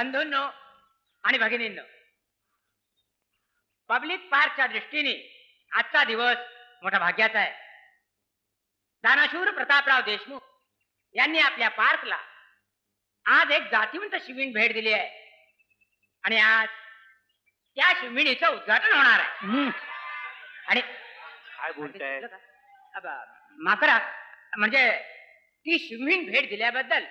बंधूंनो आणि भगिनींनो, पब्लिक पार्कच्या दृष्टीने आजचा दिवस मोठा भाग्याचा आहे. दानशूर प्रतापराव देशमुख यांनी आपल्या पार्कला आज एक जातीवंत शिवीण भेट दिली आहे आणि आज त्या शिवीणीचं उद्घाटन होणार आहे. आणि काय बोलताय? माकरा म्हणजे ती शिवीण भेट दिल्याबद्दल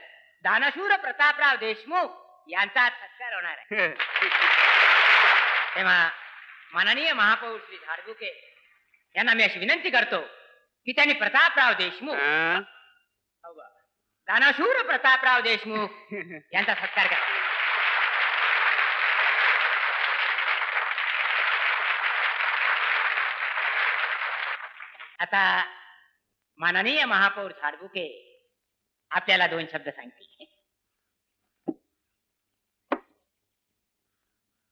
दानशूर प्रतापराव देशमुख यांचा सत्कार होणार आहे. तेव्हा माननीय महापौर श्री झाडबुके यांना मी अशी विनंती करतो की त्यांनी प्रतापराव देशमुख दानशूर प्रतापराव देशमुख यांचा सत्कार करा. आता माननीय महापौर झाडबुके आपल्याला 2 शब्द सांगतील.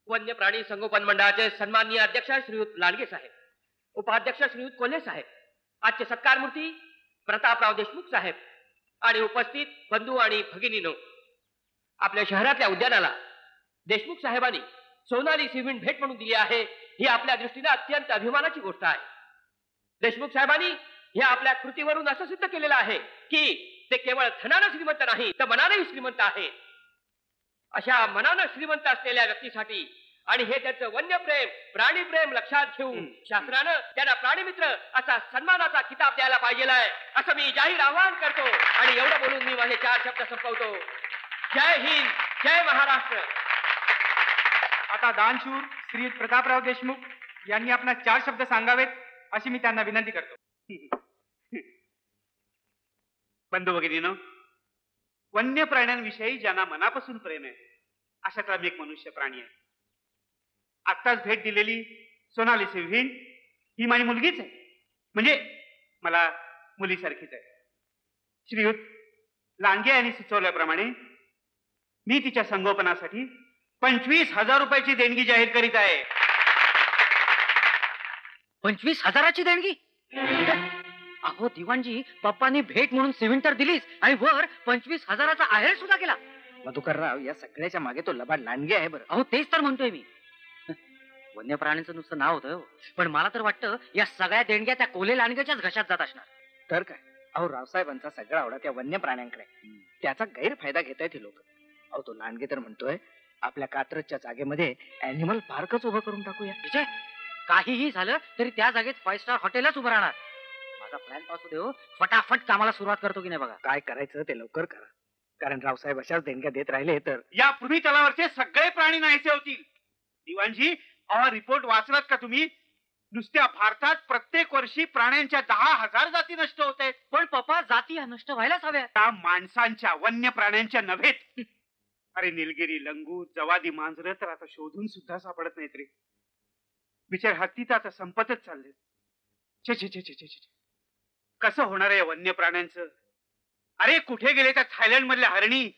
वन्य प्राणी संगोपन मंडळाचे सन्माननीय अध्यक्ष श्रीयुत लांडगे साहेब, उपाध्यक्ष श्रीयुत कोल्हे साहेब, आजचे सत्कार मूर्ती प्रतापराव देशमुख साहेब आणि उपस्थित बंधू आणि भगिनीनो, आपल्या शहरातल्या उद्यानाला देशमुख साहेबांनी सोनाली शिवीण भेट म्हणून दिली आहे. ही आपल्या दृष्टीने अत्यंत अभिमानाची गोष्ट आहे. देशमुख साहेबांनी हे आपल्या कृतीवरून असं सिद्ध केलेलं आहे की ते केवळ धनानं श्रीमंत नाही तर मनानेही श्रीमंत आहे. अशा मनानं श्रीमंत असलेल्या व्यक्तीसाठी आणि हे त्याचं वन्यप्रेम प्राणीप्रेम लक्षात घेऊन शासनानं त्यांना प्राणीमित्र असा सन्मानाचा किताब द्यायला पाहिजे आहे असं मी जाहीर आवाहन करतो. आणि एवढं बोलून मी माझे 4 शब्द संपवतो. जय हिंद, जय महाराष्ट्र. आता दानशूर श्री प्रतापराव देशमुख यांनी आपला 4 शब्द सांगावेत अशी मी त्यांना विनंती करतो. बंधू भगिनीनो, वन्य प्राण्यांविषयी ज्यांना मनापासून प्रेम आहे अशातला मी एक मनुष्य प्राणी आहे. आत्ताच भेट दिलेली सोनाली शिवीण ही माझी मुलगीच आहे, म्हणजे मला मुलीसारखीच आहे. श्रीयुत लांडगे यांनी सुचवल्याप्रमाणे मी तिच्या संगोपनासाठी 25,000 रुपयाची देणगी जाहीर करीत आहे. 25,000ची देणगी? अहो दिवाणजी, पप्पांनी भेट म्हणून शिवीण तर दिलीच आणि वर 25,000चा आहेर सुद्धा केला. मधुकरराव, या सगळ्याच्या मागे तो लबाड लांडगे आहे बरं. अहो तेच तर म्हणतोय मी. वन्य प्राण्यांचं नुसतं नाव होतं, पण मला तर वाटतं या सगळ्या देणग्या त्या कोल्हे लांडग्याच्याच घशात जात असणार. तर काय, अहो रावसाहेबांचा सगळा आवडा त्या वन्य प्राण्यांकडे, त्याचा गैरफायदा घेत आहेत हे लोक. अहो तो लांडगे तर म्हणतोय आपल्या कात्रजच्या जागेमध्ये अॅनिमल पार्कच उभं करून टाकूया. विजय, काहीही झालं तरी त्या जागेत 5 स्टार हॉटेलच उभं राहणार. माझा प्लॅन पास होऊ देऊ, फटाफट कामाला सुरुवात करतो की नाही बघा. काय करायचं ते लवकर करा, कारण रावसाहेब अशाच देणग्या देत राहिले तर या पृथ्वी तलावरचे सगळे प्राणी नाहीसे होतील. दिवाणजी, हा रिपोर्ट वाचलात का तुम्ही? नुसत्या भारतात प्रत्येक वर्षी प्राण्यांच्या 10,000 जाती नष्ट होत आहेत. पण पप्पा, जाती ह्या नष्ट व्हायलाच हव्या. त्या माणसांच्या, वन्य प्राण्यांच्या नव्हेत. अरे निलगिरी, लंगूर, जवादी मांजरं तर आता शोधून सुद्धा सापडत नाहीत रे. बिचार हत्ती तर आता संपतच चालले. छे छे छे छे छे छे, कसं होणार आहे वन्य प्राण्यांचं? अरे कुठे गेले त्या थायलंड मधल्या हरणी,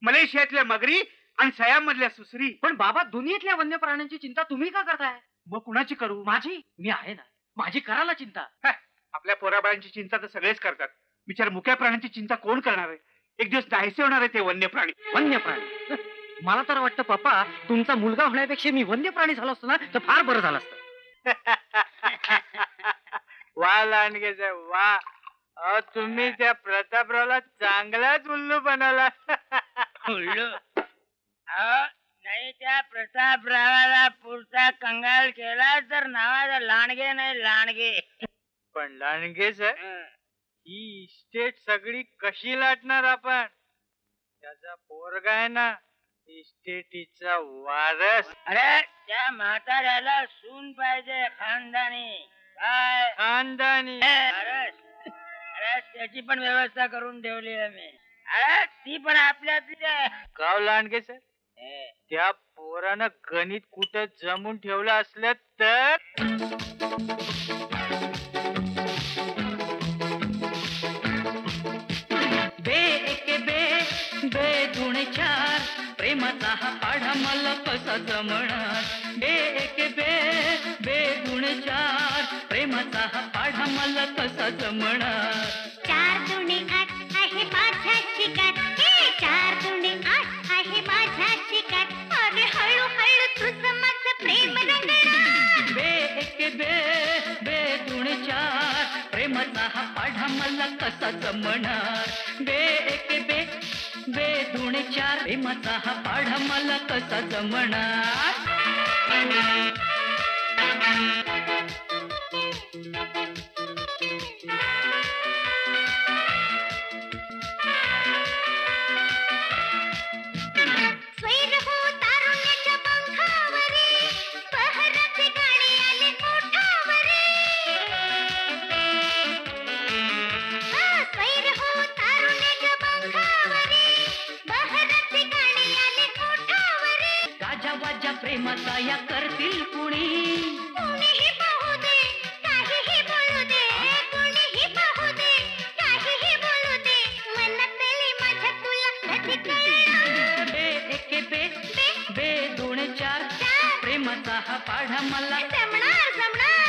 मलेशियातल्या मगरी आणि सयाम मधल्या सुसरी. पण बाबा, दुनियेतल्या वन्य प्राण्यांची चिंता तुम्ही का करताय? मग कुणाची करू? माझी? मी आहे ना, माझी करायला चिंता. आपल्या पोराबाळांची चिंता तर सगळेच करतात. बिचार मुक्या प्राण्यांची चिंता कोण करणार आहे? एक दिवस नाहीसे होणार आहे ते वन्य प्राणी. वन्य प्राणी? मला तर वाटतं पप्पा, तुमचा मुलगा होण्यापेक्षा मी वन्य प्राणी झालो असतो ना तर फार बरं झालं असतं. वा लांडगे साहेब वा, तुम्ही त्या प्रतापरावला चांगलाच उल्लू बनवला. उल्लू? नाही, त्या प्रतापरावाला पुढचा कंगाल केला तर नावाचा लांडगे नाही लांडगे. पण लांडगे साहेब, ही इस्टेट सगळी कशी लाटणार आपण? त्याचा पोरगा आहे ना, इस्टेटीचा वारस. अरे त्या म्हाताऱ्याला सून पाहिजे खानदानी. काय खानदानी? अरे त्याची पण व्यवस्था करून ठेवली आहे मी. अरे ती पण आपल्यातली आहे. गाव लांडगे साहेब, त्या पोरानं गणित कुठं जमून ठेवलं असलं तर? बे एक बे दुणे 4, प्रेमाचा हा पाढा मला कसा जमणार? बे एक बे दुणे 4, प्रेमाचा हा पाढा मला कसा जमणार? 4 दुणे 8 आहे माझा चिकाट. 4 दुणे 8 आहे माझा चिकाट. प्रेमाचा हा पाढा मला कसा जमणार बे एके बे बे दुणे चार प्रेमाचा हा पाढा मला कसा जमणार प्रेमाचा या करतील कुणी कोणीही पाहू दे काहीही बोलू दे कोणीही पाहू दे काहीही बोलू दे मनातली माझ्या तुला कधी कळणार बे एके बे बे दोन चार प्रेमाचा हा पाढा मला जमणार जमणार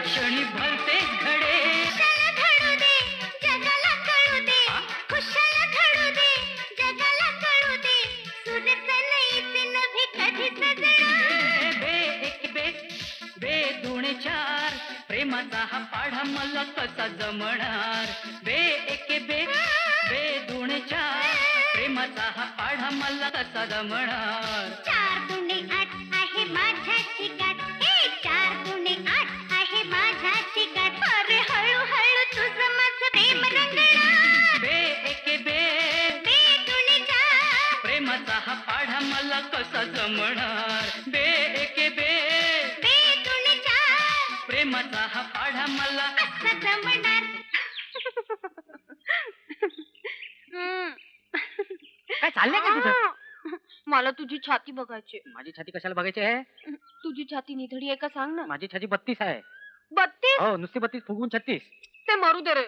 क्षणी भरते घडे घडू दे जगाला कळू दे खुशाला घडू दे जगाला कळू दे सूरत नाहीचे नभी कधी सजणार बे एक बे बे दोन चार प्रेमाचा हा पाढा मला कसा जमणार बे एक बे बे दोन चार प्रेमाचा हा पाढा मला कसा जमणार 4 दुणे 8 आहे माझ्याची गाठ 4 दुणे 8 माझ्याची गाठ अरे हळूहळू तुझं माझं प्रेम रंगणार बे एके बे बे दुणे चार प्रेमाचा हा पाढा मला कसा जमणार बे एके बे बे दुणे चार प्रेमाचा हा पाढा मला कसा जमणार काय चाललंय का तुझं मला तुझी छाती बघायची माझी छाती कशाला बघायची आहे तुझी छाती निधडी आहे का सांग ना माझी छाती 32 आहे 32 हो नुसती 32 फुगून 36 ते मरू दे रे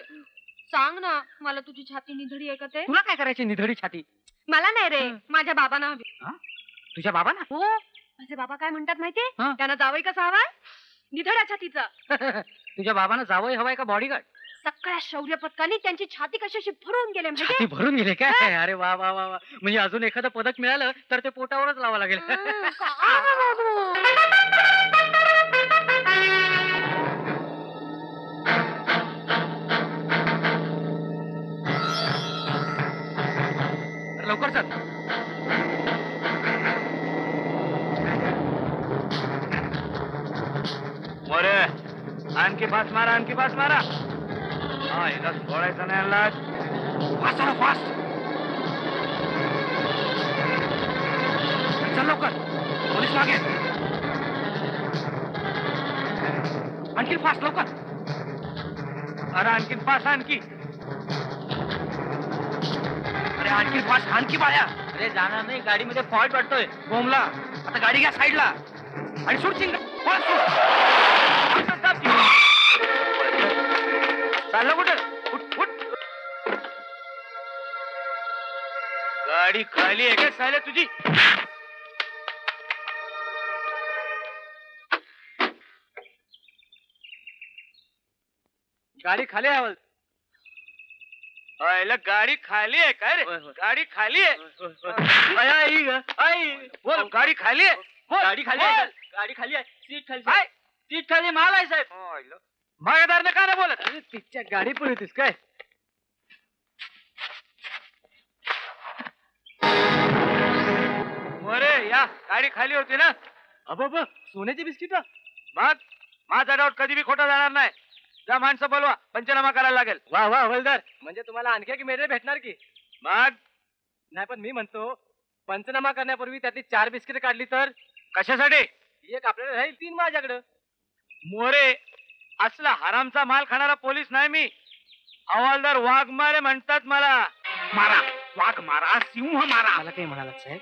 सांग ना मला तुझी छाती निधडी आहे का ते तुला काय करायची निधडी छाती मला नाही रे माझ्या बाबांना हवी तुझ्या बाबांना हो माझे बाबा काय म्हणतात माहितीये हा. त्यांना जावई कसा हवाय निधड्या छातीचा तुझ्या बाबांना जावई हवाय का बॉडीगार्ड सगळ्या शौर्य पदकांनी त्यांची छाती कशाशी भरून गेले छाती म्हणजे भरून गेले काय अरे वा वा वा वा म्हणजे अजून एखादं पदक मिळालं तर ते पोटावरच लावावं लागेल लवकर चल मोरे आणखी पास मारा आणखी पास मारा हा हिला सोडायचं नाही आणला फास्ट चला फास्ट चल लवकर पोलीस मागे आणखी फास्ट लवकर अरे आणखी फास्ट आणखी अरे आणखी फास्ट आणखी बाळ्या अरे जाणार नाही गाडीमध्ये फॉल्ट वाटतोय बोमला आता गाडी घ्या साईडला आणि सुट चिंग चाललं कुठं उठ उठ गाडी खाली आहे का सायला तुझी गाडी खाली आहे गाडी खाली आहे काय रे गाडी खाली आहे बोल गाडी खाली आहे गाडी खाली आहे गाडी खाली आहे सीट खाली आहे. सीट खाली माल आहे साहेब मागेदारने का नाही बोलत तिच्या गाडी पण होतीस काय अरे या गाडी खाली होती ना अब सोन्याची बिस्किट मग माझा डाऊट कधी बी खोटा जाणार नाही जा माणसं बोलवा पंचनामा करायला लागेल वा वा हवलदार म्हणजे तुम्हाला आणखी एक मेडल भेटणार की मग नाही पण मी म्हणतो पंचनामा करण्यापूर्वी त्यातली 4 बिस्किट काढली तर कशासाठी एक आपल्याला राहील 3 माझ्याकडं मोरे असला हरामचा माल खाणारा पोलीस नाही मी. हवालदार वाघमारे म्हणतात मला. मारा, वाघ मारा, सिंह मारा. मला काही म्हणालात साहेब?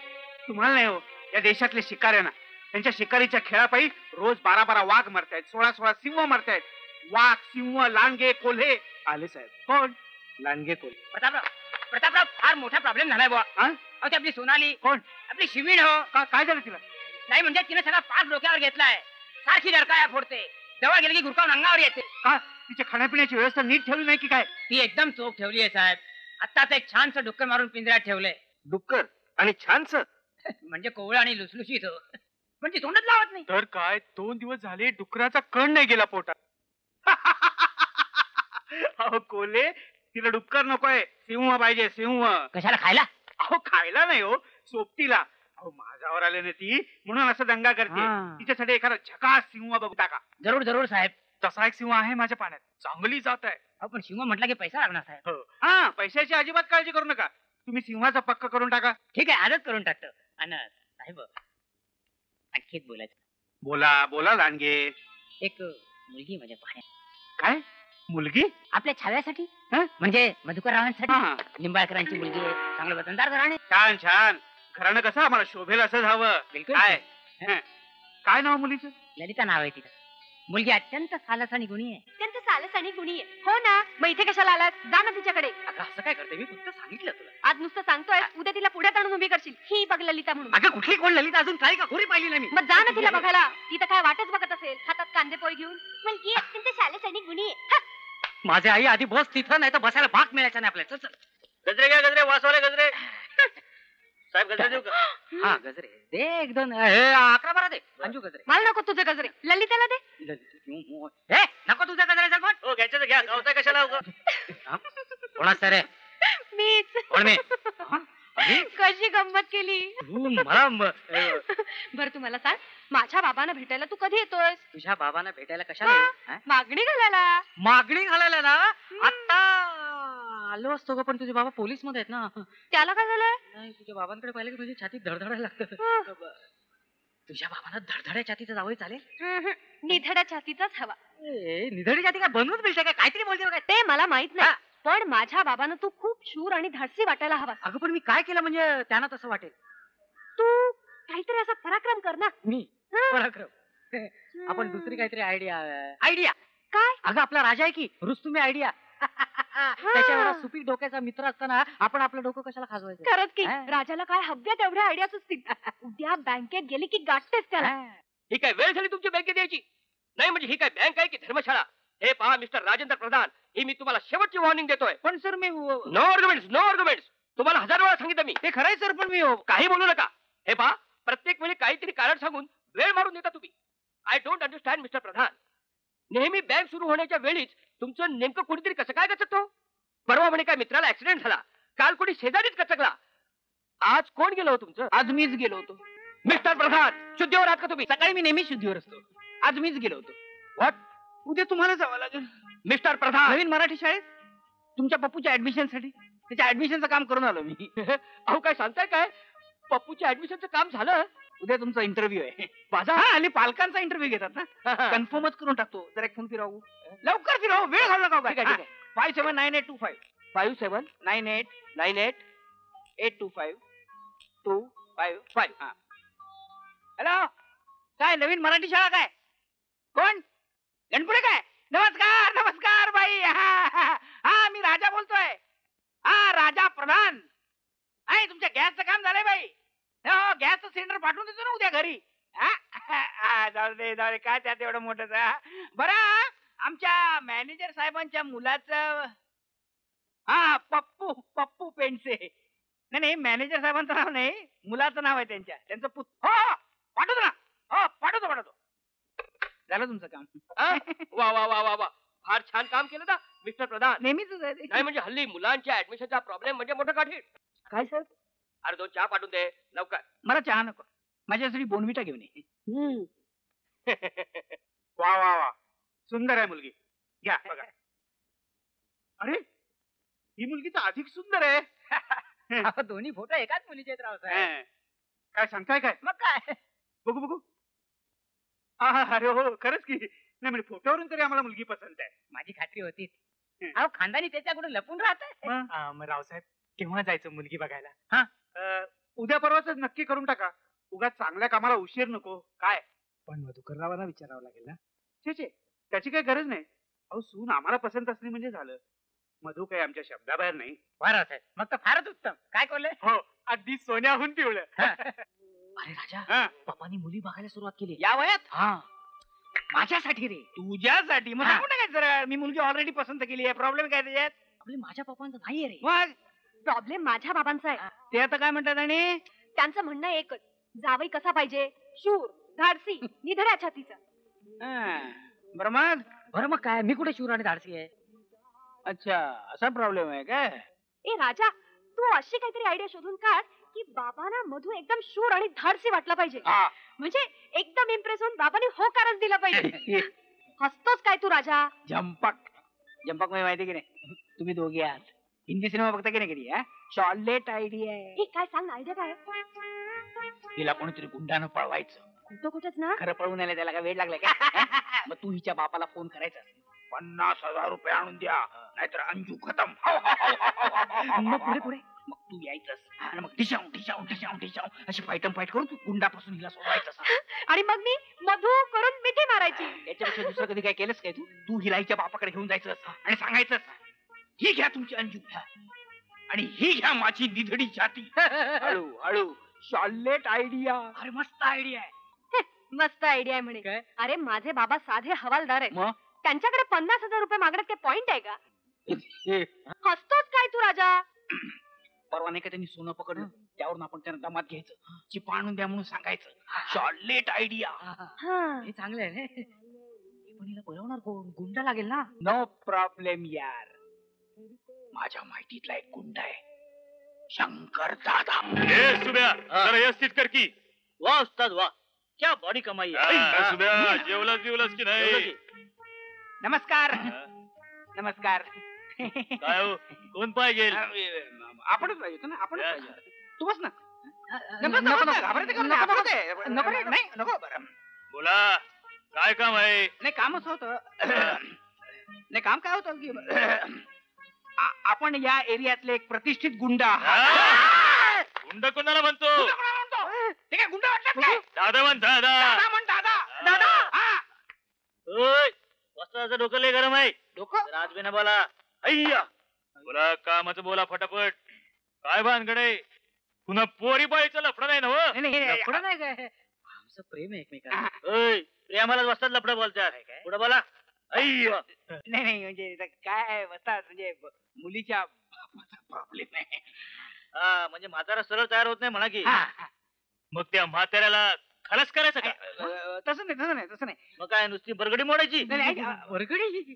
तुम्हाला नाही हो, या देशातले शिकाऱ्यांना त्यांच्या शिकारीच्या खेळापायी रोज 12 वाघ मरतायत, 16 सिंह मरतायत. वाघ, सिंह, लांडगे, कोल्हे आले साहेब. कोण? लांडगे कोल. प्रतापराव फार मोठा प्रॉब्लेम झालाय बुवा. हा? अहो ती आपली सोनाली, कोण? आपली शिवीण हो. काय झालं तिला? नाही म्हणजे तिने सगळा पाच डोक्यावर घेतलाय. सारखी डरकाया फोडते, जवळ गेली की गुरकावून अंगावर येते. का तिच्या खाण्यापिण्याची व्यवस्था नीट ठेवली नाही की काय? ती एकदम चोख ठेवली आहे साहेब. आत्ताच एक छानसं डुक्कर मारून पिंजऱ्यात ठेवलंय. डुक्कर आणि छानस. म्हणजे कोवळं आणि लुसलुशीत हो. पण ती तोंडच लावत नाही. तर काय 2 दिवस झाले डुकराचा कण नाही गेला पोटात. अहो कोल्हे, तिला डुक्कर नकोय, सिंह पाहिजे, सिंह. कशाला खायला? अहो खायला नाही हो, सोबतीला. अहो माझ्यावर आले ना ती, म्हणून असं दंगा करते. हा. तिच्यासाठी एखादा झकास सिंह बघता का? जरूर जरूर साहेब. तसा एक सिंह आहे माझ्या पाण्यात, चांगली जात आहे. अहो पण शिव म्हटलं की पैसा लागणार साहेब. हो. हा, पैशाची अजिबात काळजी करू नका. तुम्ही सिंहाचा पक्का करून टाका. ठीक आहे, आजच करून टाकतो. अन साहेब आणखी एक बोलायचं. बोला बोला लांडगे. एक मुलगी माझ्या पाहण्यात. काय मुलगी? आपल्या छाव्यासाठी, हं? म्हणजे मधुकररावांसाठी. हा. निंबाळकरांची मुलगी आहे, चांगलं वतनदार घराणे. छान छान. घराणं कसं आम्हाला शोभेल असं हवं. बिलकुल. काय? हं. काय नाव मुलीचं? ललिता नाव आहे तिचं. मुलगी अत्यंत सालस आणि गुणी आहे. अत्यंत सालस आणि गुणी आहे. हो ना, मग इथे कशाला आलात? जा ना तिच्याकडे. अगं असं काय करते, मी फक्त सांगितलं तुला. आज नुसतं सांगतोय, उद्या तिला पुढ्यात आणून उभी करशील. ही बघ ललिता म्हणून. अगं कुठली कोण ललिता, अजून काही का खोरी पाहिली नाही मी. मग जा ना तिला बघायला. ती तर काय वाटच बघत असेल, हातात कांदे पोळी घेऊन. मुलगी अत्यंत सालस आणि गुणी आहे. माझे आई आधी बस तिथं, नाही तर बसायला भाग मिळायचा नाही आपल्याला. चल चल. गजरे घ्या, गजरे, वासवाले गजरे. साहेब गजरे देऊ का? हा गजरे दे, एक दोन, हे 11-12 दे. अंजू गजरे. मला नको तुझे गजरे, ललिताला दे. हे नको तुझ्या गजऱ्याचा कोण? हो घ्यायचं तर घ्या, गावताय कशाला उगा? कोणाच रे? मीच. कोण मी? अरे, कशी गंमत केली. तू मला बर तू मला सांग, माझ्या बाबांना भेटायला तू कधी येतोयस? तुझ्या बाबांना भेटायला कशाला येऊ? हा? मागणी घालायला. मागणी घालायला ना? आता आलो असतो ग, पण तुझे बाबा पोलीस मध्ये आहेत ना. त्याला काय झालंय? नाही, तुझ्या बाबांकडे पाहिलं की माझी छाती धडधडायला लागतं. तुझ्या बाबांना धडधड्या छातीचं जावं चालेल? निधड्या छातीचाच हवा. निधडी छाती काय बनवून मिळते काय? काहीतरी बोलते काय? ते मला माहित नाही, हा. पण माझ्या बाबांना तू खूप शूर आणि धाडसी वाटायला हवा. अगं पण मी काय केलं म्हणजे त्यांना तसं वाटेल? तू काहीतरी असा पराक्रम कर ना. मी हा. पराक्रम. आपण दुसरी काहीतरी आयडिया. काय? अगं आपला राजा आहे की रुस्तुमी आयडिया. त्याच्या एवढा सुपीक डोक्याचा मित्र असताना आपण आपलं डोकं कशाला खाजवायचं? खरंच की हा. राजाला काय हव्या तेवढ्या आयडिया सुचतील. उद्या बँकेत गेली की गाठतेस त्याला. हा. ही काय वेळ झाली तुमची बँकेत यायची? नाही म्हणजे ही काय बँक आहे की धर्मशाळा? हे पहा मिस्टर राजेंद्र प्रधान, ही मी तुम्हाला शेवटची वॉर्निंग देतोय. पण सर मी नो आर्ग्युमेंट्स, नो आर्ग्युमेंट्स. तुम्हाला 1000 वेळा सांगितलं मी. ते खरंय सर, पण मी काही बोलू नका. हे पहा, प्रत्येक वेळी काहीतरी कारण सांगून वेळ मारून देता तुम्ही. आय डोंट अंडरस्टँड मिस्टर प्रधान. नेहमी बँक सुरू होण्याच्या वेळीच तुमचं नेमकं कोणीतरी कसं काय गचकतो? परवा म्हणे काय मित्राला ऍक्सिडेंट झाला, काल कोणी शेजारीच गचकला. आज कोण गेलो तुमचं? आज मीच गेलो होतो. मिस्टर प्रधान, शुद्धीवर आहात का तुम्ही? सकाळी मी नेहमी शुद्धीवर असतो, आज मीच गेलो होतो. व्हॉट? उद्या तुम्हाला जावं लागेल मिस्टर प्रधान. नवीन मराठी शाळेत तुमच्या पप्पूच्या ऍडमिशन साठी. त्याच्या ऍडमिशनचं काम करून आलो मी. अहो काय सांगताय काय? पप्पूच्या ऍडमिशनचं काम झालं? उद्या तुमचा इंटरव्ह्यू आहे. माझा? हा, आणि पालकांचा इंटरव्ह्यू घेतात ना. कन्फर्मच करून टाकतो. जरा एक फोन फिरवू. लवकर फिरव, वेळ घालू नका. ठीक आहे, ठीक आहे. 579825 5798 98 825 255. हॅलो, काय नवीन मराठी शाळा काय? कोण? गणपुरे काय? नमस्कार नमस्कार बाई. हा मी राजा बोलतोय. हा राजा प्रधान. आहे तुमच्या गॅसचं काम झालंय बाई. हो, गॅसचं सिलेंडर पाठवून देतो ना उद्या घरी. जाऊ दे काय त्यात एवढं मोठं. बरं, आमच्या मॅनेजर साहेबांच्या मुलाचं, हा पप्पू पप्पू पेंडसे. नाही मॅनेजर साहेबांचं नाव नाही, मुलाचं नाव आहे त्यांचं हो पाठवतो ना. हो पाठवतो. झालं तुमचं काम. वा वा वा वा वा, फार छान काम केलं ना मिस्टर प्रधान. नेहमीच नाही म्हणजे हल्ली मुलांच्या ऍडमिशनचा प्रॉब्लेम म्हणजे मोठं काठी. काय सर? अरे 2 चहा पाठवून दे लवकर. मला चहा नको, माझ्यासाठी बोनविटा घेऊन ये. वा वा वा, सुंदर आहे मुलगी. घ्या बघा. अरे ही मुलगी तर अधिक सुंदर आहे. दोन्ही फोटो एकाच मुलीचे आहेत रावसाहेब. हं. काय सांगताय काय? मग काय? बघू. अरे हो, खरंच की नाही म्हणजे फोटोवरून तरी आम्हाला मुलगी पसंत आहे. माझी खात्री होतीच. अहो खानदानी त्याच्याकडून लपून राहत मग रावसाहेब केव्हा जायचं मुलगी बघायला? उद्या परवाच नक्की करून टाका. उगाच चांगल्या कामाला उशीर नको. काय पण मधुकररावांना विचारावं लागेल ना. छे त्याची काही गरज नाही. अहो सून आम्हाला पसंत असली म्हणजे झालं. मधू काही आमच्या शब्दाबाहेर नाही. बरं साहेब, मग तर फारच उत्तम. काय कोल्हे? हो, अगदी सोन्याहून पिवळं. अरे राजा, हा. पप्पानी मुली बघायला सुरुवात केली. या वयात हा, माझ्यासाठी रे. तुझ्यासाठी मग हा. सांगू नका जरा, मी मुलगी ऑलरेडी पसंत केली आहे. प्रॉब्लेम काय त्याच्यात? आपले माझ्या पप्पांचं नाहीये रे. मग प्रॉब्लेम माझ्या बाबांचा आहे. ते आता काय म्हणतात आणि त्यांचं म्हणणं एकच, जावई कसा पाहिजे? शूर, धाडसी, निधड्या छातीचा. बरं मग बरं मग काय, मी कुठे शूर आणि धाडसी आहे? अच्छा, असा प्रॉब्लेम आहे काय? ए राजा, तू अशी काहीतरी आयडिया शोधून काढ की बाबांना मधू एकदम शूर आणि धाडसी वाटला पाहिजे. हा. म्हणजे एकदम इम्प्रेस होऊन बाबांनी होकारच दिला पाहिजे. हसतोच काय तू राजा? जंपक म्हणजे माहिती की नाही, तुम्ही दोघे आहात. हिंदी सिनेमा बघता की नाही कधी? शॉर्लेट आयडिया आहे. ए काय सांग, आयडिया काय? तिला कोणीतरी गुंडानं पळवायचं. खोटं खोटंच ना? खरं पळवून आलं, त्याला काय वेळ लागलाय का? मग तू हिच्या बापाला फोन करायचा, 50,000 रुपये आणून द्या, नाहीतर अंजू खतम. मग पुढे पुढे मग तू यायचंस आणि मग ठिशाव अशी फाईट करून तू गुंडापासून हिला सोडवायचं. आणि मग मी मधू करून मिठी मारायची. याच्यापेक्षा दुसरं कधी काय केलंस काय? तू हिला हिच्या बापाकडे घेऊन जायचं आणि सांगायचं, ही घ्या तुमची अंजू आणि ही घ्या माझी निधडी छाती. हळू शॉर्लेट आयडिया. अरे मस्त आयडिया आहे. मस्त आयडिया आहे म्हणे. काय? अरे माझे बाबा साधे हवालदार आहेत. मग त्यांच्याकडे 50,000 रुपये मागण्यात काय पॉइंट आहे का? हसतोच काय तू राजा? परवा नाही का त्यांनी सोनं पकडलं, त्यावरून आपण त्यांना दमात घ्यायचं, चिपा आणून द्या म्हणून सांगायचं. Charlotte idea. हा. हे चांगलं आहे रे. पण हिला बोलवणार कोण? गुंडा लागेल ना. नो प्रॉब्लेम यार. माझ्या माहितीतला एक गुंडा आहे, शंकर दादा. सुब्या जरा व्यवस्थित कर की. वाह उस्ताद वाह, क्या बॉडी कमाई है. सुब्या जेवलास की नाही? नमस्कार. नमस्कार. काय हो, कोण पाहिजे? आपणच पाहिजे होतं ना, आपणच पाहिजे होतं. तू बस ना. नको. बरं बोला, काय काम आहे? नाही, काम असं होतं. नाही, काम काय होतं की आपण या एरियातले एक प्रतिष्ठित गुंडा आहात. गुंड कोणाला म्हणतो? ते काय गुंडा वाटतात काय? दादा म्हण दादा. दादा म्हण दादा. हा. वस्त्राचं डोकं लय गरम आहे. डोकं? राजबीना बोला. अय्या बोला, कामाचं बोला फटाफट. काय भानगडे? पुन्हा पोरी बाईचं लफडं नाही ना हो? लफडं नाही काय, आमचं प्रेम आहे एकमेकांना. प्रेमाला वस्तात लफडं बोलतात. पुढे बोला. अय्या. नाही म्हणजे काय बसतात, म्हणजे मुलीच्या प्रॉब्लेम आहे. हा, म्हणजे म्हातारा सरळ तयार होत नाही म्हणा की. मग त्या म्हाताऱ्याला खलास करायचं का? तसं नाही. मग काय नुसती बरगडी मोडायची? वर्गडी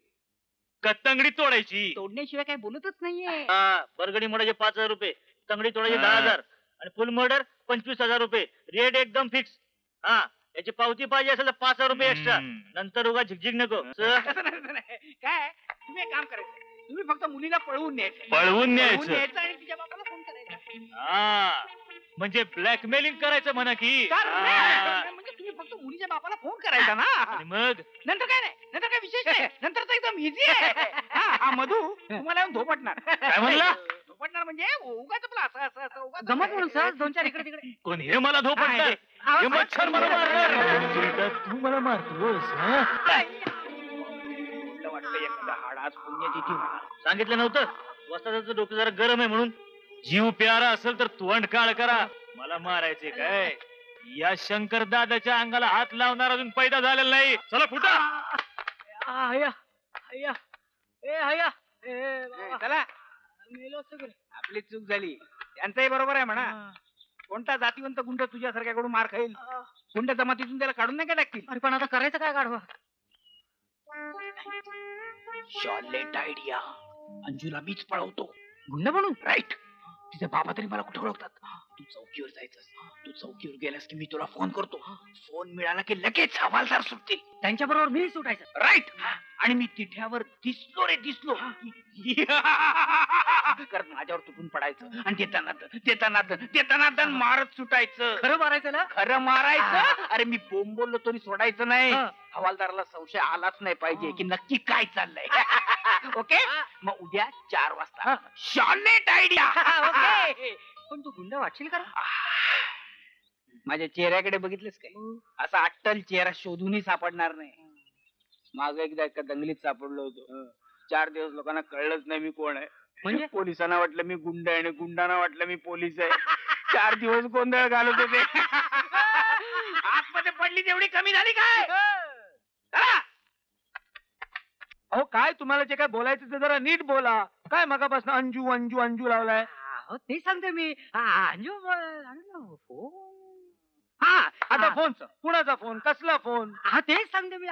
कत्तंगडी तोडायची. तोडण्याशिवाय काय बोलतच नाहीये. हा, बरगडी मोडायचे 5,000 रुपये, तंगडी तोडायचे 10,000 आणि फुल मर्डर 25,000 रुपये. रेट एकदम फिक्स. हा, याची पावती पाहिजे असेल तर 5,000 रुपये एक्स्ट्रा. नंतर उगा झिकझिक नको. तसं नाही. काय तुम्ही एक काम करायचं, तुम्ही फक्त मुलीला पळवून न्यायचं. पळवून न्यायचं. आणि तिच्या बापाला फोन करायचा. हा, म्हणजे ब्लॅकमेलिंग करायचं म्हणा की. म्हणजे तुम्ही फक्त मुलीच्या बापाला फोन करायचा ना. आणि मग नंतर काय नाही, नंतर काय विशेष नाही, नंतर तर एकदम इझी आहे. हा मधू तुम्हाला येऊन धोपटणार. काय म्हणला? धोपटणार म्हणजे उगाच आपलं असं उगाच गमत म्हणून सहज 2-4 इकडे तिकडे. कोण हे मला धोपटणार? हे मच्छर मला मारणार. तू मला मारतोस? वाटलं एखादा हाडाच पुण्यतिथी होणार. सांगितलं नव्हतं वस्ताचं डोकं जरा गरम आहे म्हणून. जीव प्यारा असेल तर तोंड काळ करा. मला मारायचे काय? या शंकर दादाच्या अंगाला हात लावणार अजून पैदा झालेला नाही. चला फुटा. हया हया ए हया ए बाबा. चला, मेलो सगळं. आपली चूक झाली. त्यांचंही बरोबर आहे म्हणा. कोणता जातीवंत गुंड तुझ्यासारख्याकडून मार खाईल? गुंड जमातीतून त्याला काढून नाही का टाकतील? अरे पण आता करायचं काय गाढवा? Charlotte idea. अंजूला मीच पळवतो. गुंड म्हणून? राईट. तिचे बाबा तरी मला कुठे ओळखतात. तू चौकीवर जायचं. तू चौकीवर गेलास की मी तुला फोन करतो. फोन मिळाला की लगेच हवालदार सुटतील. त्यांच्या बरोबर मी सुटायचं. राईट. आणि मी तिठ्यावर दिसलो रे, दिसलो करत माझ्यावर तुटून पडायचं आणि देताना मारत सुटायचं. खरं मारायचं ना? खरं मारायचं. अरे मी बोंब बोललो तरी सोडायचं नाही. हवालदाराला संशय आलाच नाही पाहिजे की नक्की काय चाललंय. ओके, मग उद्या 4 वाजता. Charlotte idea. ओके. पण तू गुंड वाटशील का? माझ्या चेहऱ्याकडे बघितलेस काय? असा अट्टल चेहरा शोधूनही सापडणार नाही. माग एकदा एका दंगलीत सापडलो होतो. 4 दिवस लोकांना कळलंच नाही मी कोण आहे. म्हणजे पोलिसांना वाटलं मी गुंड आहे आणि गुंडांना वाटलं मी पोलीस आहे. 4 दिवस गोंधळ घालत होते. आतमध्ये पडली तेवढी कमी झाली काय? अहो काय तुम्हाला जे काय बोलायचं ते जरा नीट बोला. काय मगापासून अंजू अंजू अंजू लावलाय? ते सांगते मी. अंजू फोन. हा आता फोनचा कुणाचा फोन? कसला फोन? तेच सांगते मी.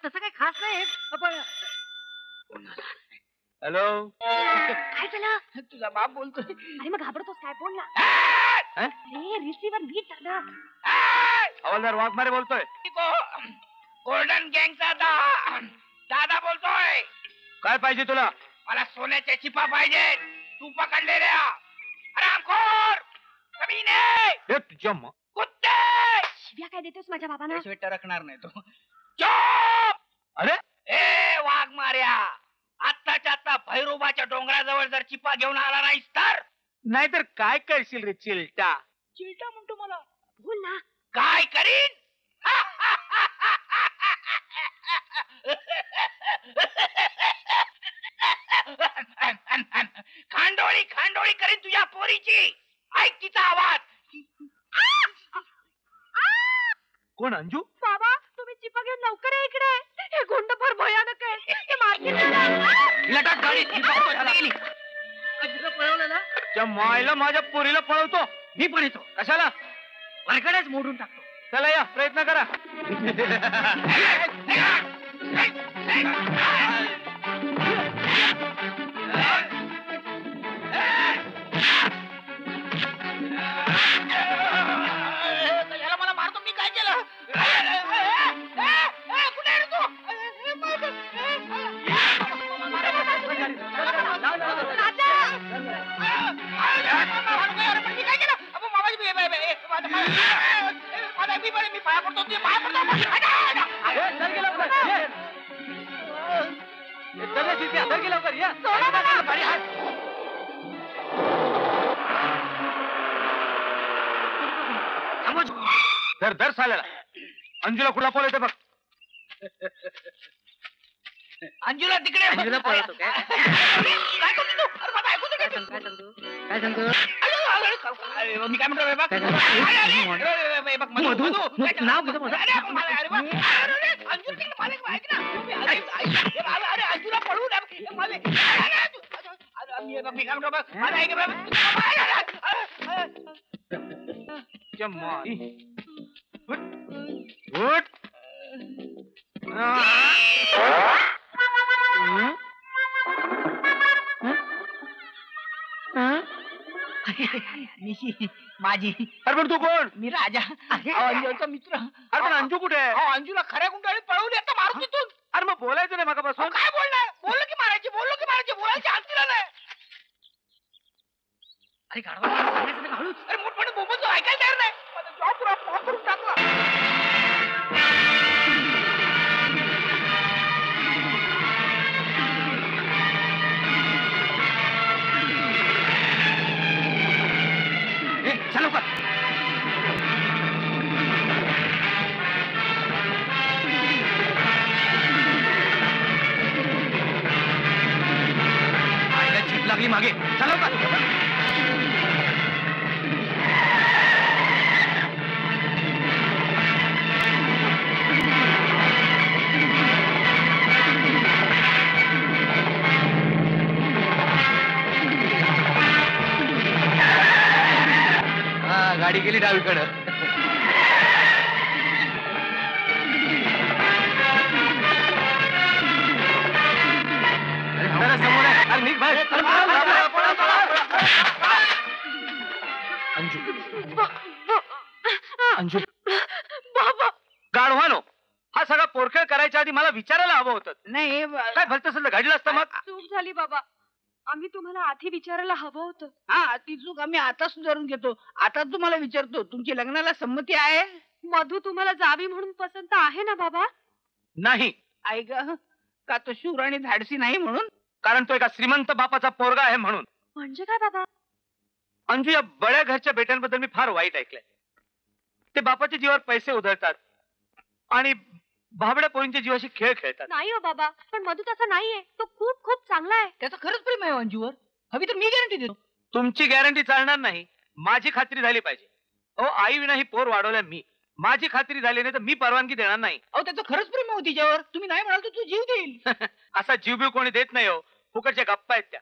तसं काही खास नाही पण हॅलो, काय झालं? तुझा बाप बोलतोय. अरे मग घाबरतोस काय? फोनला हं? अरे रिसिव्हर नीट धर. हवालदार वाघमारे बोलतोय. गोल्डन गँगचा दादा बोलतोय. काय पाहिजे तुला? मला सोन्याच्या चिपा पाहिजे. तू पकडलेल्या हरामखोर कमीने हे तुझ्या कुत्ते. शिव्या काय देतोस माझ्या बाबांना? टरकणार नाही तो. चोप. अरे ए वाघ मार्या, आत्ताच्या आत्ता भैरोबाच्या डोंगराजवळ जर चिपा घेऊन आला नाहीस तर नाहीतर काय करशील रे चिलटा? चिलटा म्हणतो मला. बोल ना. काय करीन? खांडोळी खांडोळी करीन तुझ्या पोरीची. ऐक तिचा आवाज. कोण अंजू? बाबा तुम्ही चिपा घेऊन लवकर या इकडे. हे गुंड फार भयानक आहे. ते मारतील मला. लटाक गाडी. अंजूला पळवलं ना? त्या मायला माझ्या पोरीला पळवतो. मी पण येतो. कशाला? वरकडेच मोडून टाकतो. चला या प्रयत्न करा. याला मला मारतो. मी काय केलं? कुठे आहे रे तू? मी काय केलं? मी पाया पडतो. मी पाया धर धर साल्याला. अंजूला कुठला पळवते बघ. अंजूला तिकडे. अंजूला पळवतो काय? काय करतो तू? अरे बाबा, ऐकू दे. काय सांगतो? काय सांगतो? मी काय म्हणतो बघ. काय सांगतो? मधू, नाव कसं म्हणतो? अंजूला पळू मी काय म्हणतो बघ. मला ऐक उठ. माझी. अरे पण तू कोण? मी राजा. अंजूचा मित्र. अरे पण अंजू कुठे आहे? अंजूला खऱ्या गुंडाळीत पळवली. आता मारू तिथून. अरे मग बोलायचं नाही मगापासून. काय बोलणार? बोललो की मारायची. बोलायची हात दिला नाही. अरे गाढवा, सांगायचं नाही का हळूच? अरे मोठमोठे बोंबच ऐकायला तयार नाही. माझा जॉब पुरा करून टाकला. चलो का? चिप लागली मागे. चलो का? गाडी गेली डावीकडं. समोर आहे. अरे निघ बाहेर. अंजू अंजू बाबा गाढवानो, हा सगळा पोरखेळ करायच्या आधी मला विचारायला हवं होतं. नाही काय भलत सल्लं घडलं असतं मग. चूक झाली बाबा. आम्ही तुम्हाला आधी विचारायला हवं होतं. हा ती चूक आम्ही आता सुधारून घेतो. आता तुम्हाला विचारतो, तुमची लग्नाला संमती आहे? मधू तुम्हाला जावी म्हणून पसंत आहे ना बाबा? नाही. आई ग, का तो शूर आणि धाडसी नाही म्हणून? कारण तो एका श्रीमंत बापाचा पोरगा आहे म्हणून. म्हणजे काय बाबा? अंजू, या बड्या घरच्या बेट्यांबद्दल मी फार वाईट ऐकलंय. ते बापाच्या जीवावर पैसे उधळतात आणि भाबड्या पोरींच्या जीवाशी खेळ खेळतात. नाही हो बाबा, पण मधू तसा नाहीये. तो खूप खूप चांगला आहे. त्याचं खरंच प्रेम आहे अंजूवर. हवी तर मी गॅरंटी देतो. तुमची गॅरंटी चालणार नाही, माझी खात्री झाली पाहिजे. अहो, आई विना ही पोर वाढवल्या मी. माझी खात्री झाली नाही तर मी परवानगी देणार नाही. अहो त्याचं खरंच प्रेम आहे तिच्यावर. तुम्ही नाही म्हणाल तर तू जीव देईल. असा जीव बीव कोणी देत नाही हो. फुकटच्या गप्पा आहेत त्या.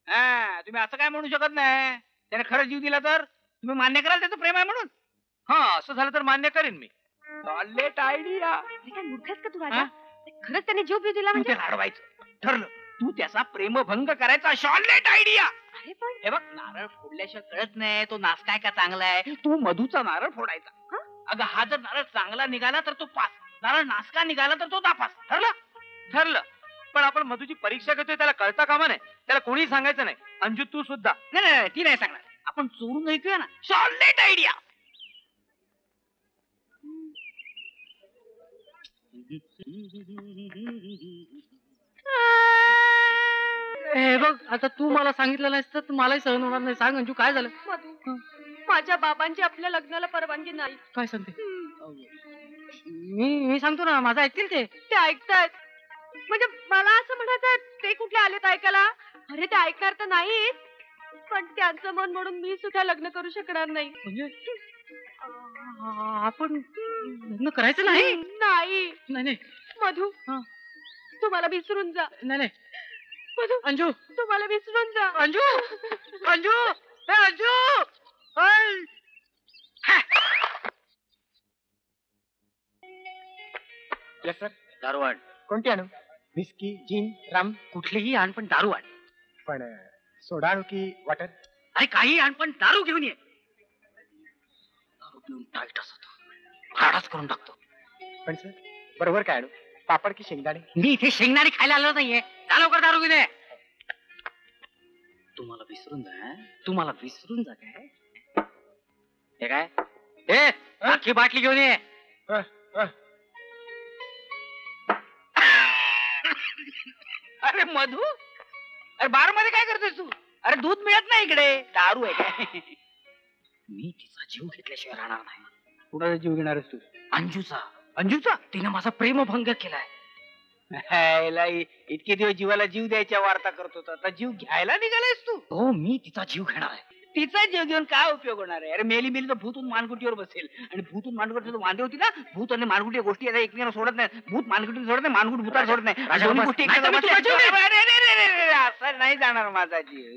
हा, तुम्ही असं काय म्हणू शकत नाही. त्याने खरंच जीव दिला तर तुम्ही मान्य कराल त्याचं प्रेम आहे म्हणून? हा, असं झालं तर मान्य करीन मी. Late idea. अरे काय मूर्ख आहेस का तू राजा? खरंच त्याने जीव बीव दिला म्हणजे? ते अडवायचं ठरलं. तू त्याचा प्रेमभंग करायचा. Charlotte idea. अरे पण हे बघ, नारळ फोडल्याशिवाय कळत नाही तो नास काय का चांगला आहे. तू मधूचा नारळ फोडायचा. अगं हा जर नारळ चांगला निघाला तर तो पास, नारळ नासका निघाला तर तो नापास. ठरलं? ठरलं. पण आपण मधूची परीक्षा घेतोय त्याला कळता कामा नाही. त्याला कोणी सांगायचं नाही. अंजू तू सुद्धा. नाही नाही ती नाही सांगणार. आपण चोरून ऐकूया ना. Charlotte idea. हे बघ, आता तू मला सांगितलं नाहीस तर मलाही सहन होणार नाही. सांग अंजू, काय झालं? मधू, माझ्या बाबांची आपल्या लग्नाला परवानगी नाही. काय सांगते? मी सांगतो ना, माझं ऐकतील ते. ते ऐकतायत. म्हणजे मला असं म्हणायचं, ते कुठले आलेत ऐकायला? अरे ते ऐकणार तर नाहीत, पण त्यांचं मन म्हणून मी सुद्धा लग्न करू शकणार नाही. म्हणजे आपण लग्न करायचं नाही? नाही नाही मधू, तुम्हाला विसरून जा. नाही मधू, अंजू, तुम्हाला विसरून जा. अंजू, अंजू, हे अंजू. Yes sir. दारू आण. कोणती आणू? विस्की, जिन, रम? कुठलीही आण पण दारू आण. पण सोडा आणू की वॉटर? अरे काही आण पण दारू घेऊन ये. दारू पिऊन टाईटच होतो, हाडाच करून टाकतो. पण सर बरोबर काय आणू? पापड की शेंगदाणे? मी इथे शेंगदाणे खायला आलो नाहीये. जा लवकर दारू घेऊन ये. तुम्हाला विसरून जा. तुम्हाला विसरून जा काय? हे काय? ए, अख्खी बाटली घेऊन ये. अरे मधू, अरे बार मध्ये काय करतोस तू? अरे दूध मिळत नाही इकडे. दारू आहे काय? मी तिचा जीव घेतल्याशिवाय राहणार नाही. कुणाचा जीव घेणारस तू? अंजूचा. अंजूचा? तिने माझा प्रेमभंग केलाय. इतके दिवस जीवाला जीव द्यायच्या वार्ता करत होता, आता जीव घ्यायला निघालायस तू? हो, मी तिचा जीव घेणार आहे. तिचा जीव घेऊन काय उपयोग होणार आहे? अरे मेली मेली तर भूतून मानगुटीवर बसेल. आणि भूतून मानगुटी वांदे होती ना, भूत आणि मानगुटी या गोष्टी आता एकमेकांना सोडत नाही. भूत मानगुटी सोडत नाही, मानगुट भूताला सोडत नाही. राजा, दोन्ही बस. गोष्टी नाही तर मी तुझा जीव एकमेकांना- घेईन. अरे, असा नाही जाणार माझा जीव.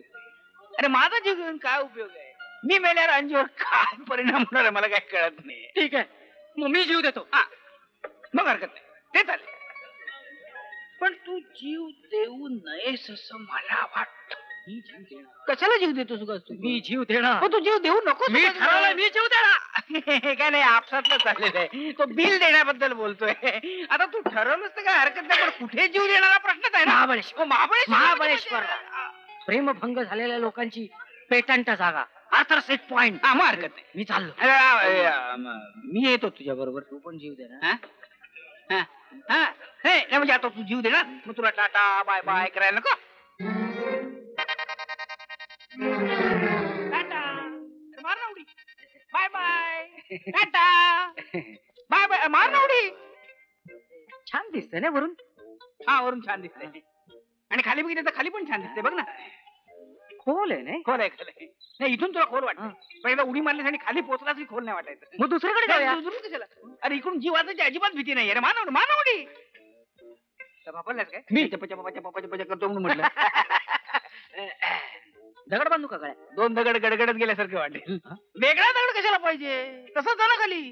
अरे माझा जीव घेऊन काय उपयोग आहे? मी मेल्यावर अंजूवर काय परिणाम होणार आहे मला काय कळत नाही. ठीक आहे, मग मी जीव देतो. मग हरकत नाही, ते चालेल. पण तू जीव देऊ नयेस असं मला वाटतं. मी जीव देणार. कशाला जीव देतोस उगाच तू? मी जीव देणार. हो, तू जीव देऊ नको. मी ठरवलं, मी जीव देणार. काय नाही, आपसातलं चाललेलं आहे. तो बिल देण्याबद्दल बोलतोय. आता तू ठरवलंस तर काय हरकत नाही, पण कुठे जीव देणारा प्रश्नच आहे ना. महाबळेश्वर. महाबळेश्वरला. प्रेमभंग झालेल्या लोकांची पेटंट जागा, आर्थर सेट पॉइंट. हा, मग हरकत नाही. मी चाललो. मी येतो तुझ्या बरोबर. तू पण जीव देणार. म्हणजे आता तू जीव दे ना, मग तुला टाटा बाय बाय करायला नको. टाटा, मार ना उडी. Bye bye. Tata, bye bye. मार ना उडी. छान दिसतंय ना वरून. हा, वरून छान दिसतंय. आणि खाली बघितलं तर खाली पण छान दिसते बघ ना. खोल आहे नाही? खोल आहे, खोल आहे. नाही, इथून तुला खोल वाटतं. पण एकदा उडी मारलीस आणि खाली पोहोचलास की खोल नाही वाटायचं. मग दुसरीकडे जाऊया. दुसरं कशाला? अरे इकडून जीव वाचायची अजिबात भीती नाही. अरे मानव मानव उडी. बापरलास काय? मी चपचा करतो म्हणून म्हटलं. दगड बांधू का काय? दोन दगड गडगडत गेल्यासारखे वाटेल. वेगळा दगड कशाला पाहिजे? तसंच झालं खाली.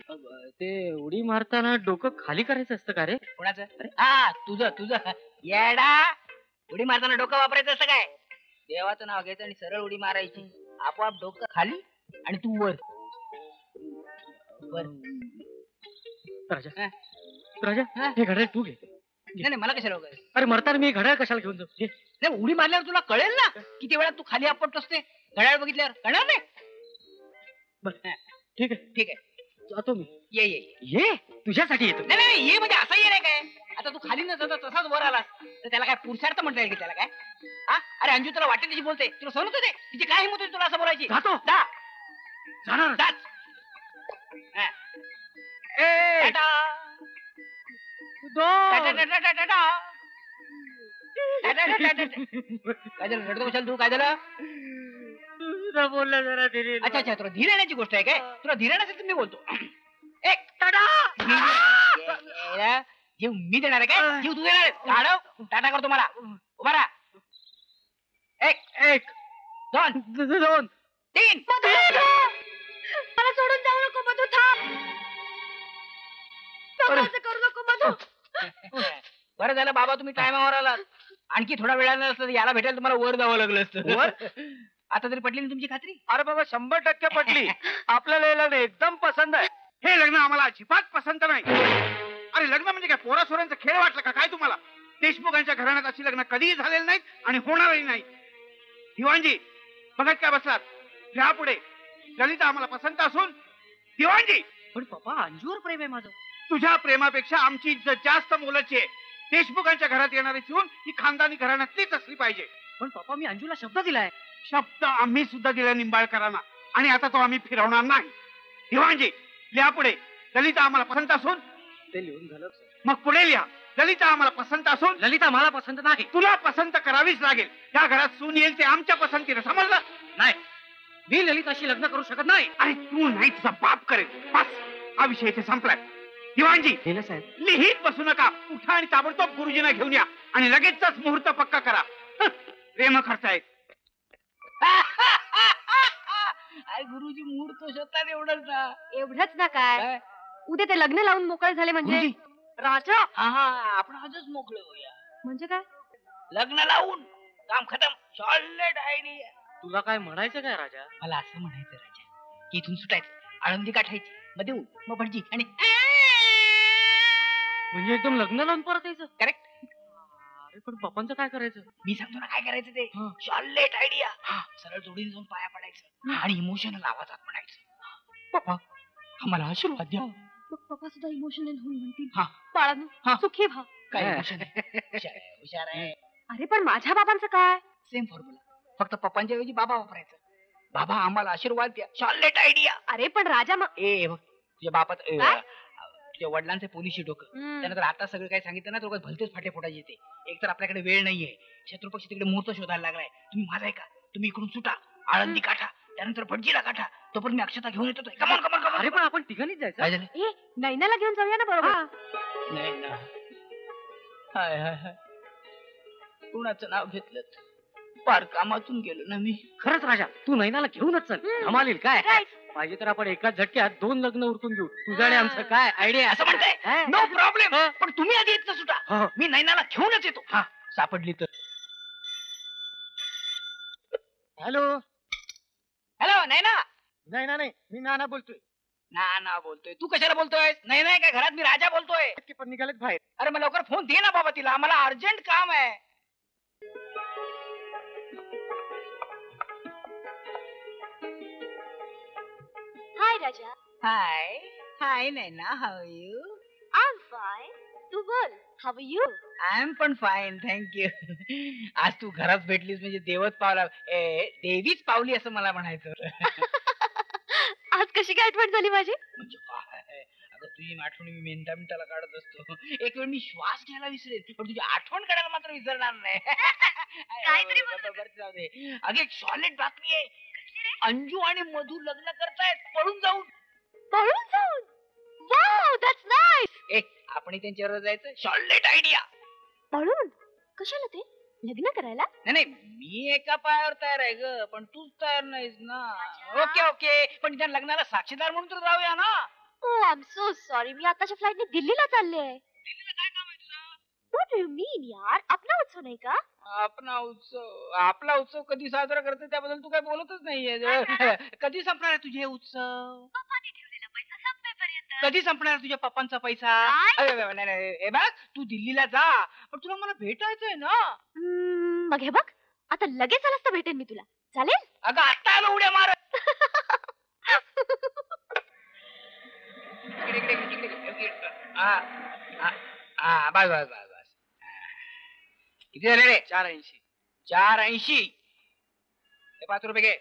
ते उडी मारताना डोकं खाली करायचं असतं का रे? कोणाचं? हा, तुझं येडा. उडी मारताना डोकं वापरायचं असं काय? देवाचं नाव घ्यायचं आणि सरळ उडी मारायची. आपोआप डोकं खाली आणि तू वर. राजा, राजा, हे घड्याळ तू घे. नाही नाही, मला कशाला वगैरे अरे मरताना मी घड्याळ कशाला घेऊन जाऊ घे. नाही, उडी मारल्यावर तुला कळेल ना किती वेळा तू खाली आपटतोस ते. घड्याळ बघितल्यावर कळणार नाही. बरं ठीक आहे ठीक आहे, जातो मी. ये ये. ये तुझ्यासाठी येतो. नाही नाही, ये म्हणजे असा ये नाही काय. आता तू खाली न जाता तसाच वर आलास तर त्याला काय पुरुषार्थ म्हणता येईल की त्याला काय? हा, अरे अंजू तुला वाटेल तशी बोलते, तुला सहन होते तिची काय हिंमत होती तुला असं बोलायची? जातो. जा. जाणार. जाच. हा. ए, टाटा. टाटा, टाटा, टाटा, टाटा. टाटा, टाटा, टाटा. काय झालं, रडतो कशाला तू? काय झालं? तुला बोलला जरा धीरे. अच्छा अच्छा, तुला धीर येण्याची गोष्ट आहे काय? तुला धीर नसेल तर मी बोलतो. एक टाटा. जीव मी देणार आहे काय? जीव तू देणार आहे? काढव, टाटा करतो मला. उभा राहा. एक दोन दोन. तीन. मला सोडून जाऊ नको मधू, थांब. नको असं करू नको मधू. बरं झालं बाबा तुम्ही टायमावर आलात. आणखी थोडा वेळानं असतं तर याला भेटायला तुम्हाला वर जावं लागलं असतं. वर? आता तरी पटली ना तुमची खात्री? अरे बाबा 100% पटली. आपल्याला हे लग्न एकदम पसंत आहे. हे लग्न आम्हाला अजिबात पसंत नाही. अरे लग्न म्हणजे काय पोरासोरांचा खेळ वाटला का काय तुम्हाला? देशमुखांच्या घराण्यात अशी लग्न कधीही झालेली नाहीत आणि होणारही नाही. दिवाणजी बघत काय बसलात? घ्या पुढे. ललिता आम्हाला पसंत असून दिवाणजी पण पप्पा अंजूवर प्रेम आहे माझं. तुझ्या प्रेमापेक्षा आमची इज्जत जास्त मोलाची आहे. देशमुखांच्या घरात येणारी सून ही खानदानी घराण्यातलीच असली पाहिजे. पण पप्पा मी अंजूला शब्द दिलाय. शब्द आम्ही सुद्धा दिला निंबाळकरांना आणि आता तो आम्ही फिरवणार नाही. दिवाणजी लिहा पुढे. ललिता आम्हाला पसंत असून. ते लिहून झालं. मग पुढे लिहा. ललिता आम्हाला पसंत असून. ललिता मला पसंत नाही. तुला पसंत करावीच लागेल. या घरात सून येईल ते आमच्या पसंतीने, समजलं? नाही, मी ललिताशी लग्न करू शकत नाही. अरे तू नाही, तुझा बाप करेल. बस, हा विषय इथे संपलाय. दिवाणजी साहेब लिहित बसू नका. उठा आणि ताबडतोब गुरुजींना घेऊन या आणि लगेचच मुहूर्त पक्का करा. प्रेम खर्च आहेत. अरे गुरुजी मुहूर्त शोधतात एवढंच ना. एवढंच ना काय, काय? उद्या ते लग्न लावून मोकळे झाले म्हणजे गुरुजी. राजा हा हा, आपण आजच मोकळे होऊया. म्हणजे काय? लग्न लावून काम खतम. Solid idea. तुला काय म्हणायचं काय राजा? मला असं म्हणायचं राजा की इथून सुटायचं, आळंदी गाठायची, मग देऊ, मग भटजी आणि म्हणजे एकदम लग्न लावून परत यायचं? करेक्ट. अरे पण पप्पांचं काय करायचं? मी सांगतो ना काय करायचं ते. हा. Solid idea. सरळ जोडीने जाऊन पाया पडायचं आणि इमोशनल आवाजात म्हणायचं, पप्पा आम्हाला आशीर्वाद द्या. मग पप्पा सुद्धा इमोशनल होऊन म्हणतील, हा. बाळांनो हा. सुखी व्हा. काय हा. इमोशन? हुशार आहे. अरे पण माझ्या बाबांचं काय? सेम फॉर्म्युला, फक्त पप्पांच्या ऐवजी बाबा वापरायचं. बाबा आम्हाला आशीर्वाद द्या. Solid idea. अरे पण राजा मग ए बघ, तुझ्या बापात काय? तुझ्या वडिलांचे पोलिसी डोकं. हम्म. त्यानंतर आता सगळं काय सांगितलं ना तर भलतेच फाटे फोडायचे येते. एक तर आपल्याकडे वेळ नाहीये, शत्रुपक्ष तिकडे मुहूर्त शोधायला लागलाय. तुम्ही माझा ऐका, तुम्ही इकडून सुटा, आळंदी काठा, त्यानंतर भटजीला काठा. तोपर्यंत मी अक्षता घेऊन येतो. Come on come on come on. अरे पण आपण तिघांनीच जायचं. काय झालं? ए नैनाला घेऊन जाऊया ना बरोबर. नाही ना. हाय हाय हाय, कुणाचं नाव घेतलं? पार कामातून गेलो ना मी. खरंच राजा, तू नैनाला घेऊनच चल. हम्म. धमाल काय? Right. पाहिजे तर आपण एकाच झटक्यात 2 लग्न उरकून घेऊ. तुझं आणि आमचं काय आयडिया? असं म्हणताय? No problem. पण तुम्ही आधी येत सुटा. हो. मी नैनाला घेऊनच येतो. हा, सापडली तर. हॅलो. हॅलो नैना. नाही, मी नाना बोलतोय. ना बोलतोय. तू कशाला बोलतोय? नाही नाही, काय घरात मी राजा बोलतोय. पण निघालेत बाहेर. अरे मग लवकर फोन दे ना बाबा तिला, मला अर्जंट काम आहे. Hi Raja. Hi hi Naina, how are you? I am fine. तू बोल, how are you? I am पण फाईन, थँक्यू. आज तू घरात भेटलीस म्हणजे देवच पावला, देवीच पावली असं मला म्हणायचं होतं. आज कशी काय आठवण झाली माझी? म्हणजे काय, अगं तुझी आठवण मी मिनिटाला काढत असतो. एक वेळ मी श्वास घ्यायला विसरेन, पण तुझी आठवण काढायला मात्र विसरणार नाही. काहीतरी बोलतो. बरं, जाऊ दे. अगं एक सॉलिड बातमी आहे. अंजू आणि मधू लग्न करतायत पळून जाऊन. पळून जाऊन? Wow, that's nice. आपण त्यांच्यावर जायचं. Solid idea. पळून? कशाला ते? लग्न करायला? नाही मी एका पायावर तयार आहे ग, पण तूच तयार नाहीस ना. ओके ओके, पण त्या लग्नाला साक्षीदार म्हणून तर जाऊया ना. ओ आय एम सो सॉरी, मी आताच्या फ्लाईटने दिल्लीला चालले आहे. दिल्लीला काय काम आहे तुझं? व्हॉट डू यू मीन यार? आपला उत्सव नाही का? आपला उत्सव कधी साजरा करते त्याबद्दल तू काय बोलतच नाहीये. कधी संपणार आहे तुझे उत्सव? पप्पानी ठेवलेला पैसा संपेपर्यंत. कधी संपणार तुझ्या पप्पांचा पैसा? काय? नाही नाही, हे बघ तू दिल्लीला जा, पण तुला मला भेटायचंय ना. मग हे बघ, आता लगेच आलास तर भेटेन मी तुला, चालेल? अगं आता आलो उड्या मार. इकडे, इकडे, इकडे, इकडे. बस बस बस बस. किती झाले रे? 480. 480. हे 5 रुपये घे,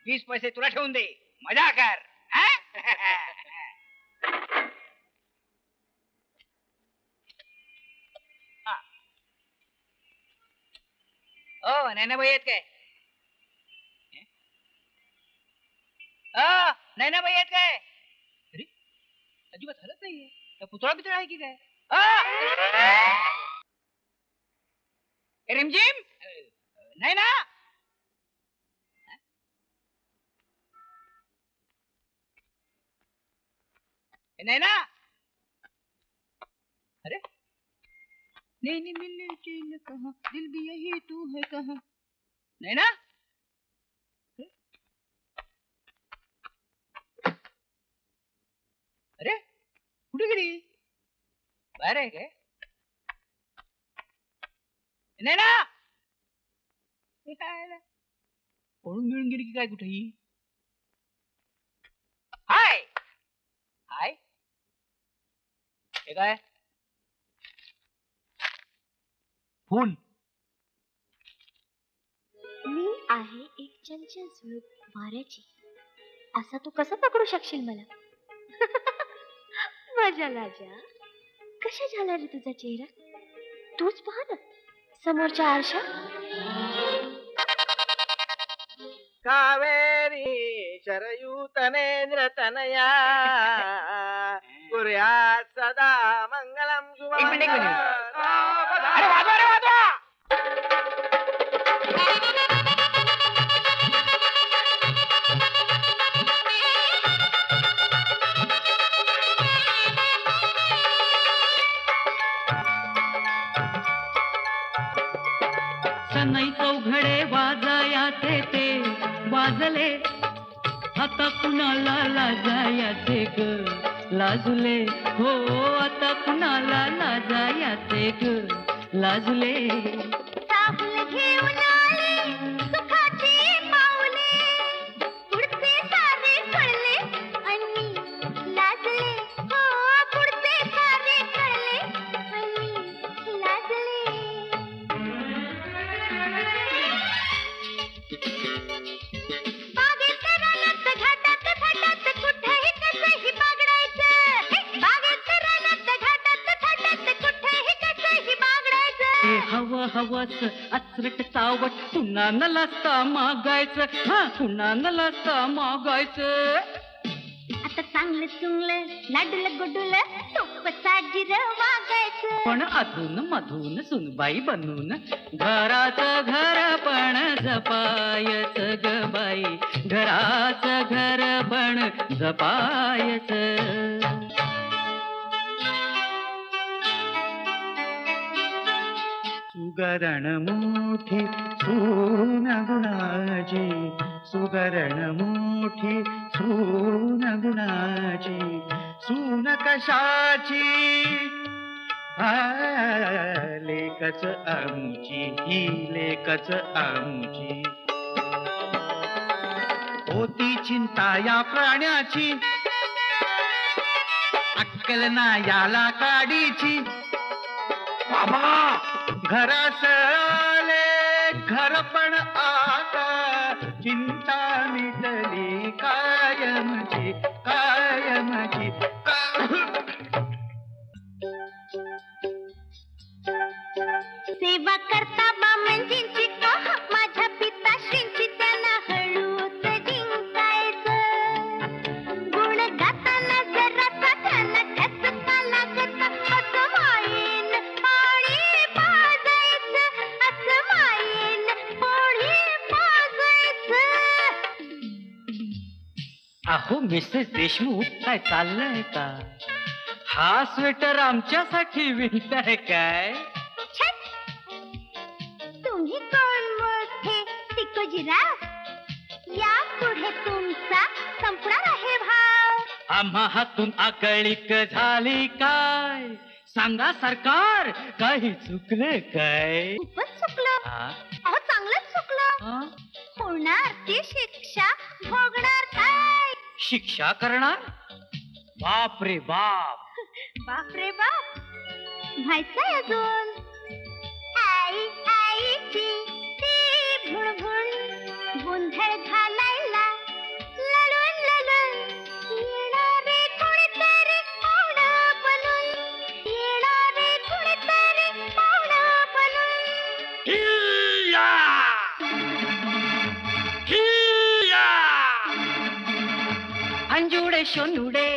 20 पैसे तुला ठेवून दे, मजा कर. हा? हा. ओ नैना बाई आहेत काय? नैना बाई आहेत काय? अरे अजिबात हलत नाहीये, त्या पुतळा बितळा आहे की काय? रिमझिम नाही ना? नहीं ना? अरे नैनी मिलने चैन कहाँ, दिल भी यही तू है कहाँ. नहीं ना? अरे कुठे गेली? बाहेर आहे काय? नाही ना? पळून मिळून गेली की काय कुठेही? हाय हाय, हे काय? फूल. मी आहे एक चंचल झुळूक वाऱ्याची, असा तू कसं पकडू शकशील मला? माझ्या लाजा, कशा झाला रे तुझा चेहरा? तूच पहा ना समोरच्या आरशात. कावेरी शरयू तनेंद्र तनया कुर्यात सदा मंगलम शुभ. एक मिनिट. अरे वाजवा रे वाजवा. सनई चौघडे वाजायाचे ते वाजले, आता कुणाला लाजायाचे ग लाजले. हो आता कुणाला लाजायाचे ग लाजले. साबुल घेऊन आले सुखाची पाऊले, पुढचे सारे कळले आणि लाजले. हो पुढचे सारे कळले आणि लाजले. बागेत रानात घाटात थाटात कुठेही कसंही बागडायचं. बागेत रानात घाटात थाटात कुठेही कसंही बागडायचं. हे हवं हवस अचरट चावट, पुन्हा न लाजता मागायचं. हा पुन्हा न लाजता मागायचं. आता चांगलं चुंगलं लाडूला गुडूला सोपं साजीर वागायचं. पण अधून मधून सुनबाई बनून घराचं घर पण जपायच ग बाई, घराचं घर पण जपायच. सुगरण मोठी सून गुणाची, सुगरण मोठी सून गुणाची, सून कशाची लेकच आमची, ही लेकच आमची. होती चिंता या प्राण्याची, अक्कल ना याला काडीची. बाबा घरास आले घर पण आता, चिंता मिटली कायमची कायमची. सेवा करता बामंजींची माझ्या पिताश्रींची, त्यांना हळूच जिंकायचं. गुण गाताना जरासा त्यांना ठसका लागत, असं मायेन पाणी पाजायचं, असं मायेन पाणी पाजायचं. अहो मिसेस देशमुख, काय चाललंय का? हा स्वेटर आमच्यासाठी विणताय काय? तुम्ही कोण मोठे तिकोजीराव? या पुढे तुमचा संपणार आहे भाव. आम्हा हातून आकळीक झाली काय? सांगा सरकार, काही चुकलं काय? खूपच चुकलं. हा? अहो चांगलंच चुकलं. हा? होणार ती शिक्षा, भोगणार काय? शिक्षा करणार? बाप रे बाप. बाप रे बाप. व्हायचंय अजून. आई आईची ती भुणभुण, गोंधळ घालायला लळून लळून येणारे कोणीतरी पाहुणं बनून, येणारे कोणीतरी पाहुणं बनून. अंजुडे शोनुडे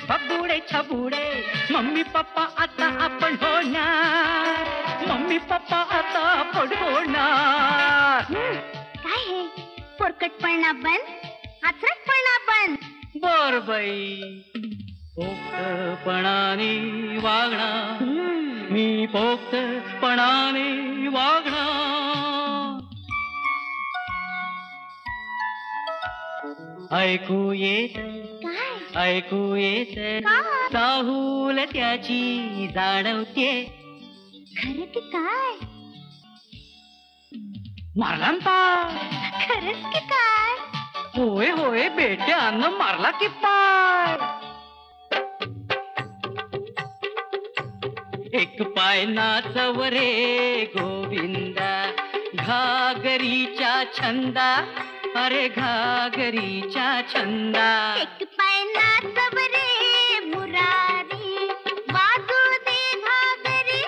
बबुडे छबुडे, मम्मी पप्पा आता आपण होणार, मम्मी पप्पा आता आपण होणार. काय हे पोरकटपणा बंद, आचरटपणा बंद. बर बाई, पोक्तपणाने वागणार, मी पोक्तपणाने वागणार. ऐकू येत काय ऐकू येत काय? चाहूल त्याची जाणवते. खरं की काय? मारला ना. खरंच की काय? होय होय, बेट्यानं मारला की पाय. एक पाय नाचव रे गोविंदा, घागरीच्या छंदा, अरे घागरीच्या छंदा. एक पाय नाचव रे मुरारी, बाजू दे घागरी,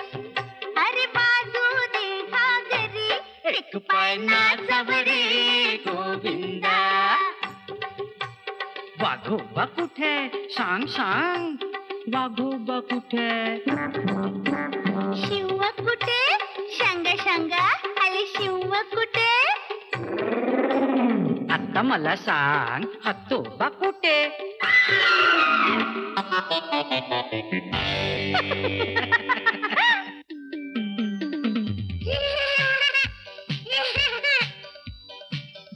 अरे बाजू दे घागरी. एक पाय नाचव रे गोविंदा. वाघोबा कुठे? सांग सांग, वाघोबा कुठे? शिव कुठे? शंग शंग आले शिव कुठे? आता मला सांग, हातोबा कुठे?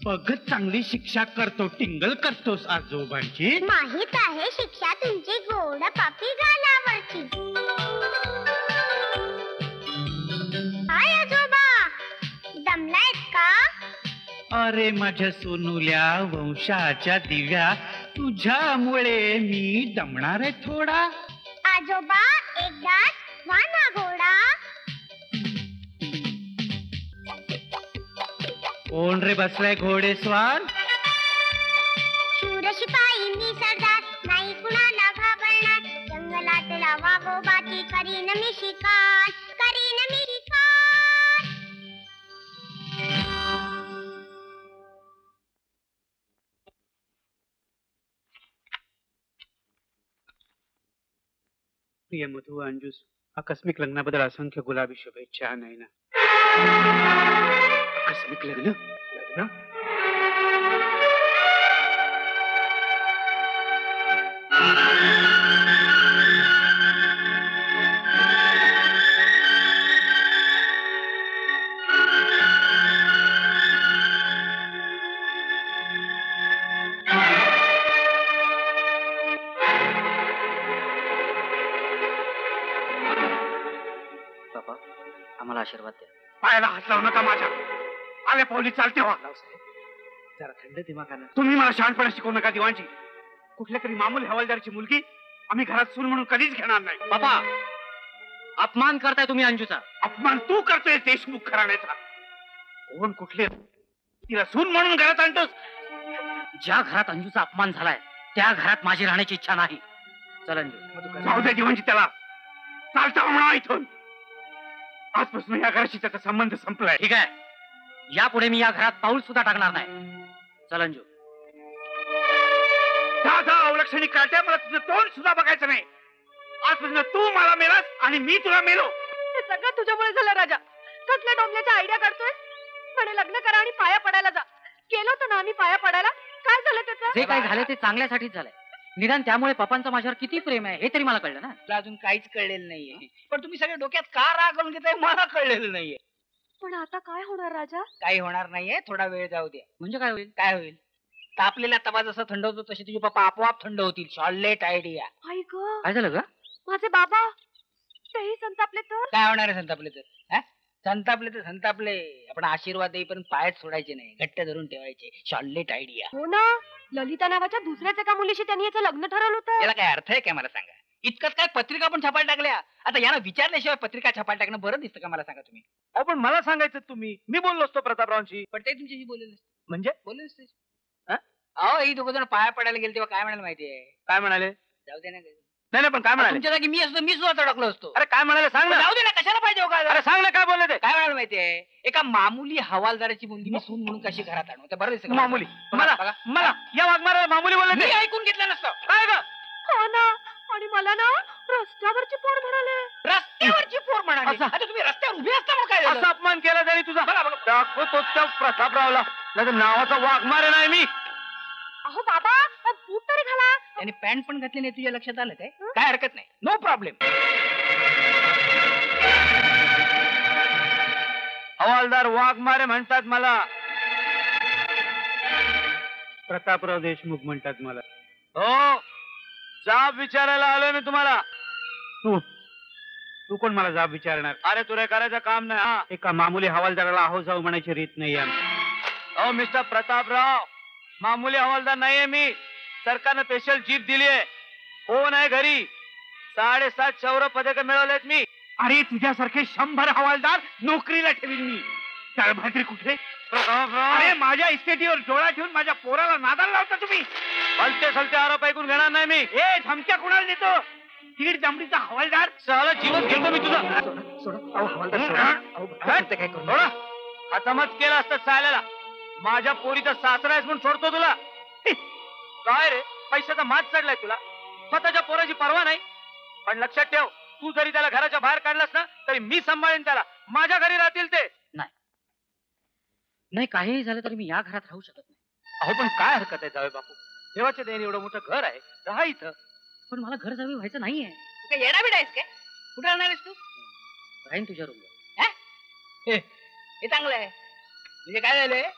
बघत चांगली शिक्षा करतो, टिंगल करतोस आजोबांची. माहित आहे शिक्षा तुमची गोड पापी गालावरची. काय आजोबा, दमलायत का? अरे माझ्या सोनुल्या वंशाच्या दिव्या, तुझ्यामुळे मी दमणार आहे थोडा. आजोबा एकदाच वाना घोडा. कोण रे बसलाय घोडेस्वार? शूर शिपाई मी सरदार, नाही कुणाला घाबरणार. जंगलातला वाघोबाची करीन मी शिकार, करीन मी शिकार. प्रिय मधु अंजूस, आकस्मिक लग्नाबद्दल असंख्य गुलाबी शुभेच्छा. नाही ना, आकस्मिक लग्न लग्न बाबा, आम्हाला आशीर्वाद द्या. पायाला हात लावू नका माझ्या. आल्या पावली चालते व्हा. जरा थंड दिमागानं. तुम्ही मला शहाणपणा शिकवू नका दिवाणजी. कुठल्या तरी मामूल हवालदारची मुलगी आम्ही घरात सून म्हणून कधीच घेणार नाही. बाबा, अपमान करताय तुम्ही अंजूचा. अपमान तू करतोय देशमुख घराण्याचा. कोण कुठले तिला सून म्हणून घरात आणतोस? ज्या घरात अंजूचा अपमान झालाय त्या घरात माझी राहण्याची इच्छा नाही. चल अंजू. जाऊ दे दिवाणजी, त्याला चालता म्हणा इथून. आजपासून या घराशी त्याचा संबंध संपलाय. ठीक आहे, यापुढे मी या घरात पाऊल सुद्धा टाकणार नाही. चल अंजू. जा जा अवलक्षणी काढते. मला तुझं तोंड सुद्धा बघायचं नाही. आजपासून तू मला मेलास आणि मी तुला मेलो. हे सगळं तुझ्यामुळे झालं राजा. कसल्या डोंबल्याच्या आयडिया काढतोय. म्हणे लग्न करा आणि पाया पडायला जा. केलं होतं ना आम्ही पाया पडायला. काय झालं त्याचं? जे काही झाले ते चांगल्यासाठीच झालंय. निदान त्यामुळे पप्पांचं माझ्यावर किती प्रेम आहे हे तरी मला कळलं ना. तुला अजून काहीच कळलेलं नाहीये, पण तुम्ही सगळे डोक्यात का राग घालून घेताय मला कळलेलं नाहीये. पण आता काय होणार राजा? काही होणार नाहीये, थोडा वेळ जाऊ द्या. म्हणजे काय होईल? काय होईल? तापलेला तवा जसा थंड होतो तसे तुझे पप्पा आपोआप थंड होतील. Charlotte idea. आई ग काय झालं ग? माझे बाबा तेही संतापले तर. काय होणार आहे संतापले तर? हा? संतापले तर संतापले. आपण आशीर्वाद देईपर्यंत पायच सोडायचे नाही, घट्ट धरून ठेवायचे. Charlotte idea. हो ना, ललिता नावाच्या दुसऱ्याच एका मुलीशी त्यांनी याचं लग्न ठरवलं होतं. याला काय अर्थ आहे काय मला सांगा? इतकंच काय पत्रिका पण छापायला टाकल्या. आता यांना विचारल्याशिवाय पत्रिका छापायला टाकणं बरं दिसतं का मला सांगा तुम्ही? अहो पण मला सांगायचं तुम्ही, मी बोललो असतो प्रतापरावांशी. पण ते तुमच्याशी बोलले नसते. म्हणजे बोलले नसते. हा? अहो ही दोघं जण पाया पडायला गेले तेव्हा काय म्हणायला माहितीये? काय म्हणाले? जाऊ दे ना. नाही नाही पण काय म्हणाले? तुमच्या जागी मी असतो, मी सुद्धा अडकलो असतो. अरे काय म्हणाले सांग ना. जाऊ दे ना, कशाला पाहिजे हो काय? अरे सांग ना काय बोलले ते. काय म्हणायला माहितीये? एका मामुली हवालदाराची मुलगी मी सून म्हणून कशी घरात आणू? ते बरं दिसतं का? मामुली बघा, मला बघा. मला या वाघमाराला मामुली बोलले मी ते. ऐकून घेतलं नसतं. काय ग? हो ना, आणि मला ना रस्त्यावरची पोर म्हणाले. रस्त्यावरची पोर म्हणाली. असं- आता तुम्ही रस्त्यावर उभे असता म्हणून काय असा झालं? अपमान केला तरी तुझा. बघा, बघा. दाखवतो त्या प्रतापरावला. नाही नावाचा वाघमारे नाही मी. अहो बाबा, बूट तरी घाला. त्याने पॅन्ट पण घातली नाही, तुझ्या लक्षात आलं काय? काय हरकत नाही, नो प्रॉब्लेम. हवालदार वाघमारे म्हणतात मला. प्रतापराव देशमुख म्हणतात मला. हो जाब विचारायला आलोय मी तुम्हाला. तू कोण मला जाब विचारणार? अरे तुला करायचं काम नाही. हा एका मामुली हवालदाराला आहो जाऊ म्हणायची रीत नाही आमची. हो मिस्टर प्रतापराव, मामुली हवालदार नाहीये मी. सरकारनं स्पेशल जीप दिलीये. कोण आहे घरी? 7.5 शौर्य पदक मिळवलेत मी. अरे तुझ्यासारखे 100 हवालदार नोकरीला ठेवीन मी. तळभात्री कुठे? प्रतापराव अरे माझ्या इस्टेटीवर डोळा ठेवून माझ्या पोराला नादाला लावता तुम्ही. भलते सलते आरोप ऐकून घेणार नाही मी. ए धमक्या कोणाला देतो? तीड जमडीचा हवालदार. साला जीवच घेतो मी तुझा. थोडा हातामत केला असतं साल्याला. माझ्या पोरीचा सासरा आहेस म्हणून सोडतो तुला. काय रे, पैशाचा मात चढलाय तुला. स्वतःच्या पोराची पर्वा नाही. पण लक्षात ठेव, तू जरी त्याला घराच्या बाहेर काढलास ना तरी मी सांभाळेन त्याला. माझ्या घरी राहतील ते. नाही काहीही झालं तरी मी या घरात राहू शकत नाही. अहो पण काय हरकत आहे जावे बापू. देवाच्या देणे एवढं मोठं घर आहे, राहा इथं. पण मला घर जावे व्हायचं नाहीये. तू काय येडा बिडा आहेस काय? कुठे राहणार आहेस तू? राहीन तुझ्या रूमवर. हे चांगलं आहे. म्हणजे काय झालंय,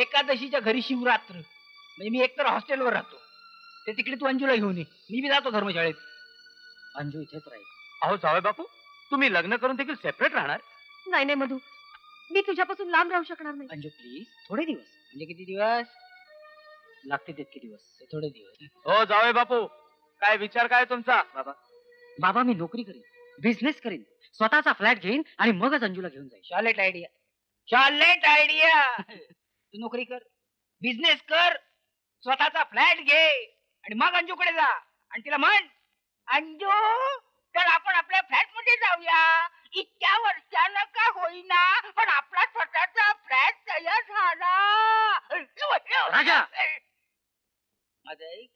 एकादशीच्या घरी शिवरात्र. म्हणजे मी एकतर हॉस्टेलवर राहतो, ते तिकडे तू अंजूला घेऊन ये, मी बी जातो धर्मशाळेत. अंजू इथेच राहील. अहो जावे बापू, तुम्ही लग्न करून देखील सेपरेट राहणार? नाही नाही मधू, मी तुझ्यापासून लांब राहू शकणार नाही. अंजू प्लीज थोडे दिवस. म्हणजे किती दिवस लागते तितके दिवस. ते थोडे दिवस. हो जावे बापू, काय विचार काय तुमचा? बाबा मी नोकरी करीन, बिझनेस करीन, स्वतःचा फ्लॅट घेईन आणि मगच अंजूला घेऊन जाईन. शॉर्लेट आयडिया, शॉर्लेट आयडिया. तू नोकरी कर, बिझनेस कर, स्वतःचा फ्लॅट घे आणि मग अंजूकडे जा आणि तिला म्हण, अंजू तर आपण आपल्या फ्लॅट मध्ये जाऊया. इतक्या वर्षानं का होईना पण आपला स्वतःचा फ्लॅट तयार झाला. राजा! माझं ऐक,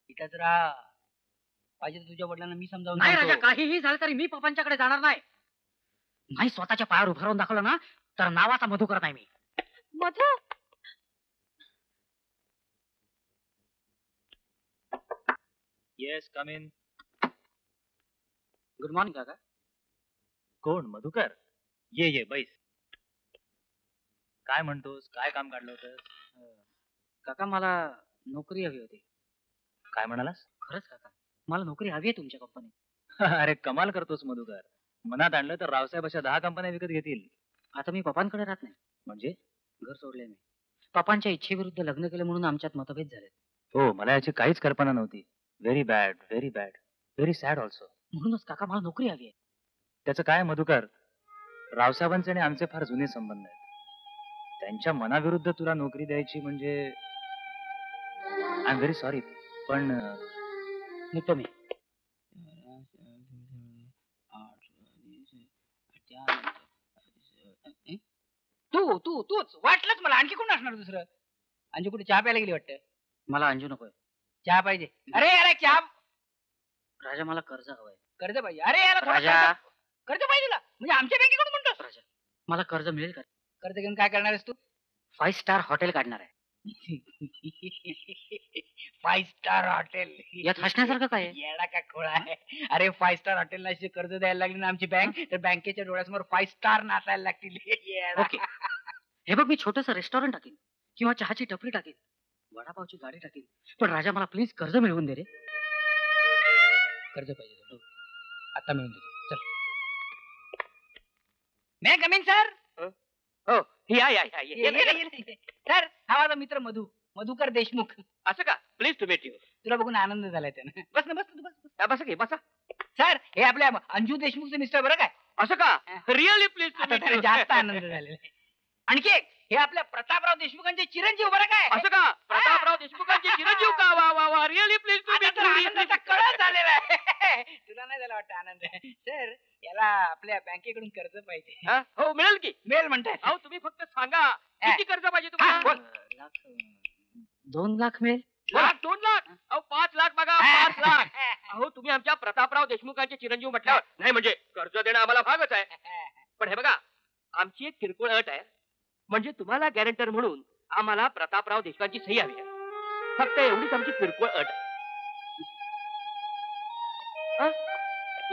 इथंच राहा. पाहिजे तर तुझ्या वडिलांना मी समजावून नाही सांगतो. राजा, काहीही झालं तरी मी पप्पांच्याकडे जाणार नाही. नाही स्वतःच्या पायावर उभं राहून दाखवलं ना तर नावाचा मधुकर नाही मी. Madhu, yes come in. Good morning काका. कोण? मधुकर? ये बैस. काय म्हणतोस? काय काम काढलं होतं? काका मला नोकरी हवी होती. काय म्हणालास? खरंच काका, मला नोकरी हवी आहे तुमच्या कंपनीत. अरे कमाल करतोस मधुकर. मनात आणलं तर रावसाहेब अशा 10 कंपन्या विकत घेतील. आता मी पप्पांकडे राहत नाही, म्हणजे? घर सोडले मी. पप्पांच्या इच्छेविरुद्ध लग्न केले म्हणून आमच्यात मतभेद झाले. हो, मला याची काहीच कल्पना नव्हती. Very bad, very bad, very sad also. म्हणूनच काका मला नोकरी हवी आहे. त्याचं काय मधुकर, रावसाहेबांचे आणि आमचे फार जुने संबंध आहेत. त्यांच्या मनाविरुद्ध तुला नोकरी द्यायची म्हणजे आय एम व्हेरी सॉरी, पण निघतो मी. तूच वाटलंच मला. आणखी कोण असणार दुसरं? अंजू कुठे चहा प्यायला गेली वाटतं? मला अंजू नकोय. चहा पाहिजे. अरे यार चहा. राजा मला कर्ज हवंय. कर्ज पाहिजे. अरे यार राजा. कर्ज पाहिजे तुला? म्हणजे आमच्या बँकेकडून म्हणतोस? राजा मला कर्ज मिळेल का? कर्ज घेऊन काय करणार आहेस तू? 5 स्टार हॉटेल काढणार आहे. 5 स्टार हॉटेल. यात हसण्यासारखं काय आहे? येडा का खोळा आहे? अरे 5 स्टार हॉटेलला अशी कर्ज द्यायला लागली ना आमची बँक, तर बँकेच्या डोळ्यासमोर 5 स्टार नाचायला लागतील. येडा. ओके, हे बघ मी छोटस रेस्टॉरंट टाकीन किंवा चहाची टपरी टाकीन. वडापावची गाडी टाकीन. पण राजा मला प्लीज कर्ज मिळवून दे रे. कर्ज पाहिजे तुला. आता मिळून देतो. चल. मे कमीन सर. हो या. सर हा माझा मित्र मधुकर देशमुख. असं का? Please to meet you. तुला बघून आनंद झालाय त्यानं. बस ना बस तू बस. बसा की बसा. सर हे आपल्या अंजू देशमुखचे मिस्टर बरं काय. असं का? रिअली प्लीज टू आता मीट त्याला यू. जास्त आनंद झालेला आहे. आणखी एक हे आपल्या प्रतापराव देशमुखांचे चिरंजीव बरं काय. असं का? प्रतापराव देशमुखांचे चिरंजीव का? वा वा वा. रिअली प्लीज टू आता मीट तर आनंदाचा कळस झालेला आहे. तुला नाही झाला वाटतं आनंद. सर याला आपल्या बँकेकडून कर्ज पाहिजे. हो मिळेल की. मेल म्हणताय. अहो तुम्ही फक्त सांगा किती कर्ज पाहिजे हा, बोल. तुम्हाला? 2 लाख मिळेल. 2 लाख? अहो 5 लाख बघा. 5 लाख. अहो तुम्ही आमच्या प्रतापराव देशमुखांचे चिरंजीव म्हटल्यावर नाही म्हणजे कर्ज देणं आम्हाला भागच आहे. पण हे बघा आमची एक किरकोळ अट आहे. म्हणजे तुम्हाला गॅरंटर म्हणून आम्हाला प्रतापराव देशमुखांची सही हवी आहे. फक्त एवढीच आमची किरकोळ अट आहे.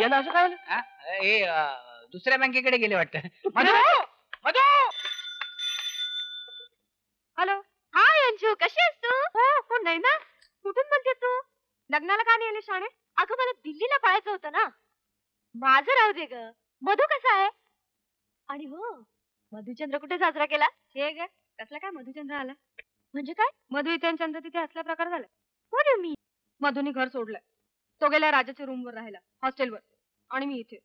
याला असं काय झालं? हा? हे दुसऱ्या बँकेकडे गेले वाटतं. मधू मधू. हॅलो. हाय अंजू, कशी आहेस तू? हो नाही ना. कुठून बोलते तू? लग्नाला का नाही आली शाणे? अगं मला दिल्लीला पळायचं होतं ना. माझं राहू दे ग. मधू कसा आहे? आणि हो मधुचंद्र कुठे साजरा केला? हे ग कसला काय मधुचंद्र आला? म्हणजे काय? मधु इथे आणि चंद्र तिथे असला प्रकार झाला. व्हॉट डू मीन? मधुनी घर सोडलंय. तो गेला राजाच्या रूमवर राहायला, हॉस्टेलवर. आणि मी इथे.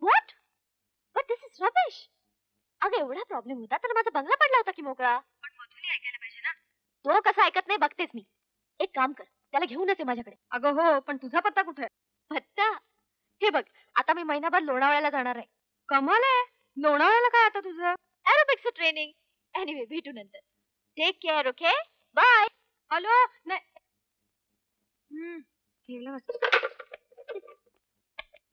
What? But this is rubbish. अगं एवढा प्रॉब्लेम होता तर माझा बंगला पडला होता की मोकळा. पण मधुनी ऐकायला पाहिजे ना. तो कसा ऐकत नाही बघतेच मी. एक काम कर, त्याला घेऊनच ये माझ्याकडे. अगं हो, पण तुझा पत्ता कुठे आहे? पत्ता? हे बघ, आता मी महिनाभर लोणावळ्याला जाणार आहे. कमाल आहे. लोणावळ्याला काय आता तुझं? एरोबिक्सचं ट्रेनिंग. एनिवे भेटू नंतर. Take care. Okay bye. Hello. नाही. ठेवलं वाटतं.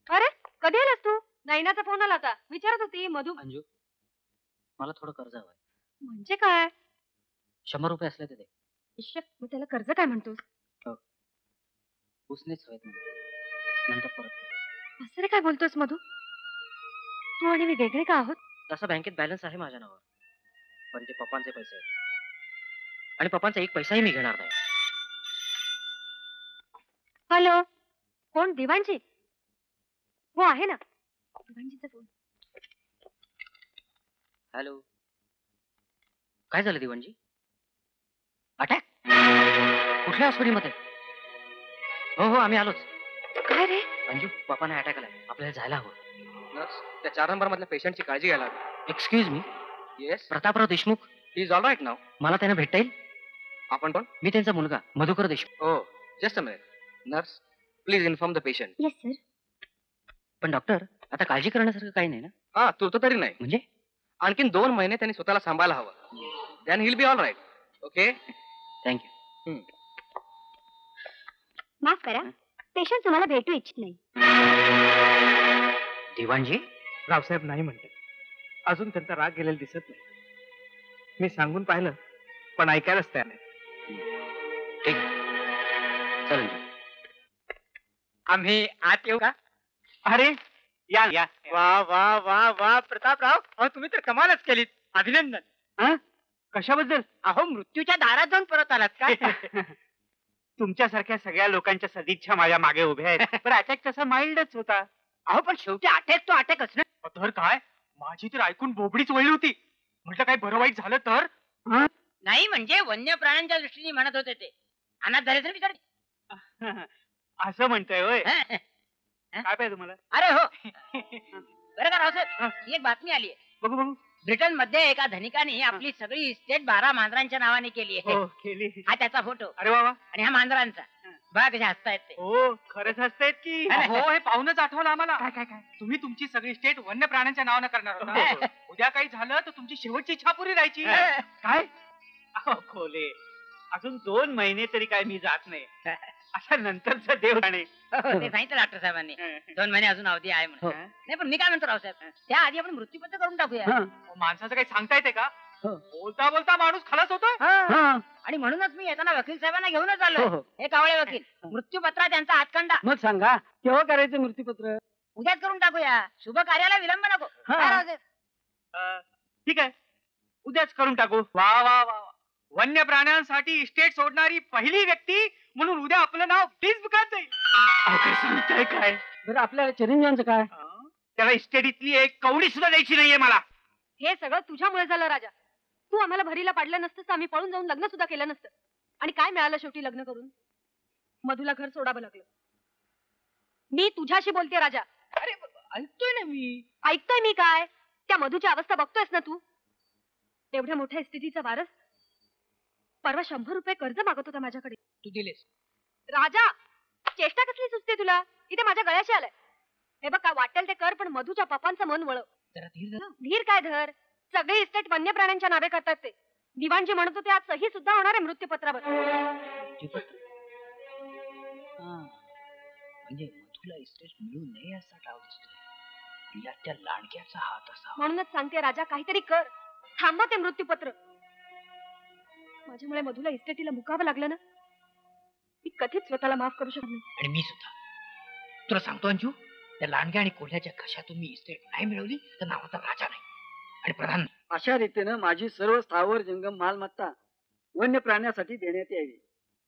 अरे कधी आलास तू? नैनाचा फोन आला होता. विचारत होती मधु. अंजू मला थोडं कर्ज हवंय. म्हणजे काय? 100 रुपये असले तर दे. इश्श, मग त्याला कर्ज काय म्हणतोस? उसनेच हवेत मला. नंतर परत कर. असं रे काय बोलतोस मधु? तू आणि मी वेगळे का आहोत? तसा बँकेत बॅलन्स आहे माझ्या नावावर. पण ते पप्पांचे पैसे आहेत. आणि पप्पांचा एक पैसाही मी घेणार नाही. हॅलो. कोण? दिवाणजी? हो आहे ना. दिवाणजीचा फोन. हॅलो. काय झालं दिवाणजी? अटॅक? कुठल्या हॉस्पिटलमध्ये? हो आम्ही आलोच. काय रे? अंजू पप्पाने अटॅक आलाय. आपल्याला जायला हवं. नर्स त्या 4 नंबर मधल्या पेशंटची काळजी घ्यायला हवी. Excuse me. Yes. Prataprao Deshmukh. He is all right नाव. मला त्यांना भेटता येईल? आपण कोण? मी त्यांचा मुलगा मधुकर देशमुख. हो just a minute. Nurse please inform the patient. Yes sir. पण डॉक्टर आता काळजी करण्यासारखं काही नाही ना? हा तुर्त तरी नाही. म्हणजे आणखीन 2 महिने त्यांनी स्वतःला सांभाळायला हवं. Then he'll be all right. Okay thank you. माफ करा, पेशंट तुम्हाला भेटू इच्छित नाही. दिवाणजी रावसाहेब नाही म्हणतात. अजून त्यांचा राग गेलेला दिसत नाही. मी सांगून पाहिलं पण ऐकायलाच तयार नाही. ठीक चल. आम्ही आत येऊ का? अरे या या. वा वा वा वा प्रतापराव, अहो तुम्ही तर कमालच केलीत. अभिनंदन. कशाबद्दल? अहो मृत्यूच्या दारात जाऊन परत आलात काय? तुमच्यासारख्या सगळ्या लोकांच्या सदिच्छा माझ्या मागे उभ्या आहेत. पण अटॅक तसा माइल्डच होता. अहो पण शेवटी अटॅक तो अटॅकच ना. तर काय, माझी तर ऐकून बोबडीच वळली होती. म्हटलं काही बरं वाईट झालं तर? नाही म्हणजे वन्य प्राण्यांच्या दृष्टीने म्हणत होते ते. अनाथ झाले तर विचार. असं म्हणतोय होय. हं? काय पाहिजे तुम्हाला? अरे हो. बरं का रावसाहेब, ही एक बातमी आली आहे. बघू बघू. ब्रिटन मध्ये एका धनिकाने आपली सगळी इस्टेट 12 मांजरांच्या नावाने केली आहे. हो केली. हा त्याचा फोटो अरे वा वा. आणि हा मांजरांचा. बघा कशा हसतायत ते. हो खरंच हसतायत की. हो हे पाहूनच आठवलं आम्हाला. काय काय काय तुम्ही तुमची सगळी स्टेट वन्य प्राण्यांच्या नावानं करणार होता. उद्या काही झालं तर तुमची शेवटची इच्छा पुरी राहायची. काय? अहो, खोले अजून 2 महिने तरी काय मी जात नाही. अशा नंतरचं देव जाणे. हो, ते सांगितलं डॉक्टर साहेबांनी 2 महिने अजून अवधी आहे म्हणून. नाही पण मी काय म्हणतो रावसाहेब, त्या आधी आपण मृत्यूपत्र करून टाकूया. माणसाचं काही सांगता येते का? बोलता बोलता माणूस खलास होतोय. आणि म्हणूनच मी येताना वकील साहेबांना घेऊनच आलो. हे कावळे वकील, मृत्यूपत्रात त्यांचा हातखंडा. मग सांगा केव्हा करायचं मृत्यूपत्र? उद्याच करून टाकूया. शुभ कार्याला विलंब नको. काय रावसाहेब? ठीक आहे उद्याच करून टाकू. वा वा वा. वन्य प्राण्यांसाठी इस्टेट सोडणारी पहिली व्यक्ती म्हणून उद्या आपलं नाव प्लीज बुकात जाईल. अहो, काय सांगताय काय? बरं आपल्या चिरंजीवांचं काय? त्याला इस्टेटीतली एक कवडी सुद्धा द्यायची नाहीये मला. हे सगळं तुझ्यामुळे झालं राजा. तू आम्हाला भरीला पाडलं नसतं तर आम्ही पळून जाऊन लग्न सुद्धा केलं नसतं. आणि काय मिळालं शेवटी लग्न करून? मधुला घर सोडावं लागलं. मी तुझ्याशी बोलते राजा. अरे ऐकतोय ना मी. ऐकतोय मी काय? त्या मधूची अवस्था बघतोयस ना तू. एवढ्या मोठ्या इस्टेटीचा वारस परवा 100 रुपये कर्ज मागत होता माझ्याकडे. तू दिलेस. राजा, चेष्टा कसली सुचते तुला? इथे माझ्या गळ्याशी आलाय. हे बघ काय वाटेल ते कर, पण मधूच्या पप्पांचं मन वळव. जरा धीर धर. धीर काय धर? सगळे इस्टेट वन्य प्राण्यांच्या नावे करतात ते. दिवाणजी म्हणत होते आज सही सुद्धा होणार आहे मृत्यूपत्रावर. म्हणजे मधुला इस्टेट मिळू नये असा डाव दिसतोय. यात त्या लाडक्याचा हात असा. म्हणूनच सांगते राजा, काहीतरी कर. थांबव ते मृत्यूपत्र. माझ्यामुळे मधुला इस्टेटीला मुकावं लागलं ना, मी कधीच स्वतःला माफ करू शकत नाही. आणि मी सुद्धा. तुला सांगतो अंजू, त्या लांडग्या आणि कोल्ह्याच्या घशातून मी इस्टेट नाही मिळवली तर नावाचा राजा नाही आणि प्रधान नाही. अशा रीतीनं माझी सर्व स्थावर जंगम मालमत्ता वन्य प्राण्यासाठी देण्यात यावी.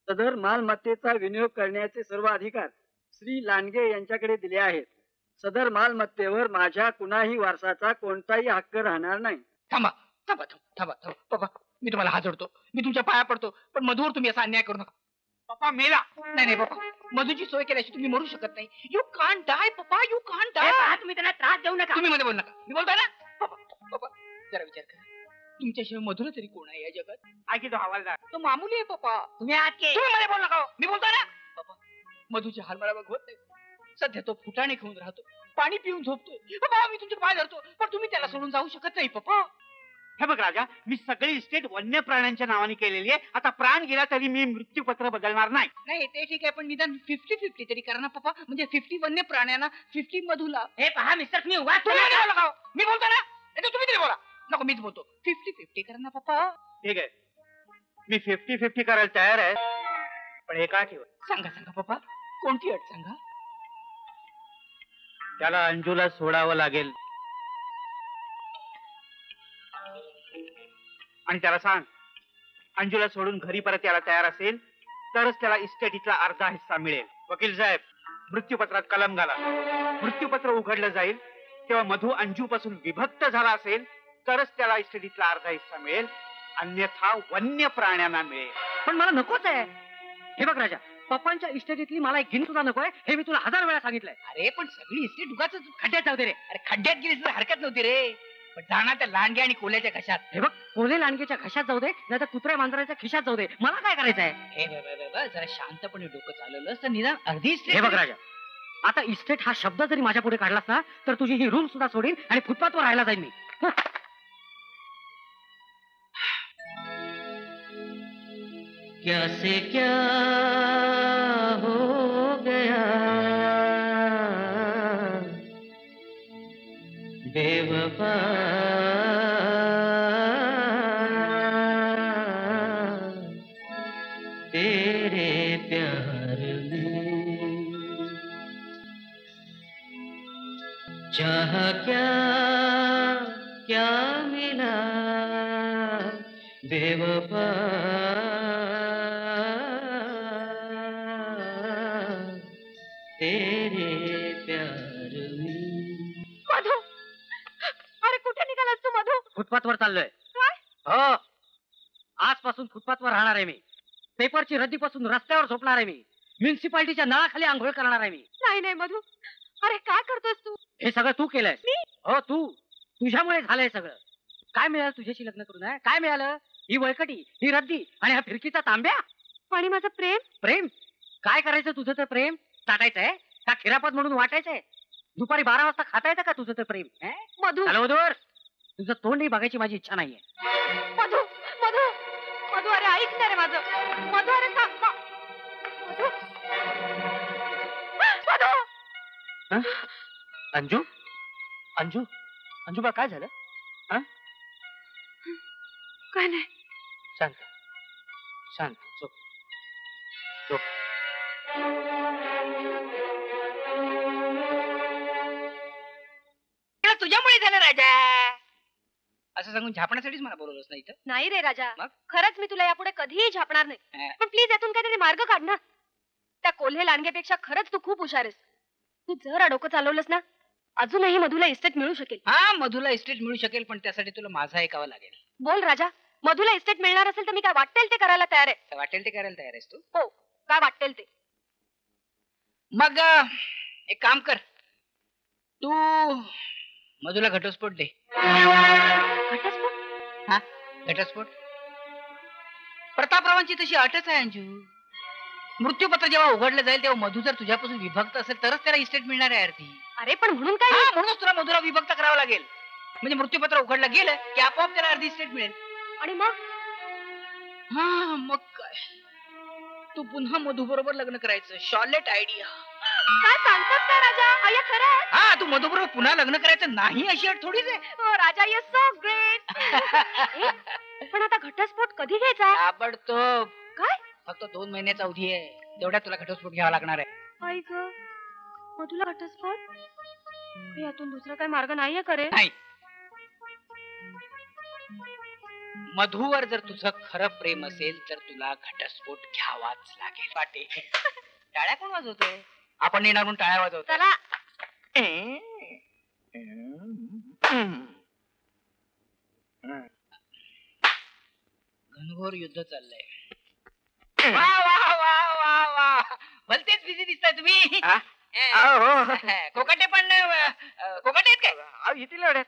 सदर मालमत्तेचा विनियोग करण्याचे सर्व अधिकार श्री लांडगे यांच्याकडे दिले आहेत. सदर मालमत्तेवर माझ्या कुणाही वारसाचा कोणताही हक्क राहणार नाही. थांबा थांबा थांबा थांबा पप्पा, मी तुम्हाला हात जोडतो, मी तुमच्या पाया पडतो, पण मधुवर तुम्ही असा अन्याय करू नका. पप्पा मेला. नाही नाही पप्पा, मधुची सोय केल्याशी तुम्ही मरू शकत नाही. यू कांट डाय पप्पा, यू कांट हे डाय. पहा, तुम्ही त्यांना त्रास देऊ नका. तुम्ही मध्ये बोल नका. मी बोलतोय ना पप्पा. पप्पा जरा विचार करा, तुमच्याशिवाय मधुर तरी कोण आहे या जगात? ऐकी तो हवालदार. तो मामुली आहे पप्पा. तुम्ही आत के. तुम्ही मध्ये बोल नका हो. मी बोलतोय ना पप्पा. मधुचे हाल मला बघवत नाही. सध्या तो फुटाणे खाऊन राहतो, पाणी पिऊन झोपतोय. पप्पा मी तुमचे पाय धरतो, पण तुम्ही त्याला सोडून जाऊ शकत नाही पप्पा. हे बघ राजा, मी सगळी इस्टेट वन्य प्राण्यांच्या नावाने केलेली आहे. आता प्राण गेला तरी मी मृत्यूपत्र बदलणार नाही. नाही ते ठीक आहे, पण निदान 50-50 तरी करा ना पप्पा. म्हणजे 50 वन्य प्राण्यांना, 50 मधुला. हे पहा मिस्टर, तुम्ही उगा तुम्ही मध्ये बोल नका हो. मी बोलतो ना, नाही तर तुम्ही तरी बोला. नको मीच बोलतो. 50-50 करा ना पप्पा. ठीक आहे, मी 50-50 करायला तयार आहे, पण हे काय ठेवा. सांगा सांगा पप्पा, कोणती अट सांगा. त्याला अंजूला सोडावं लागेल. आणि त्याला सांग, अंजूला सोडून घरी परत यायला तयार असेल तरच त्याला इस्टेटीतला अर्धा हिस्सा मिळेल. वकील साहेब, मृत्यूपत्रात कलम घाला. मृत्यूपत्र उघडलं जाईल तेव्हा मधू अंजू पासून विभक्त झाला असेल तरच त्याला इस्टेटीतला अर्धा हिस्सा मिळेल, अन्यथा वन्य प्राण्यांना मिळेल. पण मला नकोच आहे. हे बघ राजा, पप्पांच्या इस्टेटीतली मला एक गिनी सुद्धा नकोय, हे मी तुला 1000 वेळा सांगितलंय. अरे पण सगळी इस्टेट उगाच खड्ड्यात जाऊ दे रे. अरे खड्ड्यात गेलीस तर हरकत नव्हती रे, पण जाणार त्या लांडग्या आणि कोल्याच्या घशात. हे बघ, कोल्हे लांडगेच्या घशात जाऊ दे, नाही तर कुत्र्या मांजराच्या खिशात जाऊ दे, मला काय करायचं आहे? हे बघ जरा शांतपणे डोकं चालवलं तर निदान अर्धी हे इस्टेट. बघ राजा, आता इस्टेट हा शब्द जरी माझ्या पुढे काढलास ना तर तुझी ही रूम सुद्धा सोडीन आणि फुटपाथवर राहायला जाईन मी. क्या से क्या हो गया बेवफा, तेरे प्यार में चाह क्या क्या मिला बेवफा, तेरे प्यार में. मधू, अरे कुठे निघालास तू मधू? फुटपाथवर चाललोय. काय? हो, आजपासून फुटपाथवर राहणार आहे मी. पेपरची रद्दीपासून रस्त्यावर झोपणार आहे मी. म्युन्सिपाल्टीच्या नळाखाली आंघोळ करणार आहे मी. नाही नाही मधू, अरे काय करतोस तू? हे सगळं तू केलंय. मी? हो तू. तुझ्यामुळे झालंय सगळं. काय मिळालं तुझ्याशी लग्न करून? काय मिळालं? ही वळकटी, ही रद्दी आणि हा फिरकीचा तांब्या. आणि माझं प्रेम? प्रेम काय करायचं तुझं तर प्रेम? चाटायचंय का खिरापत म्हणून वाटायचंय? दुपारी 12 वाजता खाता येतं का तुझं तर प्रेम? मधू, हॅलोदोर, तुझं तोंडही बघायची माझी इच्छा नाहीये. मधू, मधू, मधू, अरे ऐक ना रे माझं. मधू, अरे मधू, मधू. अंजू, अंजू, अंजू बा काय झालं? काय नाही. शांत शांत झोप झोप. तुझ्यामुळे झालं राजा. असं सांगून झापण्यासाठीच मला बोलवलंस ना इथं. नाही रे राजा, मग? खरंच मी तुला यापुढे कधीही झापणार नाही. अं, पण प्लीज यातून काहीतरी मार्ग काढ ना. त्या कोल्हे लांडग्यापेक्षा खरंच तू खूप हुशार आहेस. तू जरा डोकं चालवलंस ना, अजूनही मधुला इस्टेट मिळू शकेल. हा मधुला इस्टेट मिळू शकेल, पण त्यासाठी तुला माझा ऐकावं लागेल. बोल राजा, मधुला इस्टेट मिळणार असेल तर मी काय वाटेल ते करायला तयार आहे. तर वाटेल ते करायला तयार आहेस तू. हो, काय वाटेल ते. मग एक काम कर, तू मधुला घटस्फोट दे. घटस्फोट? हा घटस्फोट. प्रतापरावांची तशी अटच आहे अंजू. मृत्यूपत्र जेव्हा उघडलं जाईल तेव्हा मधु जर तुझ्यापासून विभक्त असेल तरच त्याला इस्टेट मिळणार आहे आरती. अरे पण म्हणून काय? हा म्हणूनच तुला मधुरा विभक्त करावं लागेल. म्हणजे मृत्यूपत्र उघडलं गेलं की आपोआप त्याला अर्धी इस्टेट मिळेल. आणि मग? हा मग काय, तू पुन्हा मधु बरोबर लग्न करायचं. Charlotte idea. काय सांगतोस काय राजा? अय्या खरं आहे? हा तू मधु बरोबर पुन्हा लग्न करायचं नाही अशी अट थोडीच आहे. हो राजा, यू सो ग्रेट. पण आता घटस्फोट कधी घ्यायचा? ताबडतोब. काय? फक्त 2 महिन्याचा अवधी आहे, तेवढ्यात तुला घटस्फोट घ्यावा लागणार आहे. आई ग, मधुला घटस्फोट? यातून दुसरा काही मार्ग नाहीये करे? नाही, मधुवर जर तुझं खरं प्रेम असेल तर तुला घटस्फोट घ्यावाच लागेल. पाटे टाळ्या कोण वाजवतोय? आपण येणार म्हणून टाळ्या वाजवतो. चला. घनघोर युद्ध चाललंय. वा वा वा वा वा, भलतेच बिझी दिसताय तुम्ही. कोकाटे पण कोकाटे आहेत काय? येतील एवढ्यात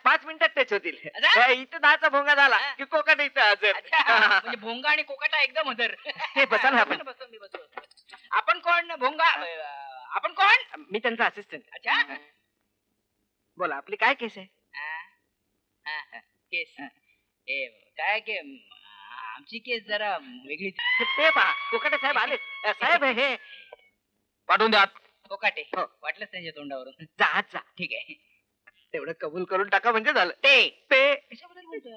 5 मिनिटात टच होतील. अच्छा? इथं 10चा भोंगा झाला की कोकण इथं हजर. अच्छा, म्हणजे भोंगा आणि कोकाटा एकदम हजर. हे बसा ना आपण. बसतो, मी बसतो. आपण कोण भोंगा? आपण कोण? मी त्यांचा असिस्टंट. अच्छा. बोला, आपली काय केस आहे? केस काय की आमची केस जरा वेगळी. ते पहा, कोकाटे साहेब आले. साहेब हे पाठवून द्या. कोकाटे हो. वाटलंच त्यांच्या तोंडावरून. जा जा, ठीक आहे. तेवढं कबूल करून टाका म्हणजे झालं. ते कशाबद्दल बोलतोय?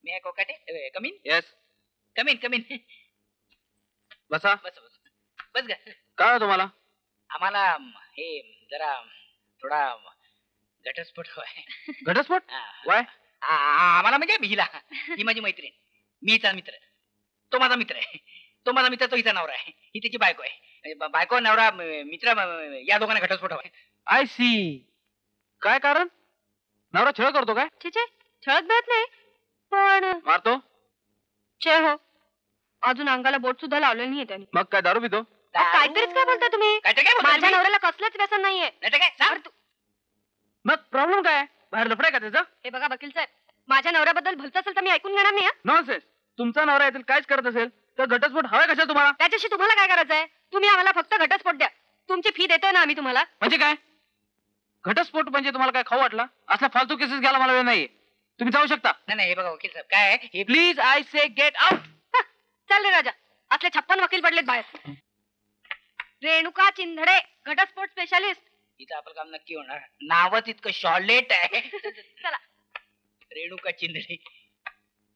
मी कोकाटे कमीन येस, कमीन कमीन. बसा. बस बस बस ग. काय तुम्हाला? आम्हाला हे जरा थोडा घटस्फोट हवाय. घटस्फोट? हा. वाय? आम्हाला म्हणजे हिला, ही माझी मैत्रीण, मी हिचा मित्र, तो माझा मित्र आहे, तो माझा मित्र, तो हिचा नवरा आहे, ही त्याची बायको आहे. बायको नवरा मित्र या दोघांना घटस्फोट हवाय. I see. काय कारण? नवरा छळ करतो काय? छे छे, छळत मिळत नाही, पण मारतो? छे हो, अजून अंगाला बोट सुद्धा लावलेलं नाहीये त्याने. मग काय दारू पितो? काहीतरीच काय बोलता तुम्ही? काय ते काय बोलता माझ्या तुम्ही? नवऱ्याला कसलंच व्यसन नाहीये. नाही तर काय सांग तू. मग प्रॉब्लेम काय? बाहेर लफडाय का त्याचा? हे बघा वकील साहेब, माझ्या नवऱ्याबद्दल भलत असेल तर मी ऐकून घेणार नाही. नॉनसेन्स. तुमचा नवरा येथील काहीच करत असेल तर घटस्फोट हवाय कशा तुम्हाला? त्याच्याशी तुम्हाला काय करायचंय? तुम्ही आम्हाला फक्त घटस्फोट द्या. तुमची फी देतोय ना आम्ही तुम्हाला. म्हणजे काय? घटस्फोट म्हणजे तुम्हाला काय खाऊ वाटला? असल्या फालतू केसेस घ्यायला मला वेळ नाहीये. तुम्ही जाऊ शकता. नाही नाही, हे बघा वकील साहेब, काय आहे, हे please I say get out. चल रे राजा, असले 56 वकील पडलेत बाहेर. रेणुका चिंधडे, घटस्फोट स्पेशालिस्ट. इथं आपलं काम नक्की होणार. नावच इतकं शॉर्लेट आहे. चला. रेणुका चिंदडे.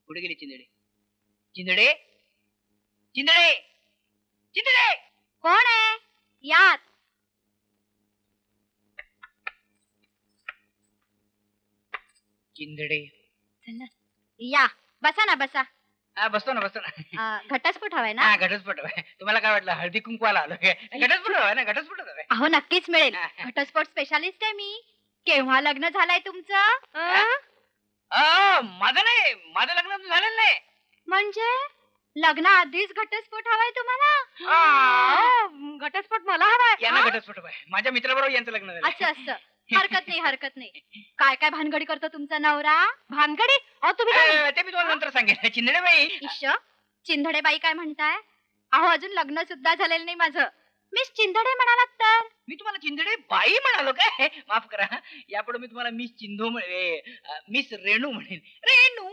कुठे गेली चिंदडे? चिंदडे चिंदडे चिंदडे. कोण आहे? यात. चिंदडे. या बसा ना बसा. हा बसतो ना बसतो ना. घटस्फोट हवाय ना? हा घटस्फोट हवाय. तुम्हाला काय वाटलं हळदी कुंकवाला आलो काय? घटस्फोट हवाय ना, घटस्फोट हवाय. अहो नक्कीच मिळेल. हा. घटस्फोट स्पेशालिस्ट आहे मी. केव्हा लग्न झालंय तुमचं? माझं नाही, माझं लग्न अजून झालेलं नाही. म्हणजे लग्नाआधीच घटस्फोट हवाय तुम्हाला? घटस्फोट मला हवाय. यांना घटस्फोट हवाय. माझ्या मित्राबरोबर यांचं लग्न झालं. असं असं. हरकत नाही हरकत नाही. काय काय भानगडी करतो तुमचा नवरा? भानगडी? अहो तुम्ही काय? ते मी तुम्हाला नंतर सांगेन. चिंदडे बाई. इश्श, चिंधडे बाई काय म्हणताय? अहो अजून लग्न सुद्धा झालेलं नाही माझं. मिस चिंधडे म्हणालात तर? मी तुम्हाला चिंदडे बाई म्हणालो काय? माफ करा. यापुढे मी तुम्हाला मिस चिंधू मिस रेणू म्हणेन. रेणू.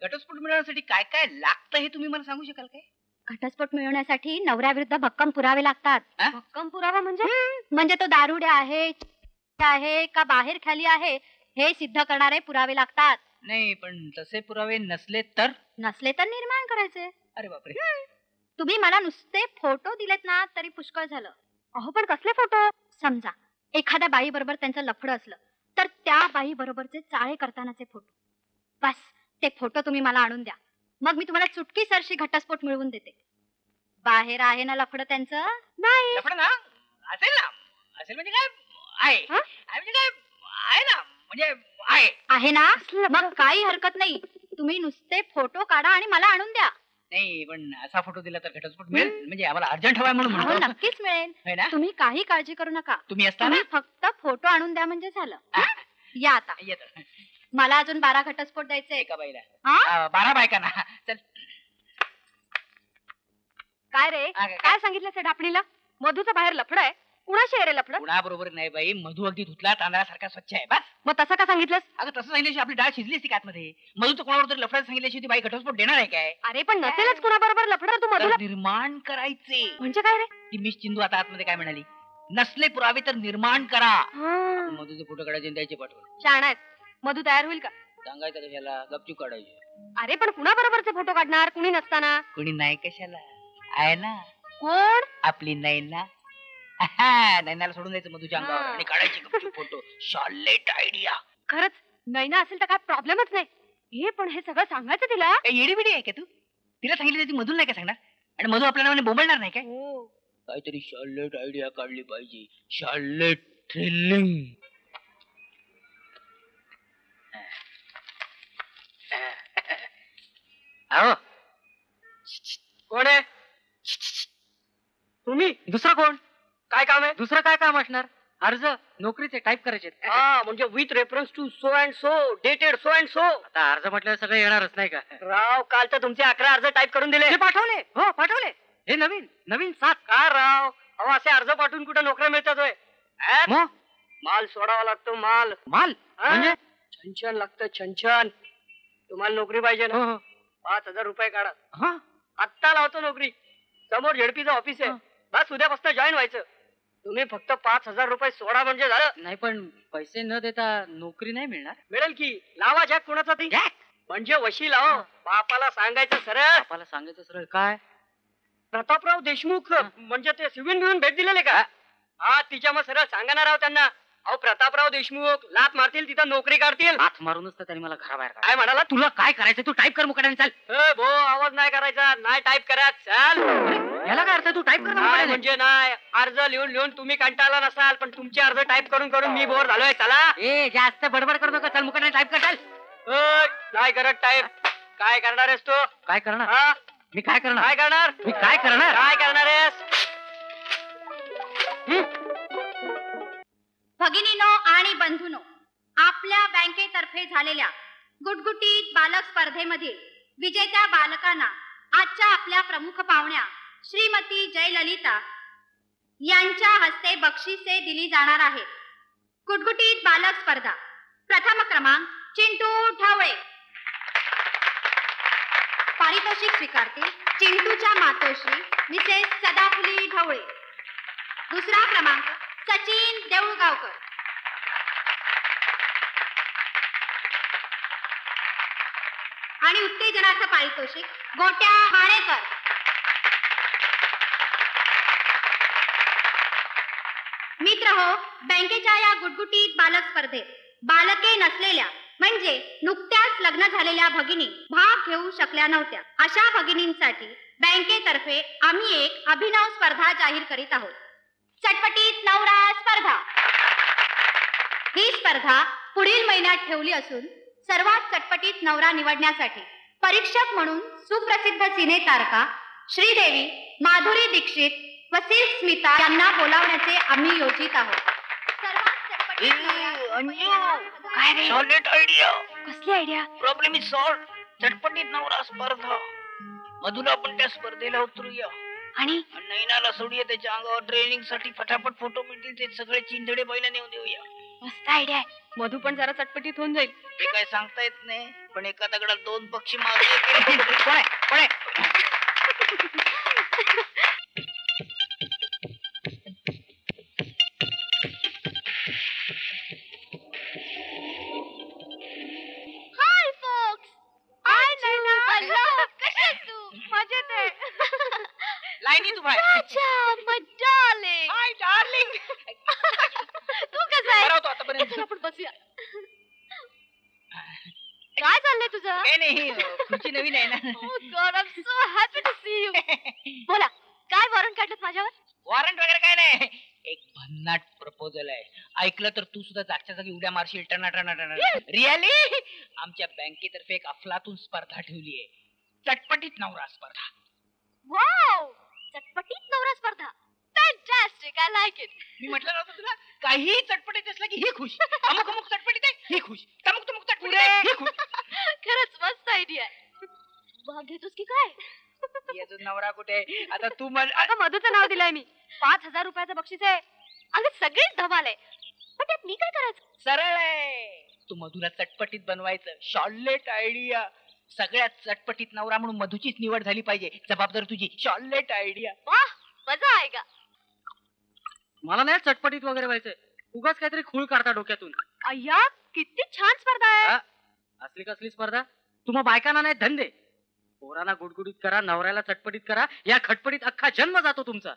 घटस्फोट मिळवण्यासाठी काय काय लागतं हे तुम्ही मला सांगू शकाल काय? घटस्फोट मिळवण्यासाठी नवऱ्याविरुद्ध भक्कम पुरावे लागतात. भक्कम पुरावा म्हणजे? म्हणजे तो दारुडे आहे का बाहेर खाली आहे हे सिद्ध करणारे पुरावे लागतात. नाही, पण तसे पुरावे नसले तर? नसले तर निर्माण करायचे. अरे बापरे. तुम्ही मला नुसते फोटो दिलेत ना तरी पुष्कळ झालं. अहो पण कसले फोटो? समजा एखाद्या बाई बरोबर त्यांचं लफडं असलं तर त्या बाई बरोबरचे चाळे करतानाचे फोटो. बस ते फोटो तुम्ही मला आणून द्या. मग मी तुम्हाला चुटकी सरशी घटस्फोट मिळवून देते. बाहेर आहे ना लफडं त्यांचं? नाही. लफडं ना असेल ना, असेल म्हणजे काय आहे, हं? आहे म्हणजे काय आहे ना, म्हणजे आहे. आहे ना, मग काही हरकत नाही. तुम्ही नुसते फोटो काढा आणि मला आणून द्या. नाही पण असा फोटो दिला तर घटस्फोट मिळेल, म्हणजे आम्हाला अर्जंट हवाय म्हणून हो, म्हणतो. नक्कीच मिळेल. है ना? तुम्ही काही काळजी करू नका. तुम्ही असताना तुम्ही फक्त फोटो आणून द्या म्हणजे झालं. या आता. येतो मला अजून 12 घटस्फोट द्यायचे. एका बाईला हा? 12 बायकांना. चल काय रे, काय? काय सांगितलं सेठ आपणीला? मधूचं बाहेर लफड आहे. कुणाशी आहे रे लफड? कुणा बरोबर नाही बाई, मधू अगदी धुतला तांदळासारखा स्वच्छ आहे. बस. मग तसं का सांगितलंस? अगं तसं सांगितल्याशी आपली डाळ शिजली असती का आतमध्ये. मधू तर कोणाबरोबर तरी लफड्यात सांगितल्याशी ती बाई घटस्फोट देणार आहे काय? अरे पण नसेलच कुणाबरोबर लफड, तू मधूला तर निर्माण करायचे. म्हणजे काय रे? ती मिस चिंदू आता आतमध्ये काय म्हणाली? नसले पुरावे तर निर्माण करा. हा, मधूचे फोटो काढायचे आणि द्यायचे पाठवून. शहाणा आहेस. मधू तयार होईल का? सांगायचं कशाला, गपचूप काढायचे. अरे पण कुणाबरोबरचे फोटो काढणार, कुणी नसताना? कुणी नाही कशाला, आहे ना कोण? आपली नैना. नैनाला सोडून द्यायचं मधुच्या अंगावर हा. आणि काढायचे गपचूप फोटो. Charlotte idea. खरंच नैना असेल तर काय प्रॉब्लेमच नाही. हे पण हे सगळं सांगायचं तिला? येडी बिडी आहे का तू? तिला सांगितलं ती मधून नाही काय सांगणार? आणि मधू आपल्या नावाने बोंबलणार नाही काय? हो. काहीतरी शॉलेट आयडिया काढली पाहिजे. Charlotte thrilling. अहो कोण आहे तुम्ही? दुसरं कोण? काय काम आहे? दुसरं काय काम असणार? अर्ज नोकरीचे टाईप करायचे. हा म्हणजे with reference to so and so, dated so and so. आता अर्ज म्हटल्यावर सगळं येणारच नाही का? राव काल तर तुमचे 11 अर्ज टाईप करून दिले. पाठवले? हो पाठवले. हे नवीन नवीन 7 का राव? अहो असे अर्ज पाठवून कुठे नोकऱ्या मिळतात होय? मग माल सोडावा लागतो. माल माल म्हणजे छनछन लागतं. छनछन. तुम्हाला नोकरी पाहिजे ना? 5,000 रुपये काढा. आत्ता लावतो नोकरी. समोर झेडपीचं ऑफिस आहे. बस उद्यापासून जॉईन व्हायचं. तुम्ही फक्त 5,000 रुपये सोडा म्हणजे झालं. नाही पण पैसे न देता नोकरी नाही मिळणार. मिळेल की. लावा जॅक कोणाचा ती म्हणजे वशी लाव. बापाला सांगायचं सरळ. बापाला सांगायचं सरळ काय? प्रतापराव देशमुख म्हणजे ते सिव्हिल मिळून भेट दिलेले का? हा तिच्या मग सरळ सांगणार आहोत त्यांना. अहो प्रतापराव देशमुख लात मारतील तिथं नोकरी काढतील. लात मारूनच तर त्यांनी मला घराबाहेर काय म्हणाला? तुला काय करायचं तू टाईप कर मुकाट्याने. चाल भो आवाज नाही करायचा. नाही टाईप करा. चाल. याला काय अर्थ? तू टाईप कर म्हणजे नाही. अर्ज लिहून लिहून तुम्ही कंटाळला नसाल पण तुमचे अर्ज टाईप करून करून मी बोर झालोय. चला. ए जास्त बडबड करू नका. चल मुकाट्याने टाईप कर. चाल. नाही करत टाईप. काय करणार आहेस तू? काय करणार? मी काय करणार? काय करणार? मी काय करणार? काय करणार आहेस? भगिनीनो आणि बंधूनो, आपल्या बँकेतर्फे झालेल्या गुटगुटीत बालक स्पर्धेमधील विजेत्या बालकांना आजच्या आपल्या प्रमुख पाहुण्या श्रीमती जयललिता यांच्या हस्ते बक्षिसे दिली जाणार आहेत. गुटगुटीत बालक स्पर्धा प्रथम क्रमांक चिंटू ढवळे. पारितोषिक स्वीकारतील चिंटूच्या मातोश्री मिसेस सदाफुली ढवळे. दुसरा क्रमांक सचिन देऊळगावकर. आणि उत्तेजनाचं पारितोषिक गोट्या हाणेकर. मित्र हो, बँकेच्या या गुटगुटीत बालक स्पर्धेत बालके नसलेल्या म्हणजे नुकत्याच लग्न झालेल्या भगिनी भाग घेऊ शकल्या नव्हत्या. अशा भगिनींसाठी बँकेतर्फे आम्ही एक अभिनव स्पर्धा जाहीर करीत आहोत. चटपटीत नवरा स्पर्धा. ही स्पर्धा पुढील महिन्यात ठेवली असून सर्वात चटपटीत नवरा निवडण्यासाठी परीक्षक म्हणून सुप्रसिद्ध सिने तारका श्रीदेवी, माधुरी दीक्षित व सिल्क स्मिता यांना बोलावण्याचे आम्ही योजित आहोत. सर्वात चटपटीत नवरा- काय रे? शॉलेट आयडिया. कसली आयडिया? Problem is solve. चटपटीत नवरा स्पर्धा. मधुला पण त्या स्पर्धेला उतरूया आणि नैनाला सोडूया. त्याच्या अंगावर ट्रेनिंग साठी फटाफट फोटो मिळतील. ते सगळे चिंधडे बैला नेऊन देऊया. मस्त आयडिया आहे. मधू पण जरा चटपटीत होऊन जाईल. ते काय सांगता येत नाही पण एका दगडात 2 पक्षी मारले. कोण आहे? कोण आहे? हाय फोक्स. हाय नैना. हॅलो. कशी आहेस तू? मजेत आहे. लाईनीत उभा आहे. अच्छा, my darling. Hi darling. तू कसा आहे? बरा होतो आतापर्यंत. चल आपण बसूया. तुझं काही नाही खुर्ची नवीन आहे ना. Oh God, I'm so happy to see you. बोला काय वॉरंट काढलं माझ्यावर? वॉरंट वगैरे काय नाही. एक भन्नाट प्रपोजल आहे. ऐकलं तर तू सुद्धा जागच्या जागी उड्या मारशील. टना. रिअली आमच्या बँकेतर्फे एक अफलातून स्पर्धा ठेवली आहे. चटपटीत नवरा स्पर्धा. वाव, चटपटीत नवरा स्पर्धा. Fantastic, I like it. मी म्हटलं नव्हतं तुला काही चटपटीत असलं की ही खुश. अमुक चटपटीत आहे ही खुश. तमुक चटपटीत आहे ही खुश. खरंच मस्त आयडिया आहे. भाग घेतोस की काय? याचा नवरा कुठे आता तू म्हण. आता मधूचं नाव दिलंय मी. 5,000 रुपयाचं बक्षीस आहे. अगं सगळीच धमाल आहे. पण त्यात मी काय करायचं? सरळ आहे. तू मधुला चटपटीत बनवायचं. शॉर्टलेट आयडिया. सगळ्यात चटपटीत नवरा म्हणून मधुचीच निवड झाली पाहिजे. जबाबदार तुझी. शॉर्टलेट आयडिया. वाह, मजा आहे का? मला नाही चटपटीत वगैरे व्हायचंय. उगाच काहीतरी खूळ काढता डोक्यातून. अय्या, किती छान स्पर्धा आहे. हा? असली कसली स्पर्धा? तुम्हा बायकांना नाही धंदे. पोरांना गुडगुडीत करा, नवऱ्याला चटपटीत करा. या खटपटीत अख्खा जन्म जातो तुमचा.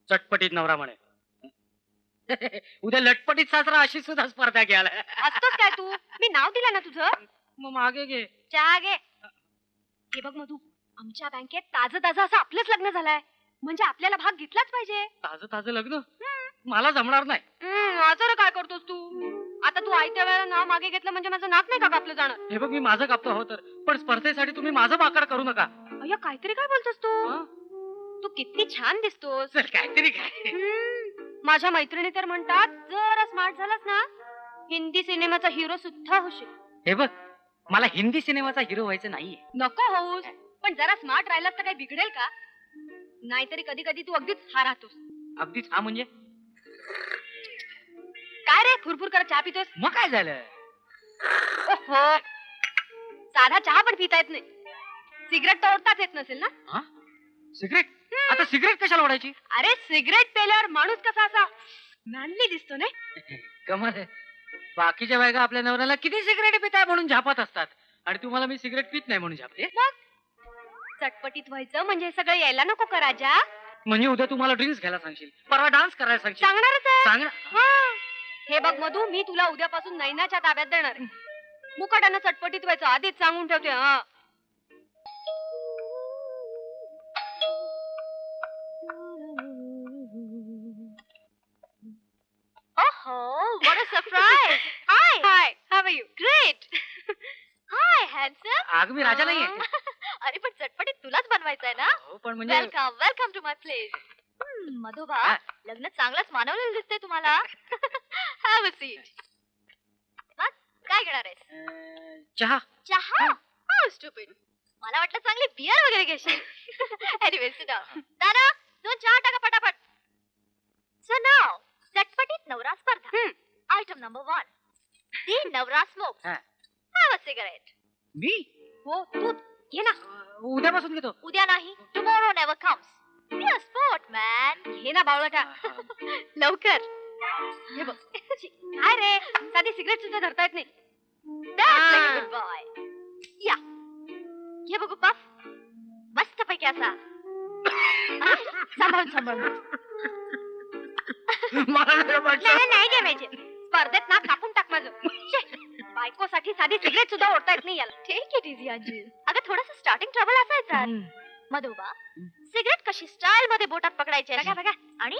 चटपटीत नवरा म्हणे. उद्या लटपटीत साजरा अशी सुद्धा स्पर्धा घ्यायला. असतोस काय तू? मी नाव दिलं ना तुझं. मग मागे घे. चहा घे. हे बघ मधू, आमच्या बँकेत ताजं असं आपलंच लग्न झालंय. म्हणजे आपल्याला भाग घेतलाच पाहिजे. ताजं लग्न मला जमणार नाही. माझं काय करतोस तू? आता तू आयत्या वेळेला नाव मागे घेतलं म्हणजे माझं नाक नाही का कापलं जाणार? हे बघ मी माझं कापतो हो तर, पण स्पर्धेसाठी तुम्ही माझं वाकड करू नका. अय्या, काहीतरी काय बोलतोस तू? तू किती छान दिसतोस. चल काहीतरी काय. माझ्या मैत्रिणी तर म्हणतात जरा स्मार्ट झालास ना हिंदी सिनेमाचा हिरो सुद्धा होशील. हे बघ मला हिंदी सिनेमाचा हिरो व्हायचं नाहीये. नको होऊस, पण जरा स्मार्ट राहिलास तर काही बिघडेल का? नाहीतरी कधी कधी तू अगदीच हा राहतोस. अगदीच हा म्हणजे काय रे फुरफुर करत चहा पितोस? मग काय झालं? ओहो, साधा चहा पण पिता येत नाही. सिगरेट तर ओढताच येत नसेल ना? सिगरेट? आता सिगरेट कशाला ओढायची? अरे सिगरेट पेल्यावर माणूस कसा असा मॅनली दिसतो ना. कमाल आहे. बाकीच्या बायका आपल्या नवऱ्याला किती सिगरेट पिताय म्हणून झापत असतात आणि तुम्हाला मी सिगरेट पित नाही म्हणून झापते. चटपटीत व्हायचं म्हणजे हे सगळं यायला नको का राजा? म्हणजे उद्या तुम्हाला ड्रिंक्स घ्यायला सांगशील, परवा डान्स करायला सांगशील. सांगणारच आहे. सांग ना. हे बघ मधू, मी तुला उद्यापासून नैनाच्या ताब्यात देणार आहे. मुकाटानं चटपटीत व्हायचं आधीच सांगून ठेवते. हा Oh, what a surprise! Hi, how are you? Great. Hi, handsome. आग मी राजा नाहीये. अरे पण चटपटीत तुलाच बनवायचं आहे ना? हो पण म्हणजे वेलकम टू माय प्लेस. मधोबा, लग्न चांगलंच मानवलेलं दिसतंय तुम्हाला. Have a seat. मग काय घेणार आहेस? चहा. चहा? How stupid. मला वाटलं चांगली बियर वगैरे घेशील. Anyway sit down. दादा, 2 चहा टाका पटापट. सो नाव चटपटीत नवरा स्पर्धा. Item number 1. दी नवरा स्मोक. Have a cigarette. मी? हो तू घे ना. उद्यापासून घेतो. उद्या नाही, tomorrow never comes. Be a sport man. घे ना बावळटा. लवकर. हे बघ. काय रे, साधी सिगरेट सुद्धा धरता येत नाही. That's like a good boy. या. घे बघू पफ. मस्त पैकी असा. सांभाळून. नाही घ्यायचे. स्पर्धेत ना कापून टाक माझं. बायकोसाठी साधी सिगरेट सुद्धा ओढता येत नाही याला. टेक इट इझी आजी. अगं थोडस स्टार्टिंग ट्रबल असायचं. मधोबा, सिगरेट कशी स्टाईल मध्ये बोटात पकडायची बघा आणि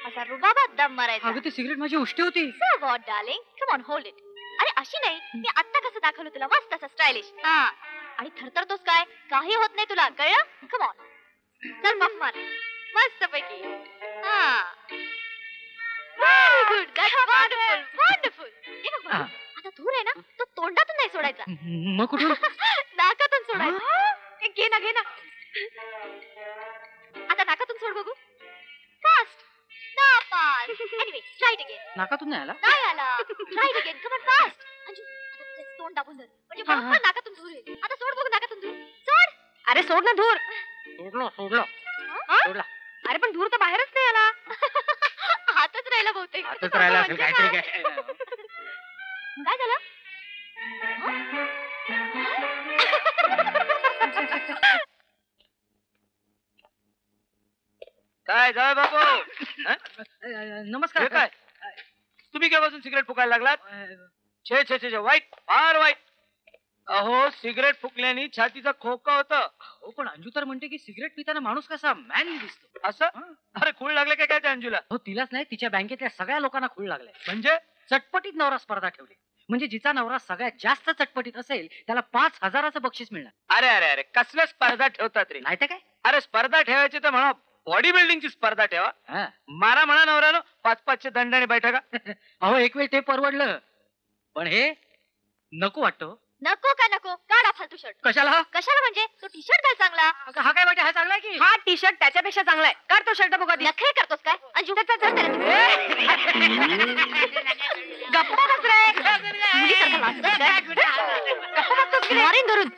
असा रुबाबात दम मारायचा. अगं ती सिगरेट माझी उष्टी होती. So what darling, come on hold it. अरे अशी नाही, मी आता कसं दाखवलं तुला मस्त असं स्टायलिश. हा आणि थरथरतोस काय? काही होत नाही तुला, कळलं? Come on. चल पफ मार मस्त पैकी. हा व्हेरी गुड. That's wonderful. हे बघ आता धूर आहे ना, तो तोंडातून नाही सोडायचा. मग कुठून? नाकातून सोडायचा. घे ना. आता नाकातून सोड बघू. फास्ट. नापास. Anyway try it again. नाकातून नाही आला? नाही आला. Try it again. Come on fast. Anju आता तुझे तोंड दाबून धर म्हणजे बरोबर नाकातून धूर येईल. आता सोड बघू नाकातून धूर. सोड. अरे सोड ना धूर. सोडला. अरे पण धूर तर बाहेरच नाही आला. हातच राहिला बहुतेक. हातच राहिला असेल काहीतरी. काय झालं? काय जाय बाबू? नमस्कार. हे काय तुम्ही केव्हापासून सिगरेट फुकायला लागलात? छे वाईट, फार वाईट. अहो सिगरेट फुकल्याने छातीचा खोका होतं. हो पण अंजू तर म्हणते की सिगरेट पिताना माणूस कसा मॅन दिसतो. असं अरे खूळ लागले काय त्या अंजूला? हो तिलाच नाही तिच्या बँकेतल्या सगळ्या लोकांना खूळ लागलाय. म्हणजे चटपटीत नवरा स्पर्धा ठेवली. म्हणजे जिचा नवरा सगळ्यात जास्त चटपटीत असेल त्याला 5,000चं बक्षीस मिळणार. अरे अरे अरे कसल्या स्पर्धा ठेवतात रे? नाही तर काय. अरे स्पर्धा ठेवायची तर म्हणा बॉडी बिल्डिंगची स्पर्धा ठेवा. हा. मारा म्हणा नवऱ्यानं 5-5चे दंडाने बैठका. अहो एक वेळ ते परवडलं पण हे नको वाटतं. नको का नको, काढा फालतू शर्ट. कशाला? कशाला म्हणजे तो टी शर्ट घाल चांगला. हा काय वाटत हा चांगला आहे की? हा टी शर्ट त्याच्यापेक्षा चांगला आहे. काढ तो शर्ट बघा. नखरे करतोस काय? अंजू गप्पा बस रे. मुलीसारखं लाजतोस काय? गप्पा बसतोस की रे? मारीन धरून.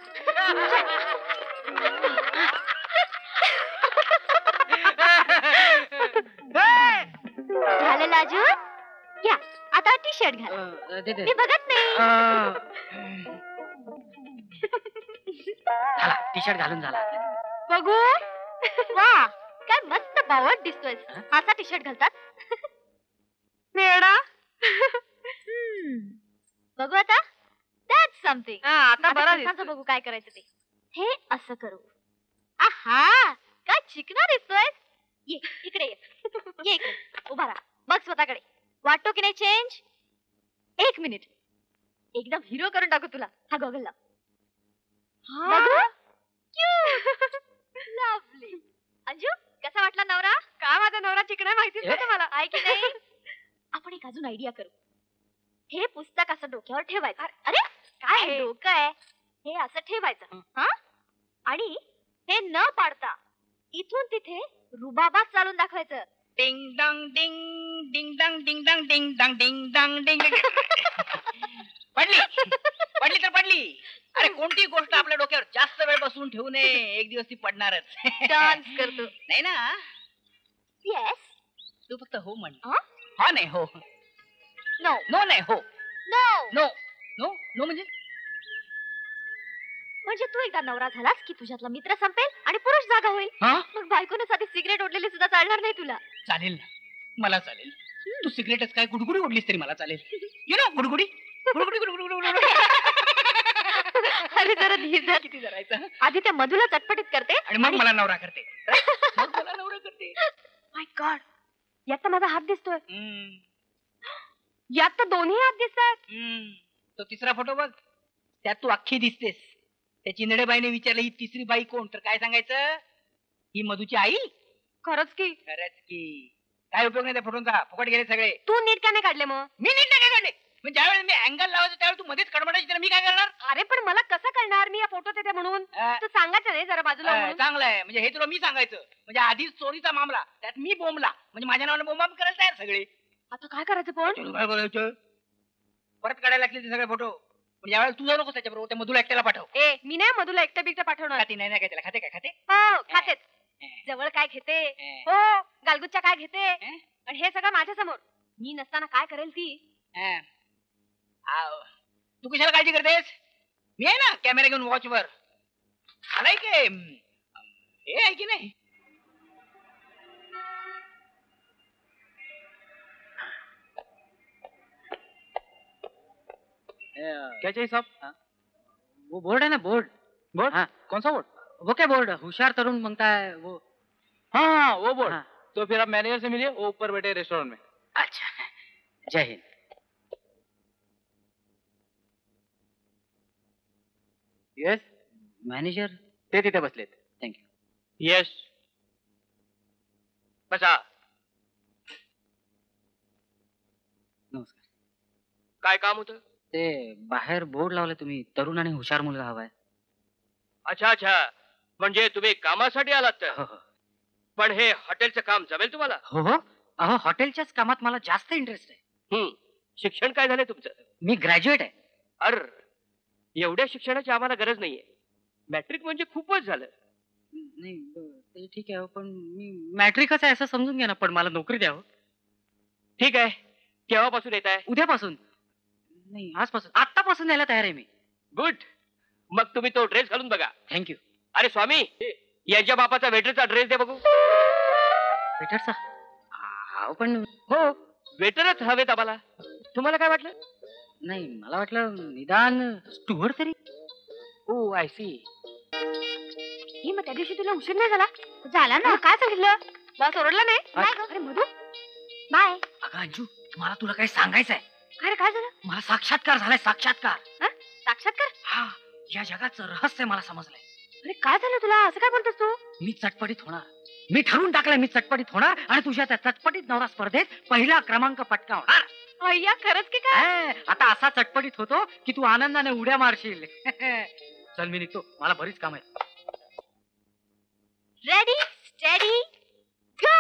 झालं लाजू? घ्या आता टी शर्ट घाल. दे दे. मी बघत नाही. झाला टी शर्ट घालून झाला. बघू. वा काय मस्त बावट दिसतोय. असा टी शर्ट घालतात मेडा. बघू आता. That's something. आता बरं बघू काय करायचं ते. हे असं करू. आहा काय चिकना दिसतोय. ये इकडे ये. ये इकडे उभा राहा. बघ स्वतःकडे. वाटतो की नाही चेंज. 1 मिनिट. एकदम हिरो करून टाकू तुला. हा गॉगल लाव. बघू. लवली. अंजू कसा वाटला नवरा? का माझा नवरा चिकना माहितीच नव्हतं मला. आहे की नाही. आपण एक अजून आयडिया करू. हे पुस्तक असं डोक्यावर ठेवायचं. अरे काय डोकं आहे. हे असं ठेवायचं. हा आणि हे न पाडता इथून तिथे रुबाबात चालून दाखवायचं. डिंग डंग डिंग डिंग डंग डिंग डंग डिंग डंग डिंग डंग डिंग. पडली पडली तर पडली. अरे कोणती गोष्ट आपल्या डोक्यावर जास्त वेळ बसून ठेवू नये. एक दिवस ती पडणारच. डान्स करतो. नाही ना. येस. तू फक्त हो म्हण. हा? हा नाही हो. नो नो नाही हो. नो. नो नो नो म्हणजे म्हणजे तू एकदा नवरा झालास की तुझ्यातला मित्र संपेल आणि पुरुष जागा होईल. हा मग बायकोने साधी सिगरेट ओढलेली सुद्धा चालणार नाही तुला. चालेल ना. मला चालेल. तू सिगरेटच काय गुडगुडी ओढलीस तरी मला चालेल. यु नो गुडगुडी गुडगुडी गुडगुडी गुडगुडी. अरे जरा धीर धर. किती जरायचं. आधी त्या मधुला चटपटीत करते आणि मग मला नवरा करते. मग मला नवरा करते. माय गॉड. यात तर माझा हात दिसतोय. हम्म, यात तर दोन्ही हात दिसतात. हम्म. तो तिसरा फोटो बघ. त्यात तू अख्खी दिसतेस. त्या चिंदडेबाईने विचारलं ही तिसरी बाई कोण तर काय सांगायचं. ही मधुची आई. खरंच की. खरंच की. काय उपयोग नाही त्या फोटोंचा. फुकट गेले सगळे. तू नीट का नाही काढले मग. मी नीट नाही काढले. म्हणजे ज्यावेळेस मी अँगल लावायचो त्यावेळेस तू मध्येच कडमडायची तर मी काय करणार. अरे पण मला कसं कळणार मी या फोटोत येते म्हणून. तू सांगायचं नाही जरा बाजूला म्हणून. चांगलं आहे. म्हणजे हे तुला मी सांगायचं. म्हणजे आधीच चोरीचा मामला त्यात मी बोंबला. म्हणजे माझ्या नावाने बोंबाम करायला तयार सगळे. आता काय करायचं पण. काय बोलायचं. परत काढायला लागले ते सगळे फोटो. पण यावेळेस तुझा नको त्याच्याबरोबर त्या मधुला एकट्याला पाठव. ए मी नाही मधुला एकटं बिकटं पाठवणार. खाते नाही काय त्याला. खाते काय खाते. हो खातेच. जवळ काय घेते. हो गालगुच्च्या काय घेते. आणि हे सगळं माझ्या समोर. मी नसताना काय करेल ती. तू कशाला काळजी करतेस. मी आहे ना कॅमेरा घेऊन वॉच वर. आलाय की हे आहे की नाही. क्या चाहिए साहब? वो बोर्ड है ना बोर्ड. बोर्ड? हाँ. कौन सा बोर्ड? वो क्या बोर्ड होशियार तरुण मांगता है वो. हाँ हाँ वो बोर्ड. हाँ. तो फिर आप मैनेजर से मिलिए. वो ऊपर बैठे रेस्टोरेंट में. अच्छा जय हिंद. येस. मॅनेजर ते तिथे बसलेत. थँक्यू. येस. बसा. नमस्कार. काय काम होतं. ते बाहेर बोर्ड लावले तुम्ही तरुण आणि हुशार मुलगा हवाय. अच्छा अच्छा. म्हणजे तुम्ही कामासाठी आलात तर. हो हो पण हे हॉटेलचं काम जमेल तुम्हाला. हो हो. अहो हॉटेलच्याच कामात मला जास्त इंटरेस्ट आहे. शिक्षण काय झालंय तुमचं. मी ग्रॅज्युएट आहे. अर एवढ्या शिक्षणाची आम्हाला गरज नाहीये. मॅट्रिक म्हणजे खूपच झालं. नाही ते ठीक आहे पण मी मॅट्रिकच आहे असं समजून घ्या ना. पण मला नोकरी द्यावं. ठीक आहे. केव्हापासून येत आहे. उद्यापासून नाही आजपासून. आत्तापासून द्यायला तयार आहे मी. गुड. मग तुम्ही तो ड्रेस घालून बघा. थँक्यू. अरे स्वामी यांच्या बापाचा वेटरचा ड्रेस दे बघू. वेटरचा. हा पण हो वेटरच हवेत आम्हाला. तुम्हाला काय वाटलं. नाही मला वाटलं निदान स्टुअर्ड तरी. ओ आय सी. ही मग त्या दिवशी तुला उशीर नाही झाला ना? काय सांगितलं? बस ओरडला नाही? नाही गं. अरे मधू बाय. अगं अंजू, मला तुला काही सांगायचं आहे. अरे काय झालं? मला साक्षात्कार झालाय, साक्षात्कार. साक्षात्कार? हा, या जगाचं रहस्य मला समजलंय. अरे काय झालं तुला? असं काय बोलतोस तू? मी चटपटीत होणार. मी ठरवून टाकलंय मी चटपटीत होणार आणि तुझ्या त्या चटपटीत नवरा स्पर्धेत पहिला क्रमांक पटकावणार. अय्या खरंच की काय? आता असा चटपटीत होतो की तू आनंदाने उड्या मारशील. चल मी निघतो, मला बरीच काम आहे. रेडी स्टेडी गो.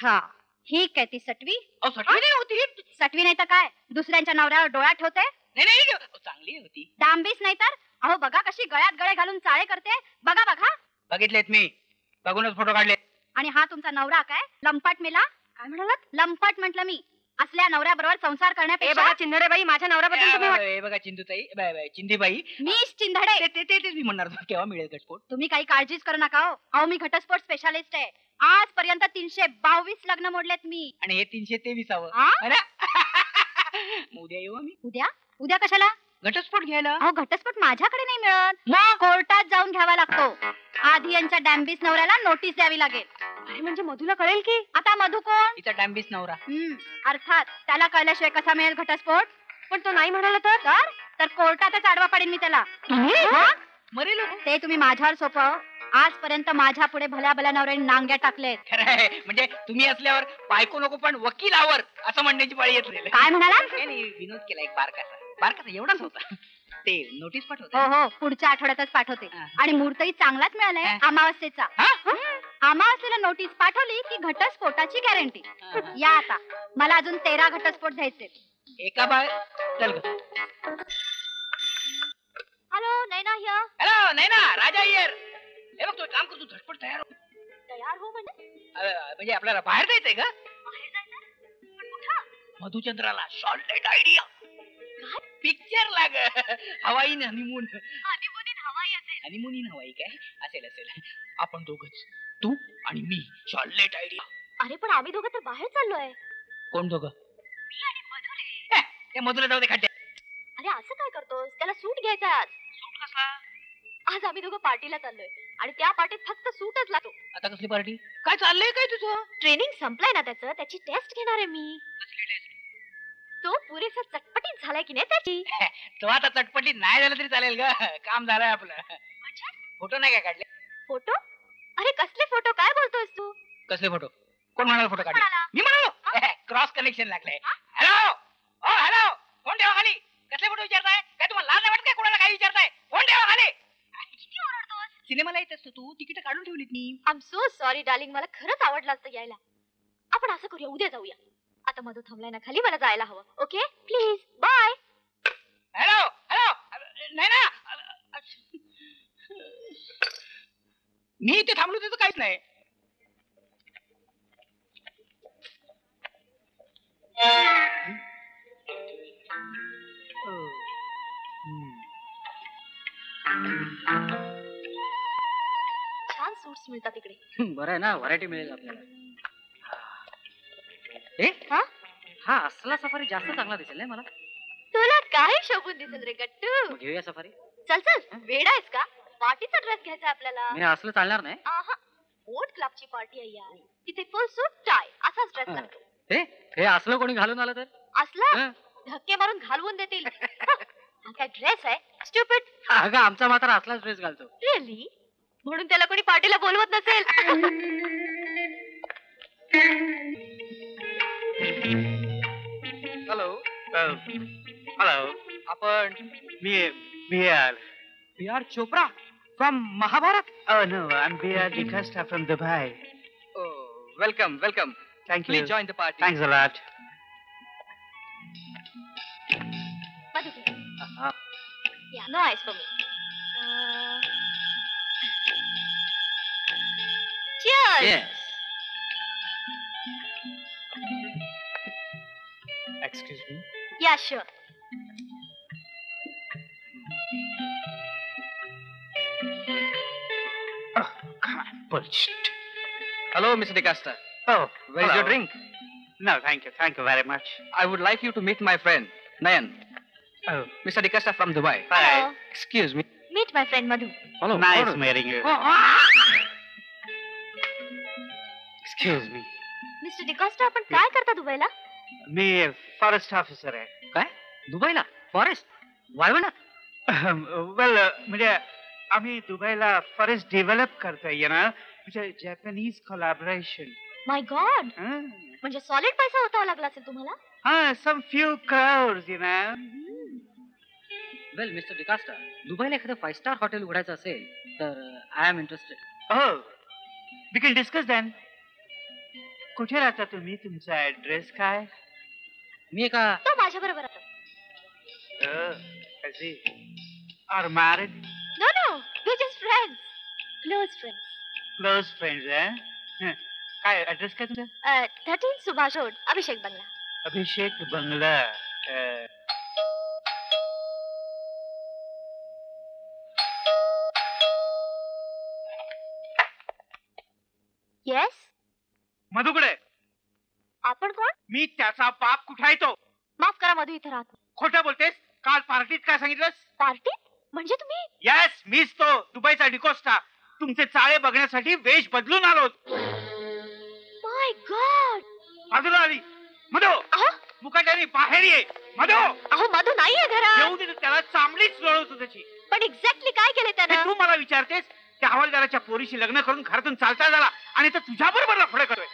अच्छा, ही काय ती सटवी? अहो सटवी नाही होती. सटवी नाही तर काय, दुसऱ्यांच्या नवऱ्यावर डोळा ठेवते? नाही नाही अहो, चांगली होती. डांबीस नाही तर. अहो बघा कशी गळ्यात गळे घालून चाळे करते. बघा बघा. बघितलेत मी, बघूनच फोटो काढले. आणि हा तुमचा नवरा काय लंपाट मेला? काय म्हणालात? लंपाट म्हटलं मी. असल्या नवऱ्याबरोबर संसार करण्यापेक्षा चिंधडे बाई, माझ्या नवऱ्याबद्दल तुम्ही हे बघा चिंदूताई, चिंदीबाई, मीच चिंधडे. तेच मी म्हणणार होतो, केव्हा मिळेल घटस्फोट? तुम्ही काही काळजीच करू नका हो. अहो मी घटस्फोट स्पेशालिस्ट आहे. आजपर्यंत 322 लग्न मोडलेत मी. आणि हे 323व. आ? उद्या येऊ आम्ही उद्या? उद्या कशाला? घटस्फोट घ्यायला. अहो घटस्फोट माझ्याकडे नाही मिळत, मग कोर्टात जाऊन घ्यावा लागतो. आधी यांच्या डॅम्बिस नवऱ्याला नोटीस द्यावी लागेल. अरे म्हणजे मधूला कळेल की? आता मधू कोण? तिचा डांबीस नवरा. अर्थात त्याला कळल्याशिवाय कसा मिळेल घटस्फोट? पण तो नाही म्हणाला तर कोर्टातच आडवा पाडेन मी त्याला. मरेल हो. ते तुम्ही माझ्यावर सोपव. आजपर्यंत माझ्या पुढे भल्या भल्या नवऱ्याने नांग्या टाकलेत. खरंय, म्हणजे तुम्ही असल्यावर बायको नको पण वकिलावर असं म्हणण्याची पाळी येत. काय म्हणाला? विनोद केला एक बारकासा एवढाच होता. ते नोटीस हो पाठवतो. हो, पुढच्या आठवड्यातच पाठवते. आणि मुहूर्तही चांगलाच मिळालाय, अमावस्येचा. अमावस्येला नोटीस पाठवली की घटस्फोटाची गॅरंटी. या आता, मला अजून 13 घटस्फोट द्यायचे. एका बाय चल ग. Hello Naina here. हॅलो नाही ना राजा अय्यर. हे बघ, तो काम करतो, झटपट तयार हो. तयार हो म्हणजे? म्हणजे आपल्याला बाहेर जायचंय का? बाहेर जायचं? पण कुठं? मधुचंद्राला. Solid idea. पिक्चर लाग. हवाई हनीमून. हनीमून हवाई असेल. हनीमून हवाई काय असेल. आपण दोघच, तू आणि मी. Solid idea. अरे पण आम्ही दोघं तर बाहेर चाललोय. कोण दोघं? मी आणि मधु रे. त्या मधुला जाऊ दे खड्ड्यात. अरे असं काय करतोस? त्याला सूट घ्यायचा आज. सूट कसला? आज आम्ही दोघं पार्टीला चाललोय आणि त्या पार्टीत फक्त सूटच लागतो. आता कसली पार्टी? काय चाललंय काय तुझं? ट्रेनिंग संपलंय ना त्याचं, त्याची टेस्ट घेणार आहे मी. कसली टेस्ट? तो पुरेसा चटपटीत झालाय की नाही त्याची. तो आता चटपटीत नाही झालं तरी चालेल ग. काम झालंय आपलं. म्हणजे फोटो नाही काय काढले? फोटो? अरे कसले फोटो? काय बोलतोयस तू? कसले फोटो? कोण म्हणाला फोटो काढले? म्हणाला? मी म्हणालो. क्रॉस कनेक्शन लागलंय. हॅलो ओ हॅलो, फोन ठेवा खाली. कसले फोटो विचारताय? काय तुम्हाला लाज नाही वाटत काय? कोणाला काय विचारताय? फोन ठेवा खाली. किती ओरडतोस? सिनेमाला येत असतो तू, तिकीट काढून ठेवलीत मी. I am so sorry darling, मला खरंच आवडलं असतं यायला. आपण असं करूया, उद्या जाऊया. आता मधू थांबलाय ना खाली, मला जायला हवं. Okay please bye. Hello hello, नाही ना, मी इथे थांबलो त्याचं काहीच नाही. छान सूट्स मिळतात तिकडे. बरं आहे ना, व्हरायटी मिळेल आपल्याला. हा? हा असला सफारी जास्त चांगला दिसेल नाही मला. तुला काय शोभून दिसेल रे गट्टू. मग घेऊया सफारी. चल चल, वेडा आहेस का? पार्टीचा ड्रेस घ्यायचा आपल्याला. मी असलं चालणार नाही. आहा, बोट क्लबची पार्टी आहे यार. तिथे फुल सूट टाय असाच ड्रेस लागतो. हे असलं कोणी घालून आलं तर? असला हं? धक्के मारून घालवून देतील. हा काय ड्रेस आहे? स्टुपिड. अगं आमचा मात्र असलाच ड्रेस घालतो. रिअली? म्हणून त्याला कोणी पार्टीला बोलवत नसेल. हॅलो. हॅलो. आपण B R. B R Chopra from Mahabharat. Oh no, I'm B.R. DaCosta from Dubai. Welcome welcome. Thank you. Please join the party. Thanks a lot. What is it? Yeah, no ice for me. Cheers. Yes. Excuse me. Yeah, sure. Come on, bullshit. Hello, Mr. DaCosta. Oh, Where is hello. your drink? No, thank you. Thank you very much. I would like you to meet my friend, Nayan. Oh, Mr. DaCosta from Dubai. hi. Hello. Excuse me. Meet my friend Madhu. Hello. Nice meeting you. Excuse me. Mister D'Costa, आपण काय करता दुबईला? मी forest officer आहे. काय? दुबईला? Forest? वाळवण? वेल म्हणजे आम्ही दुबईला फॉरेस्ट डेव्हलप करतोय ना, म्हणजे जॅपनीज कोलॅबोरेशन. माय गॉड, म्हणजे सॉलिड पैसा होतावा लागला असेल तुम्हाला. हा, some few crores, you know. Well mister DaCosta, दुबईला एखादं 5 स्टार हॉटेल उघडायचं असेल तर I am interested. Oh, we can discuss then. कुठे राहता तुम्ही? तुमचा ऍड्रेस काय? मी एका तो माझ्या बरोबर आता. Are married? No no, we just friends, close friends. Close friends आहे. काय ऍड्रेस काय तुमचा? 13 सुभाष रोड, अभिषेक बंगला. अभिषेक बंगला. येस. मधुकडे आपण कोण? मी त्याचा बाप. कुठे आहे तो? माफ करा, मधू इथे राहतो. खोटं बोलतेस. काल पार्टीत काय सांगितलंस? पार्टीत? म्हणजे तुम्ही? यस, मीच तो दुबईचा डिकोस्टा. तुमचे चाळे बघण्यासाठी वेश बदलून आलो. माय गॉड. बाजूला आली. मधू, अहो मुकाट्याने बाहेर ये. मधू, अहो मधू नाहीये घरात. येऊ दे. त्याला चांगलीच लोळवतो त्याची. पण एक्झॅक्टली काय केलं हे त्यानं? तू मला विचारतेस? त्या हवालदाराच्या पोरीशी लग्न करून घरातून चालता झाला आणि तो तुझ्या बरोबर लफडे करतोय.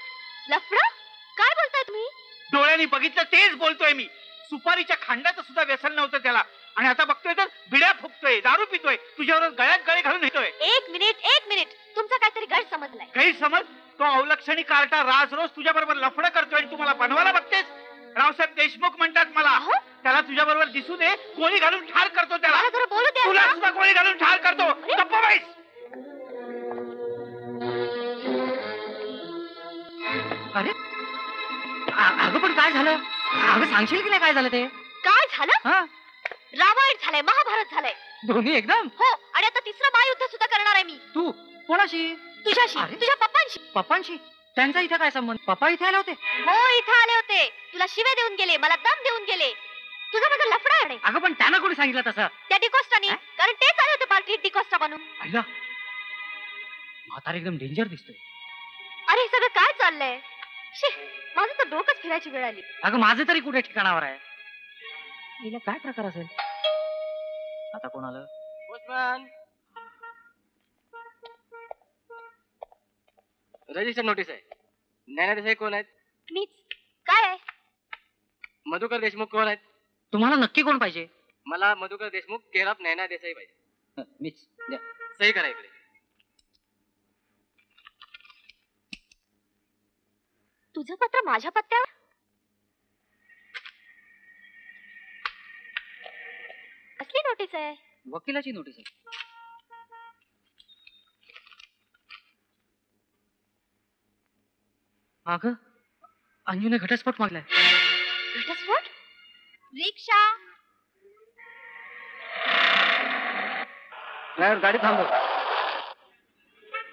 लफडं? काय बोलताय तुम्ही? डोळ्यांनी बघितलं तेच बोलतोय मी. सुपारीच्या खांडाचं सुद्धा व्यसन नव्हतं त्याला आणि आता बघतोय तर बिड्या फुकतोय, दारू पितोय, तुझ्यावर गळ्यात गळे घालून येतोय. एक मिनिट, तुमचा काहीतरी गैरसमजलाय. गैरसमज? तो अवलक्षणी कार्टा राज रोज तुझ्या बरोबर लफडं करतोय आणि तू मला बनवायला बघतेस. रावसाहेब देशमुख म्हणतात मला. अहो त्याला तुझ्या बरोबर दिसू दे, गोळी घालून ठार करतो त्याला. मला जरा बोलू द्या तुला ना. सुद्धा गोळी घालून ठार करतो. गप्प बैस. अरे अगं पण काय झालं? अगं सांगशील की नाही काय झालं ते? काय झालं? हा, रामायण झालंय, महाभारत झालंय. दोन्ही एकदम. हो, आणि आता तिसरं महायुद्ध सुद्धा करणार आहे मी. तू कोणाशी? तुझ्याशी, अरे? तुझ्या पप्पांशी. पप्पांशी? त्यांचा इथे काय संबंध? पप्पा इथे आले होते? हो, इथं आले होते. तुला शिव्या देऊन गेले, मला दम देऊन गेले. तुझा माझा लफडा आहे. अगं पण त्यांना कोणी सांगितलं तसं? त्या डिकोस्टानी, कारण तेच आले होते पार्टीत डिकोस्टा बनून. आईला, म्हातारा एकदम डेंजर दिसतोय. अरे हे सगळं काय चाललंय? शी, माझं तर डोकंच फिरायची वेळ आली. अगं माझं तरी कुठे ठिकाणावर आहे? हिला काय प्रकार असेल? आता कोण आलं? पोस्टमॅन, रजिस्टर नोटीस आहे. नैना देसाई कोण आहेत? मीच. काय आहे? मधुकर देशमुख कोण आहेत? तुम्हाला नक्की कोण पाहिजे? मला मधुकर देशमुख केअर ऑफ नैना देसाई पाहिजे. मीच. द्या. सही करा इकडे. तुझं पत्र माझ्या पत्त्यावर? कसली नोटीस आहे? वकिलाची नोटीस आहे. अगं अंजूने घटस्फोट मागलाय. घटस्फोट? रिक्षा. ड्रायव्हर गाडी थांबव.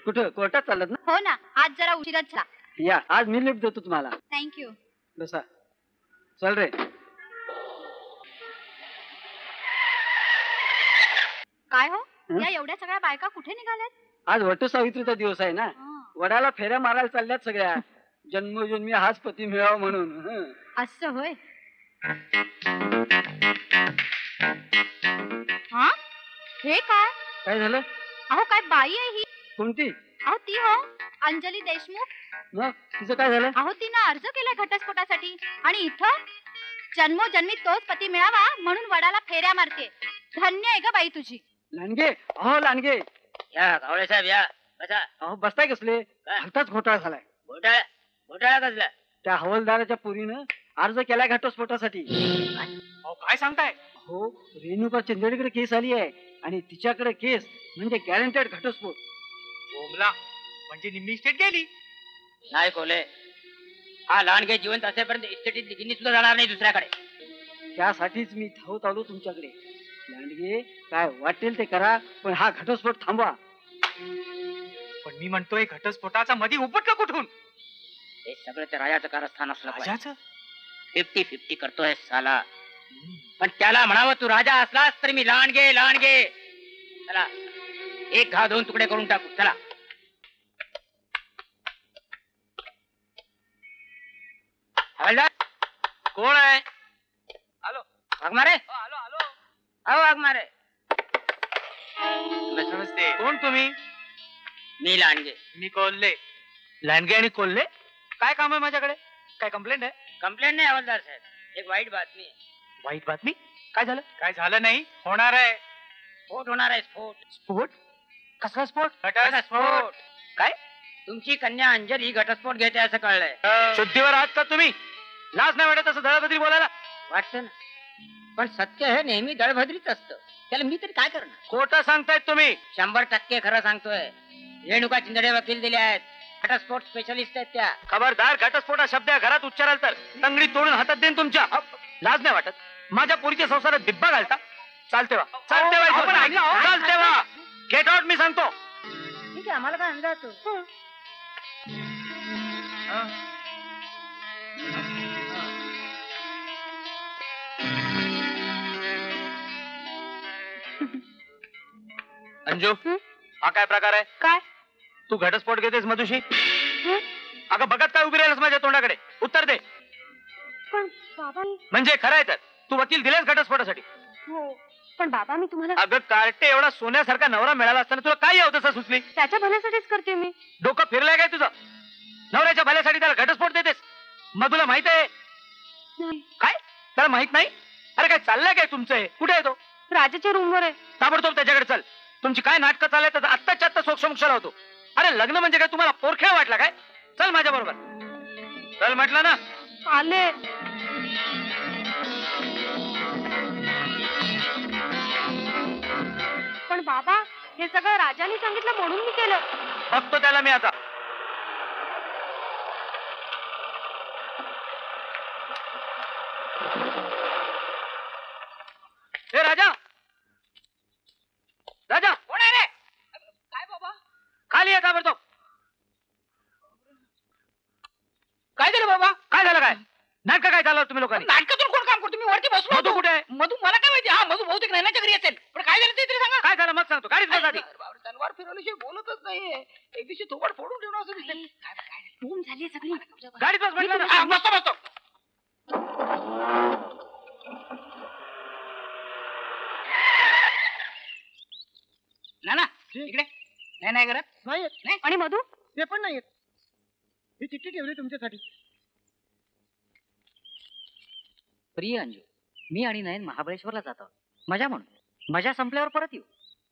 कुठं कोर्टात चालत ना? हो ना, आज जरा उशिराच झाला. या, आज मी लिफ्ट देतो तुम्हाला. थँक्यू. बसा. चल रे. काय हो, हं? या एवढ्या सगळ्या बायका कुठे निघाल्यात? आज वटसावित्रीचा दिवस आहे ना. वडाला फेऱ्या मारायला चालल्यात सगळ्या. जन्मोजन्मी हाच पती मिळावा म्हणून. हं. असं होय. हा, हे काय? काय झालं? अहो काय बाई आहे ही? कोणती? अहो ती हो, अंजली देशमुख. मग तिचं काय झालं? अहो तिनं अर्ज केलाय घटस्फोटासाठी आणि इथं जन्मोजन्मी तोच पती मिळावा म्हणून वडाला फेऱ्या मारते. धन्य आहे ग बाई तुझी. लांडगे, अहो लांडगे. या कावळे साहेब या बसा. अहो बसताय कसले? भलताच घोटाळा झालाय. घोटाळा? घोटाळा कसला? त्या हवालदाराच्या पुरीनं अर्ज केलाय घटस्फोटासाठी. अहो काय सांगताय? हो, रेणुका चंदेडकडे केस आली आहे आणि तिच्याकडे केस म्हणजे गॅरंटेड घटस्फोट. बोमला, म्हणजे निम्मी स्टेट गेली. नाही कोले, हा लांडगे जिवंत असेपर्यंत इस्टेटीतली गिन्नी सुद्धा जाणार नाही दुसऱ्याकडे. त्यासाठीच मी धावत आलो तुमच्याकडे. लांडगे, काय वाटेल ते करा, पण हा घटस्फोट थांबवा. पण मी म्हणतोय घटस्फोटाचा मध्ये उपटलं कुठून? हे सगळं त्या राजाचं कारस्थान असलं पाहिजे. राजाचं? 50-50 करतोय साला. पण त्याला म्हणावं तू राजा असलास तरी मी लांडगे लांडगे. चला एक घाव 2 तुकडे करून टाकू. चला हवालदार कोण आहे? वाघ मारे. आलो आलो. अहो वाघ मारे. नमस्ते. कोण तुम्ही? मी लांडगे. मी कोल्हे. लांडगे आणि कोल्हे? काय काम आहे माझ्याकडे? काय कंप्लेंट आहे? कंप्लेंट नाही हवालदार साहेब, एक वाईट बातमी आहे. वाईट बातमी? काय झालं? काय झालं नाही, होणार आहे. स्फोट होणार आहे. स्फोट. स्फोट? कसला स्फोट? घटस्फोट. काय? तुमची कन्या अंजली घटस्फोट घेते असं कळलंय. शुद्धीवर आहात का तुम्ही? लाज नाही वाटत असं दळभद्री बोलायला? वाटतं ना, पण सत्य हे नेहमी दळभद्रीच असतं. त्याला मी तरी काय करणार? खोटं सांगतायत तुम्ही. 100% खरं सांगतोय. रेणुका चिंदडे वकील दिले आहेत, घटस्फोट स्पेशलिस्ट आहेत त्या. खबरदार, घटस्फोट हा शब्द या घरात उच्चाराल तर तंगडी तोडून हातात देईन तुमच्या. लाज नाही वाटत? माझ्या पोरीच्या संसारात दिब्बा घालता? चालते वा, चालते वा, आपण ऐका, हो. चालते वा. गेट आउट, मी सांगतो. ठीक आहे, आम्हाला काय अंदाज तो. अंजू, हा काय प्रकार आहे? काय? तू घटस्फोट घेतेस मधुशी? अगं बघत काय उभी राहिलस माझ्या तोंडाकडे? उत्तर दे. पण बाबा म्हणजे खरं आहे तर तू वकील दिलेस घटस्फोटासाठी? हो, पण बाबा मी तुम्हाला अगं कार्टे, एवढा सोन्यासारखा नवरा मिळाला असताना तुला काय यावं तसं सुचली? त्याच्या भल्यासाठीच करते मी. डोकं फिरलंय काय तुझं? नवऱ्याच्या भल्यासाठी त्याला घटस्फोट देतेस? मधुला माहित आहे? नाही. काय त्याला माहित नाही? अरे काय चाललंय काय तुमचं हे? कुठे आहे तो? राजाच्या रूमवर आहे. ताबडतोब त्याच्याकडे चल. तुमची काय नाटकं चालले तर आत्ताच्या आत्ता सोक्षमोक्षाला होतो. अरे लग्न म्हणजे काय तुम्हाला पोरखेळ वाटला काय? चल माझ्या बरोबर. चल म्हटलं ना. आले. पण बाबा हे सगळं राजाने सांगितलं म्हणून मी केलं. बघतो त्याला मी आता. ए राजा, राजा कोण आहे रे? काय बाबा? खाली ये ताबडतोब. काय झालं बाबा? काय झालं? काय नाटक काय चाललं तुम्ही लोकांनी? नाटकातून कोण काम करतो? मी वरती बसलो मधू होतो. कुठे आहे? मधू मला काय माहिती? हा, मधू बहुतेक नैनाच्या घरी असेल. पण काय झालं ते तरी सांगा. काय झालं मग सांगतो. गाडीत बस आधी. तलवार फिरवल्याशिवाय बोलतच नाहीये. एक दिवशी थोबड फोडून ठेवणं असं दिसतंय. रूम झाली सगळी. गाडीत बस म्हटलं ना. हा, बसतो बसतो. ना इकडे. नाही करत. नाही आणि मधू ते पण नाही. ही चिठ्ठी ठेवली तुमच्यासाठी. प्रिय अंजू, मी आणि नयन महाबळेश्वरला जातो. मजा म्हणून. मजा संपल्यावर परत येऊ.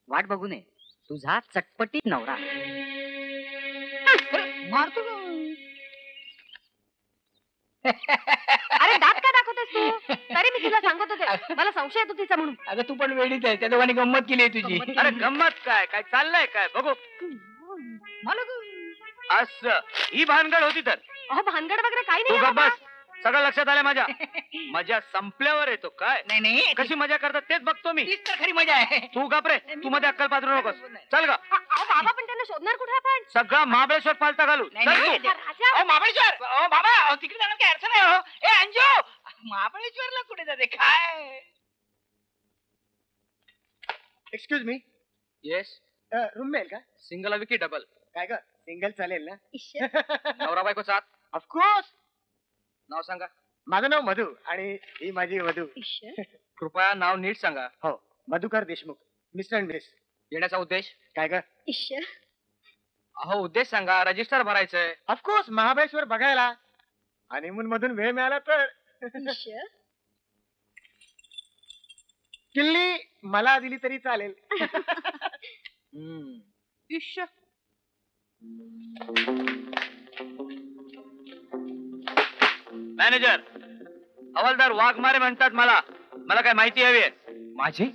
वाट बघू नये. तुझा चटपटीत नवरा. मारतो अरे दात का दाखवतोस तू? तरी मी तुला सांगत होते मला संशय येतो तिचा म्हणून. अगं तू पण वेळीच आहे. त्या दोघांनी गंमत केली आहे तुझी. अरे गंमत काय? काय चाललंय काय बघू. मला असं ही भानगड होती तर? अहो भानगड वगैरे काही तू नाही गप्प बाबा. बस. सगळं लक्षात आलं माझ्या. मजा संपल्यावर येतो काय? नाही कशी मजा करतात तेच बघतो मी. तीच तर खरी मजा आहे. तू गप रे. तू मध्ये अक्कल पाजरू नकोस. चल ग. अहो बाबा पण त्यांना शोधणार कुठे आपण? सगळा महाबळेश्वर पालता घालू. नाही, चल नाही. तू. राजा अहो महाबळेश्वर. अहो बाबा, अहो तिकडे जाणार काय अडचण आहे? हो ए अंजू, महाबळेश्वरला कुठे जाते काय? Excuse me, yes. रूम मिळेल का? सिंगल हवी की डबल? काय ग, सिंगल चालेल ना? नवरा बायको साथ. ऑफकोर्स. नाव सांगा. माझं नाव मधू आणि ही माझी वधू. कृपया नाव नीट सांगा. हो, Madhukar Deshmukh, mister and miss. येण्याचा उद्देश? काय ग? अहो उद्देश सांगा. रजिस्टर भरायचंय. ऑफकोर्स महाबळेश्वर बघायला. हनीमून मधून वेळ मिळाला तर. किल्ली मला दिली तरी चालेल. मॅनेजर, हवालदार वाघमारे म्हणतात मला. मला काय माहिती हवी आहे? माझी?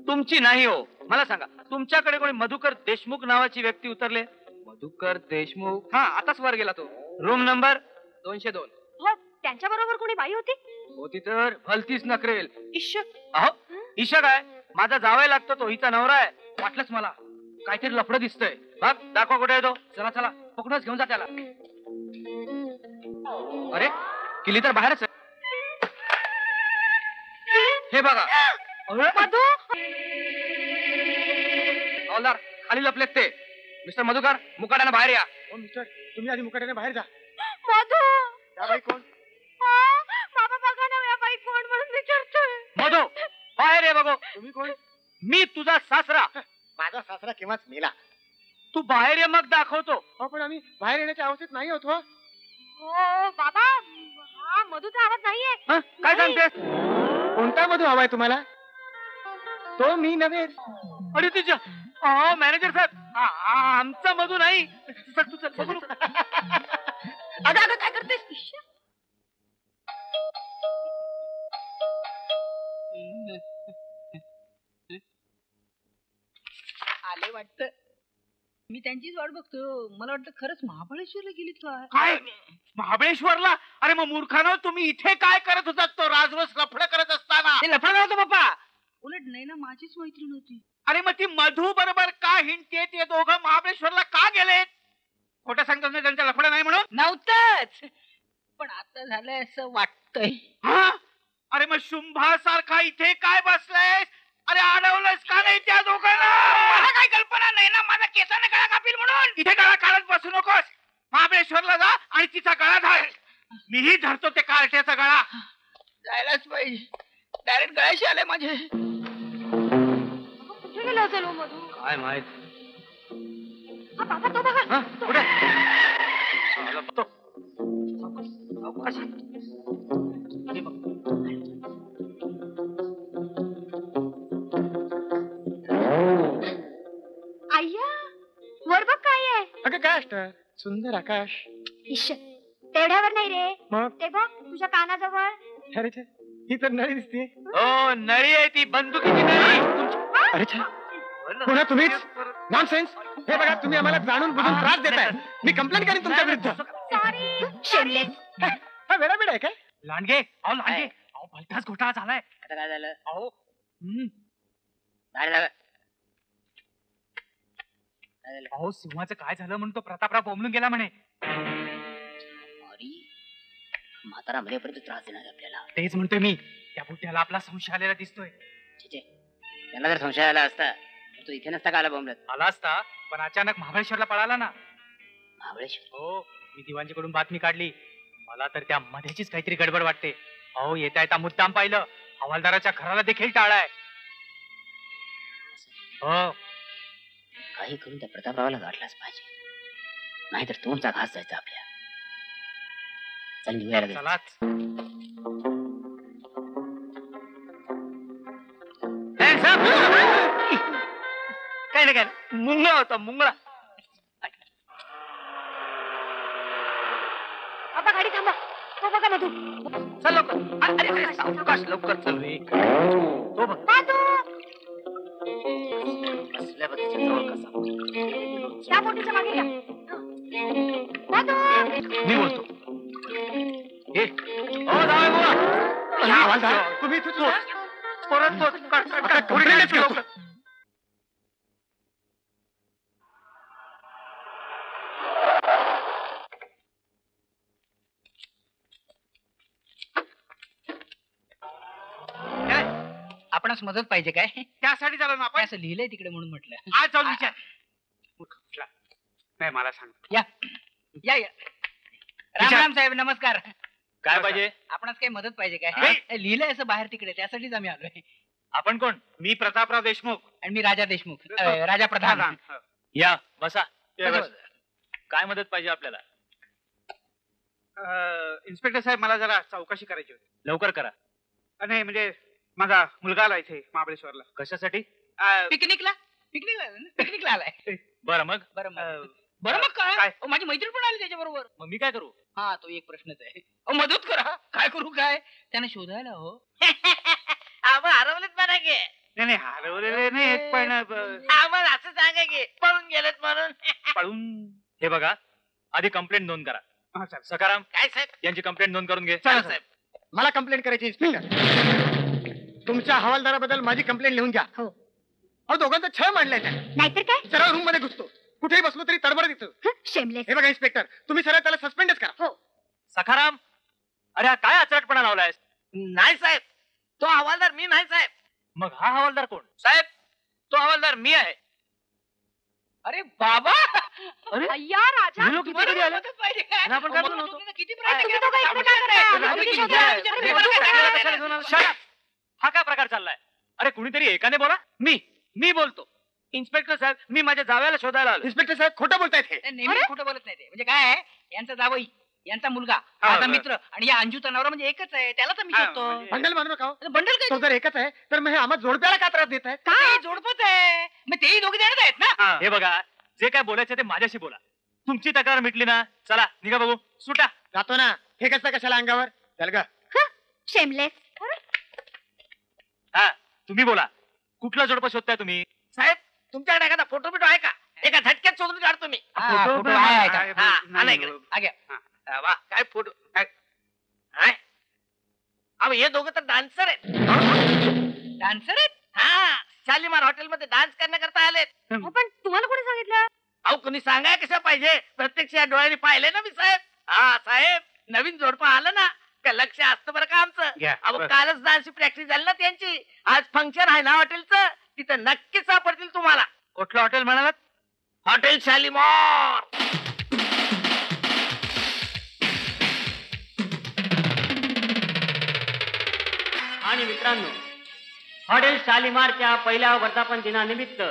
तुमची नाही हो. मला सांगा, तुमच्याकडे कोणी मधुकर देशमुख नावाची व्यक्ती उतरले? मधुकर देशमुख? हा, आताच वर गेला तो. Room number 202. हो त्यांच्या बरोबर कोणी बाई होती? होती तर भलतीच नकरेल. अहो ईशा काय? माझा जावाय लागतो तो. हिचा नवरा आहे. वाटलंच मला. काहीतरी लफडं दिसतंय. बघ दाखवा कुठे आहे तो. चला चला, पकडूनच घेऊन जा त्याला. अरे किल्ली तर बाहेरच आहे. हे बघा. मधू हवालदार, खाली लपलेत ते. मिस्टर मधुकर, मुकाट्यानं बाहेर या. हो मिस्टर, तुम्ही आधी मुकाट्याने बाहेर जा. मधू त्या बाई कोण? बाबा बघा ना या बाई कोण म्हणून विचारतोय. मधू बाहेर आहे. बघू. तुम्ही कोण? मी तुझा सासरा. माझा सासरा केव्हाच मेला. तू बाहेर ये मग दाखवतो. हो पण आम्ही बाहेर येण्याच्या अवस्थेत नाही होत. हो हो बाबा, हा मधूचा आवाज नाहीये. हं? काय सांगतेस? कोणता मधू हवाय तुम्हाला? तो मी नव्हे. अरे तुझ्या मॅनेजर साहेब आमचा मधू नाही. चल तू चल बघू. अगं अगं काय करतेस? आले वाटतं. मी त्यांचीच वाट बघतो. मला वाटतं खरंच महाबळेश्वरला गेलीत काय? काय महाबळेश्वरला? अरे मग मूर्खानो, तुम्ही इथे काय करत होतात तो राजरोस लफडं करत असताना? ते लफडा नव्हतं बाप्पा. उलट नाही ना, माझीच मैत्रीण होती. अरे मग ती मधू बरोबर का हिंडते? ते दोघं महाबळेश्वरला का गेलेत? खोटं सांगतात ना त्यांचं लफडं नाही म्हणून? नव्हतंच, पण आता झालंय असं वाटतंय. हा? अरे मग शुंभासारखा इथे काय बसलाय? अरे अडवलंस का नाही त्या दोघांना? मला काही कल्पना नाही ना, माझा केसाने गळा कापील म्हणून. इथे गळा काढत बसू नकोस. महाबळेश्वरला जा आणि तिचा गळा धर. मीही धरतो ते कार्ट्याचा गळा. जायलाच पाहिजे. डायरेक्ट गळ्याशी आले माझे. कुठे गेला असेल हो मधू? काय माहित. हा, बाबा तो बघा. कुठे? अय्या, वर बघ काय आहे. अगं काय असतं? सुंदर आकाश. इश्श, तेवढ्यावर नाही रे. मग? ते बघ तुझ्या कानाजवळ. अरे छे, ही तर नळी दिसते. हो, नळी आहे ती, बंदुकीची नळी. अरे छे, पुन्हा तुम्हीच? नॉनसेन्स. हे बघा, तुम्ही आम्हाला जाणून बुजून त्रास देताय. मी कंप्लेंट करीन तुमच्या विरुद्ध. सॉरी. शेमलेस. हा वेळा आहे काय? लांडगे, अहो लांडगे, अहो भलताच घोटाळा झालाय. आता काय झालं? अहो काय झालं? अहो सिंहाचं काय झालं म्हणून तो प्रतापराव बोंबलून गेला म्हणे. अरे म्हातारा मरेपर्यंत त्रास देणार आहे आपल्याला. तेच म्हणतोय मी. त्या बुट्ट्याला आपला संशय आलेला दिसतोय. छे, त्याला जर संशय आला असता तर तो इथे नसता का आला बोंबलत? आला असता, पण अचानक महाबळेश्वरला पळाला ना. महाबळेश्वर? हो, मी दिवाणजीकडून बातमी काढली. मला तर त्या मध्येचीच काहीतरी गडबड वाटते. अहो येता येता मुद्दाम पाहिलं, हवालदाराच्या घराला देखील टाळाय. हो, काही करून त्या प्रतापरावाला गाठलाच पाहिजे, नाहीतर तोंडचा घास जायचा आपल्या. चल निघूया लगेच. चलाच. काय नाही काय नाही. मुंगळा होता, मुंगळा. बाबा गाडी थांबा. तो बघा मधू. चल लवकर. अरे सावकाश, लवकर चल रे. तो बघ. बसल्या बसल्या जवळ कसा. त्या बोटीच्या मागे या. मधू. मी बोलतो. हे हो जावई बुवा. तुम्ही इथेच होता? परत थोडी लवकर. आपणास मदत पाहिजे काय? त्यासाठी झालं ना आपण. असं लिहिलंय तिकडे म्हणून म्हटलं. आज जाऊन विचार. नाही मला सांग. या या या. राम राम साहेब, नमस्कार. काय पाहिजे? आपणास काही मदत पाहिजे काय? नाही. लिहिलंय असं बाहेर तिकडे, त्यासाठीच आम्ही आलोय. आपण कोण? मी प्रतापराव देशमुख. आणि मी राजा देशमुख, राजा प्रधान. या बसा. बस. काय मदत पाहिजे आपल्याला? इन्स्पेक्टर साहेब, मला जरा चौकशी करायची होती. लवकर करा. नाही म्हणजे माझा मुलगा आला इथे महाबळेश्वरला. कशासाठी? पिकनिकला पिकनिकला आलाय. बरं मग. बरं मग काय? अहो, माझी मैत्रीण पण आली त्याच्या बरोबर. मग मी काय करू? हा, तो एक प्रश्नच आहे. अहो, मदत करा. काय करू काय? त्याने शोधायला हो. हरवलेत म्हणा की. नाही हरवलेले नाही, पण आम्हाला असं सांगा की पळून गेलेत म्हणून. पळून. हे बघा, आधी कंप्लेंट नोंद करा. हा, चालेल. सकाराम, काय साहेब? यांची कंप्लेंट नोंद करून घे. चला साहेब. मला कंप्लेंट करायची इन्स्पेक्टर. तुमच्या हवालदाराबद्दल माझी कंप्लेंट लिहून घ्या. हो. अहो दोघांचा छळ मांडलाय त्याने. नाहीतर काय. सरळ रूम मध्ये घुसतो, कुठेही बसलो तरी तडबड येतो. शेमलेस. हे बघा इन्स्पेक्टर, तुम्ही सरळ त्याला सस्पेंडच करा. हो. सखाराम, अरे हा काय अचरटपणा लावलायस? नाही साहेब, तो हवालदार मी नाही साहेब. मग हा हवालदार कोण? साहेब, तो हवालदार मी आहे. अरे बाबा, अय्या राजा. हे लोक इथे कधी आले? मदत पाहिजे काय? आणि आपण काय अहो, बोललो होतो? तुम्ही किती प्रयत्न तुम्ही केले? दोघं इकडे काय करताय? राजू, किती किती शोधा? विचार- तुम्ही विचार- बरोबर विचार- काय विचार- करताय? Shut up! हा काय प्रकार चाललाय? अरे कुणीतरी एकाने बोला. मी बोलतो. इन्स्पेक्टर साहेब, मी माझ्या जावयाला शोधायला आलो. इन्स्पेक्टर साहेब खोटं बोलतायत हे. ते नेहमी खोटं बोलत नाही ते. म्हणजे काय आहे, यांचा जावई, यांचा मुलगा, हा, माझा हा. मित्र आणि या अंजूचा नवरा म्हणजे एकच आहे. त्याला तर मी हा, शोधतो. म्हणजे- बंडल मानू नका हो. बंडल तो काय? जर एकच आहे तर मग हे आम्हा जोडप्याला का त्रास देत आहेत? काय जोडपच आहे. मग तेही दोघे जणच आहेत ना. हे बघा, जे काय बोलायचं ते माझ्याशी बोला. तुमची तक्रार मिटली ना, चला निघा बघू. सुटा. जातो ना. हे कसं कशाला अंगावर चल ग. शेमलेस. हा, तुम्ही बोला. कुठला जोडपं शोधताय तुम्ही? साहेब तुमच्याकडे एखादा फोटो बिटो आहे का? एका झटक्यात शोधून काढतो मी. हा, फोटो आहे का? हा, आला इकडे. हा, घ्या. वा काय फोटो काय अहो हे दोघं तर डान्सर आहेत. डान्सर आहेत. हा, शालीमार हॉटेलमध्ये डान्स करण्याकरता आलेत. पण तुम्हाला कोणी सांगितलं? अहो कुणी सांगाय कसं पाहिजे? प्रत्यक्ष या डोळ्यांनी पाहिले ना मी साहेब. हा साहेब, नवीन जोडपं आलं ना का लक्ष असतं बरं का आमचं. घ्या, अहो बस. कालच डान्सची प्रॅक्टिस झाली ना त्यांची. आज फंक्शन आहे ना हॉटेलचं, तिथं नक्कीच सापडतील तुम्हाला. कुठलं हॉटेल म्हणालात? हॉटेल शालीमार. आणि मित्रांनो, हॉटेल शालीमारच्या पहिल्या वर्धापन दिनानिमित्त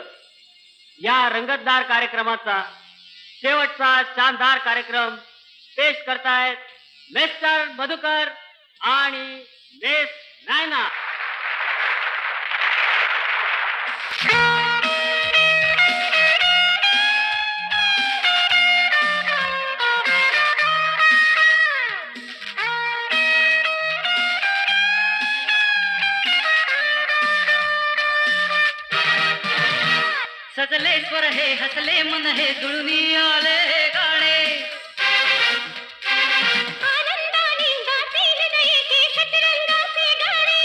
या रंगतदार कार्यक्रमाचा शेवटचा शानदार कार्यक्रम पेश करतायत मिस्टर मधुकर आणि मिस नायना. सजले स्वर हे हसले मन हे जुळूनी आले गाणे. आनंदाने गातील नयके शतरंगाचे गाणे.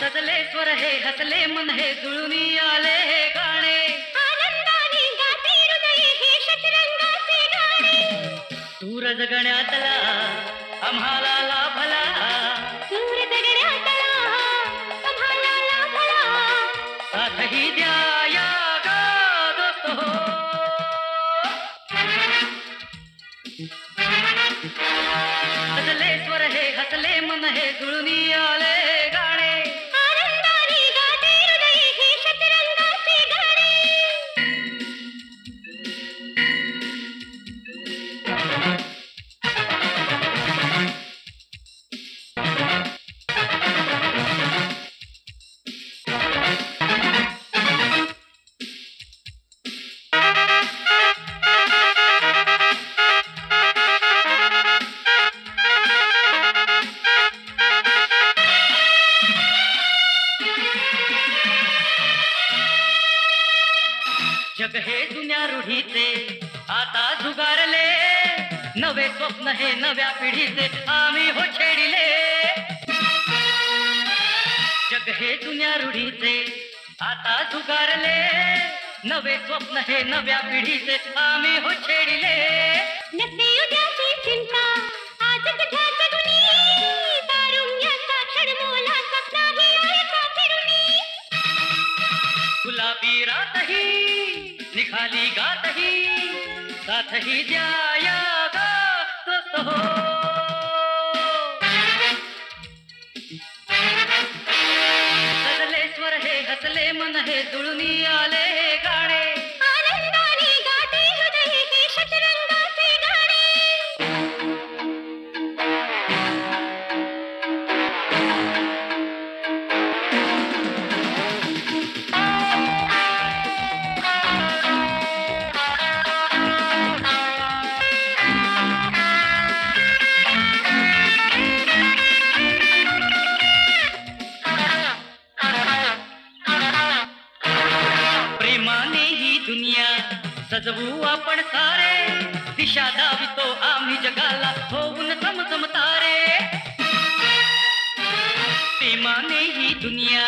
सजले स्वर हे हसले मन हे जुळूनी आले गाणे. आनंदाने गातील नयके शतरंगाचे गाणे. सूर जगण्यातला आम्हाला लाभला. सूर जगण्यातला आम्हाला लाभला. साथ ही द्या या गा दोस्त हो. सजले स्वर हे हसले मन हे जुळूनी आले गाणे. आनंदाने गातील नयके शतरंगाचे गाणे. जग हे जुन्या रूढीचे आता जुगारले. नवे स्वप्न हे नव्या पिढीचे आम्ही हो छेडिले. जग हे जुन्या रूढीचे आता जुगारले. नवे स्वप्न हे नव्या पिढीचे आम्ही हो छेडिले. नसे उद्याची चिंता आजच घ्या जगुनी. तारुण्याचा क्षण मोलाचा नाही लायका फिरुनी. गुलाबी रातही निघाली गातही. साथही द्या या गा दोस्त हो. सजले स्वर हे हसले मन हे जुळूनी आले गाणे. आनंदाने गाते हृदय हे शतरंगाचे गाणे. प्रेमाने ही दुनिया सजवू आपण सारे. दिशा दावितो आम्ही जगाला होऊन समसम तारे. प्रेमाने ही दुनिया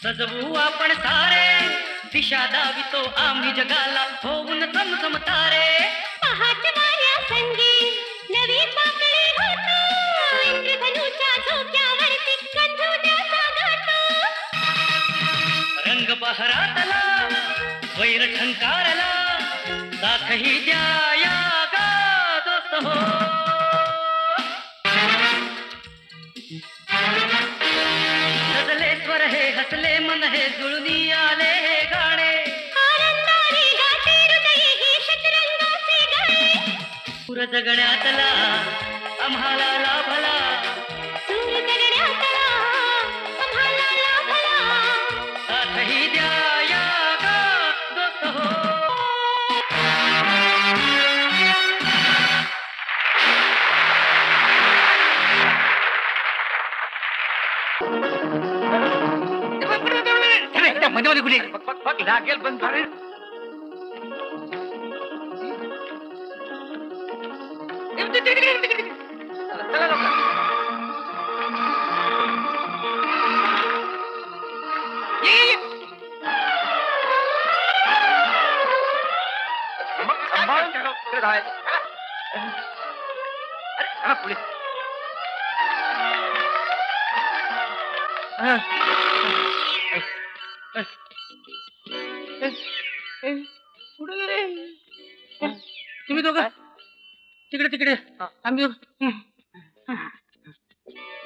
सजवू आपण सारे. दिशा दावितो आम्ही जगाला होऊन समसम तारे. पहाट वाऱ्या संगी नवी पाकळी होतो. इंद्रधनुच्या झोक्यावरती गंधुण्याचा घातो. रंग बहरातला स्वैर ठंकारला. साथही द्या या गा दोस्त हो. सजले स्वर हे हसले मन हे जुळूनी आले गाणे. आनंदाने गाते हृदय हे शतरंगाचे गाणे. सूर जगण्यातला आम्हाला लाभला. सूर जगण्यातला आम्हाला लाभला. साथही द्या मध्ये मध्ये कुठे बघ लागेल पण झाले. चला लवकर. सांभाळून तिकडे धावायचं. अरे चला पुढे. कुठे गेले तुम्ही दोघं? तिकडे तिकडे आम्ही दोघं.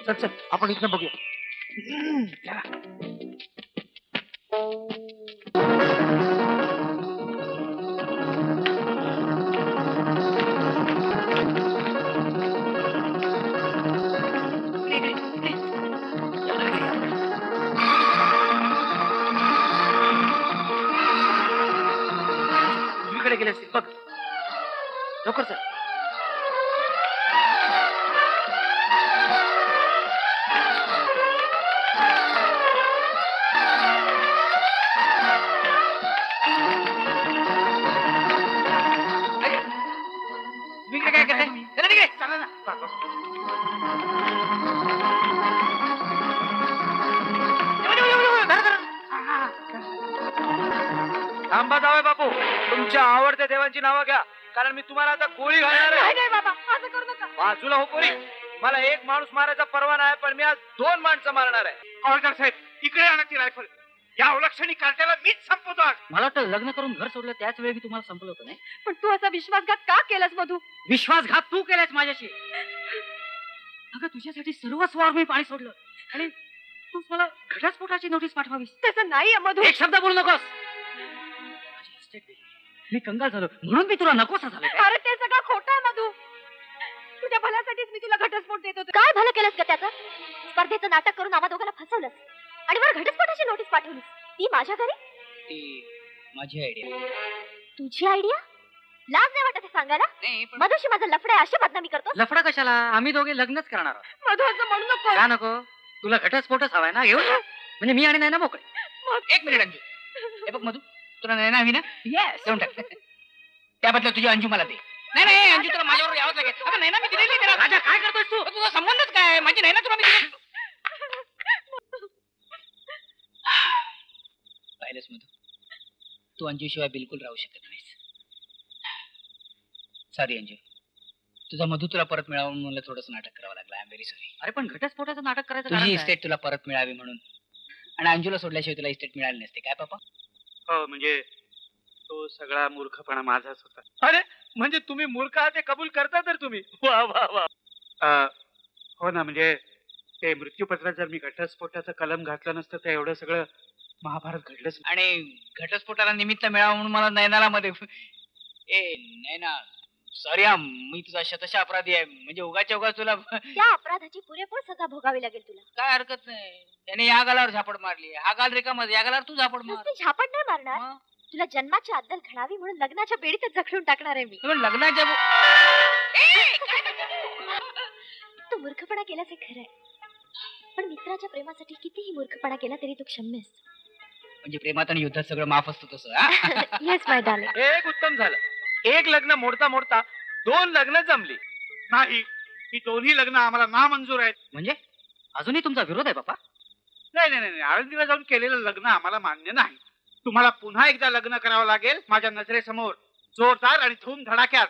चल चल आपण इथनं बघूया. उजवीकडे गेले असतील बघ. लवकर चल. उजवीकडे काय करताय? चला तिकडे. चला ना. थांबा जावई बापू, तुमच्या आवडत्या देवांची नावं घ्या, कारण मी तुम्हाला आता गोळी घालणार आहे. नाही बाबा असं करू नका. बाजूला हो पोरी. मला एक माणूस मारायचा परवाना आहे, पण मी आज 2 माणसं मारणार आहे. हवालदार साहेब, इकडे आणा ती रायफल. या अवलक्षणी कार्ट्याला मीच संपवतो आज. मला वाटतं लग्न करून घर सोडलं त्याच वेळी मी तुम्हाला संपलं होतं नाही. पण तू असा विश्वासघात का केलास मधू? विश्वासघात तू केलास माझ्याशी. अगं तुझ्यासाठी सर्वस्वावर मी पाणी सोडलं आणि तूच मला घटस्फोटाची नोटीस पाठवावीस. तसं नाही मधू. एक शब्द बोलू नकोस. माझी estate गेली. मी कंगाल झालो म्हणून मी तुला नकोसा झालो काय? अरे ते सगळं खोटं आहे मधू. तुझ्या भल्यासाठीच मी तुला घटस्फोट देत होते. काय भलं केलंस का त्याचं? स्पर्धेचं नाटक करून आम्हा दोघांना फसवलंस आणि वर घटस्फोटाची नोटीस पाठवलीस. ती माझ्या घरी? ती माझी आयडिया. तुझी आयडिया? लाज नाही वाटत हे सांगायला? नाही पण मधुशी माझा लफडा आहे अशी बदनामी करतो. लफडा कशाला? आम्ही दोघे लग्नच करणार आहोत. मधू असं म्हणू नको. का नको? तुला घटस्फोटच हवाय ना? घेऊन जा. म्हणजे मी आणि नाही ना मोकळे. एक मिनिट अंजू. हे बघ मधू, तुला नाही ना हवी ना? येस देऊन टाक. त्याबद्दल तुझी अंजू मला दे. नाही नाही अंजू तुला माझ्यावर यावंच लागेल. अगं नाही ना मी दिलेली आहे त्याला. राजा काय करतोस तू? तुझा संबंधच काय? माझी नाही ना तुला मी दिली. पाहिलंस मधू, तू अंजू शिवाय बिलकुल राहू शकत नाहीस. सॉरी अंजू, तुझा मधू तुला परत मिळावं म्हणून मला थोडंसं नाटक करावं लागलं. I am very sorry. अरे पण घटस्फोटाचं नाटक करायचं तुझी कारण काय? इस्टेट तुला परत मिळावी म्हणून. आणि अंजूला सोडल्याशिवाय तुला इस्टेट मिळाली नसते काय पापा? हो म्हणजे तो सगळा मूर्खपणा माझाच होता. अरे म्हणजे तुम्ही मूर्ख आहात हे कबूल करता तर तुम्ही. वा वा वा. हो ना, म्हणजे ते मृत्यूपत्रात जर मी घटस्फोटाचं कलम घातलं नसतं तर एवढं सगळं महाभारत घडलंच नाही. आणि घटस्फोटाला निमित्त मिळावं म्हणून मला नयनाला मध्ये ए नयना सॉरी हा, मी तुझा शतशः अपराधी आहे. म्हणजे उगाच्या उगाच तुला त्या अपराधाची पुरेपूर सजा भोगावी लागेल तुला. काय हरकत नाही. त्याने या गालावर झापड मारली, हा गाल रिकामा, या गालावर तू झापड मार. नुसती झापड नाही मारणार, मग? तुला जन्माची अद्दल घडावी म्हणून लग्नाच्या बेडीतच जखडून टाकणार आहे मी. पण लग्नाच्या तू मूर्खपणा केलास हे खरंय, पण मित्राच्या प्रेमासाठी कितीही मूर्खपणा केला तरी तू क्षम्य असतो. म्हणजे प्रेमात आणि युद्धात सगळं माफ असतं तसं. येस माय डार्लिंग. एक उत्तम झालं. एक लग्न मोडता मोडता 2 लग्न जमली. नाही, ही दोन्ही लग्न आम्हाला नामंजूर आहेत. म्हणजे अजूनही तुमचा विरोध आहे बापा? नाही नाही नाही, आळंदीला जाऊन केलेलं लग्न आम्हाला मान्य नाही. तुम्हाला पुन्हा एकदा लग्न करावं लागेल माझ्या नजरेसमोर, जोरदार आणि धूम धडाक्यात.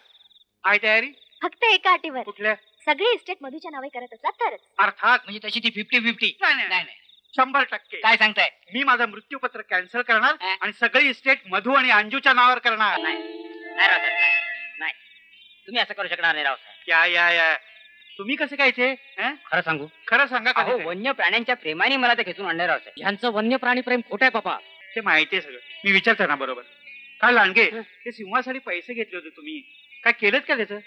आहे तयारी? फक्त एका अटीवर, कुठल्या? सगळी इस्टेट मधूच्या नावे करत असला तरच. अर्थात. म्हणजे तशी ती 50-50. नाही नाही नाही, नाही 100%. काय सांगताय? मी माझं मृत्यूपत्र कॅन्सल करणार हा? आणि सगळी इस्टेट मधू आणि अंजूच्या नावावर करणार. नाही रावसाहेब, नाही तुम्ही असं करू शकणार नाही रावसाहेब. या तुम्ही कसं काय इथे? हं? खरं सांगू, खरं सांगा अहो का? वन्य प्राण्यांच्या प्रेमाने मला ते खेचून आणले रावसाहेब. ह्यांचं वन्य प्राणी प्रेम खोटं आहे बापा. ते माहिती आहे सगळं, मी विचारतो ना बरोबर. काय लांडगे, ते सिंहासाठी पैसे घेतले होते तुम्ही, काय केलं का त्याचं?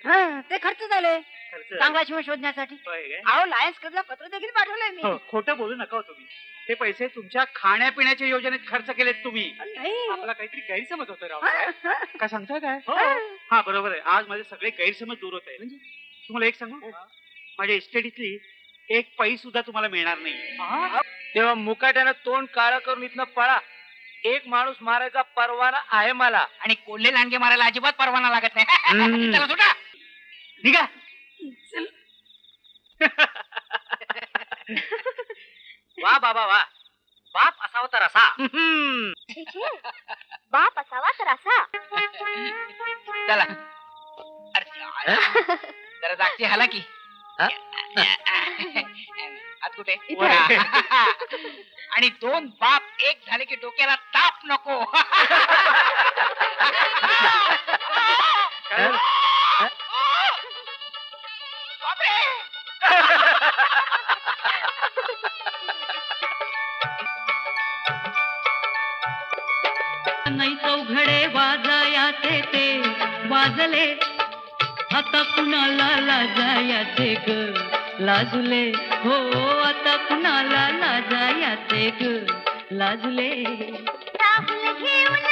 ते खर्च झाले खर्च? चांगला शिव शोधण्यासाठी. होय काय? अहो लायन्स क्लबला पत्र देखील पाठवलंय मी. हो, खोटं बोलू नका हो तुम्ही. ते पैसे तुमच्या खाण्यापिण्याच्या योजनेत खर्च केलेत तुम्ही. नाही. आपला काहीतरी गैरसमज होतो राव. काय सांगताय काय? हा बरोबर आहे, आज माझे सगळे गैरसमज दूर होत आहे. म्हणजे तुम्हाला एक सांगू, माझ्या इस्टेटीतली एक पै सुद्धा तुम्हाला मिळणार नाही. तेव्हा मुकाट्यानं तोंड काळं करून इथनं पळा. एक माणूस मारायचा परवाना आहे मला. आणि कोल्हे लांडगे मारायला अजिबात परवाना लागत नाही. चला सुटा निघा. वा बाबा वा, बाप असावा तर असा. छे, छे. बाप असावा तर असा. चला अरे, जरा जागची हाला की. आत कुठे? इथे. आणि दोन बाप एक झाले की डोक्याला ताप नको. नाही चौघडे वाजायाचे ते वाजले, आता कुणाला लाजायाचे ग लाजले. हो आता कुणाला लाजायाचे ग लाजले. राहुल घेऊन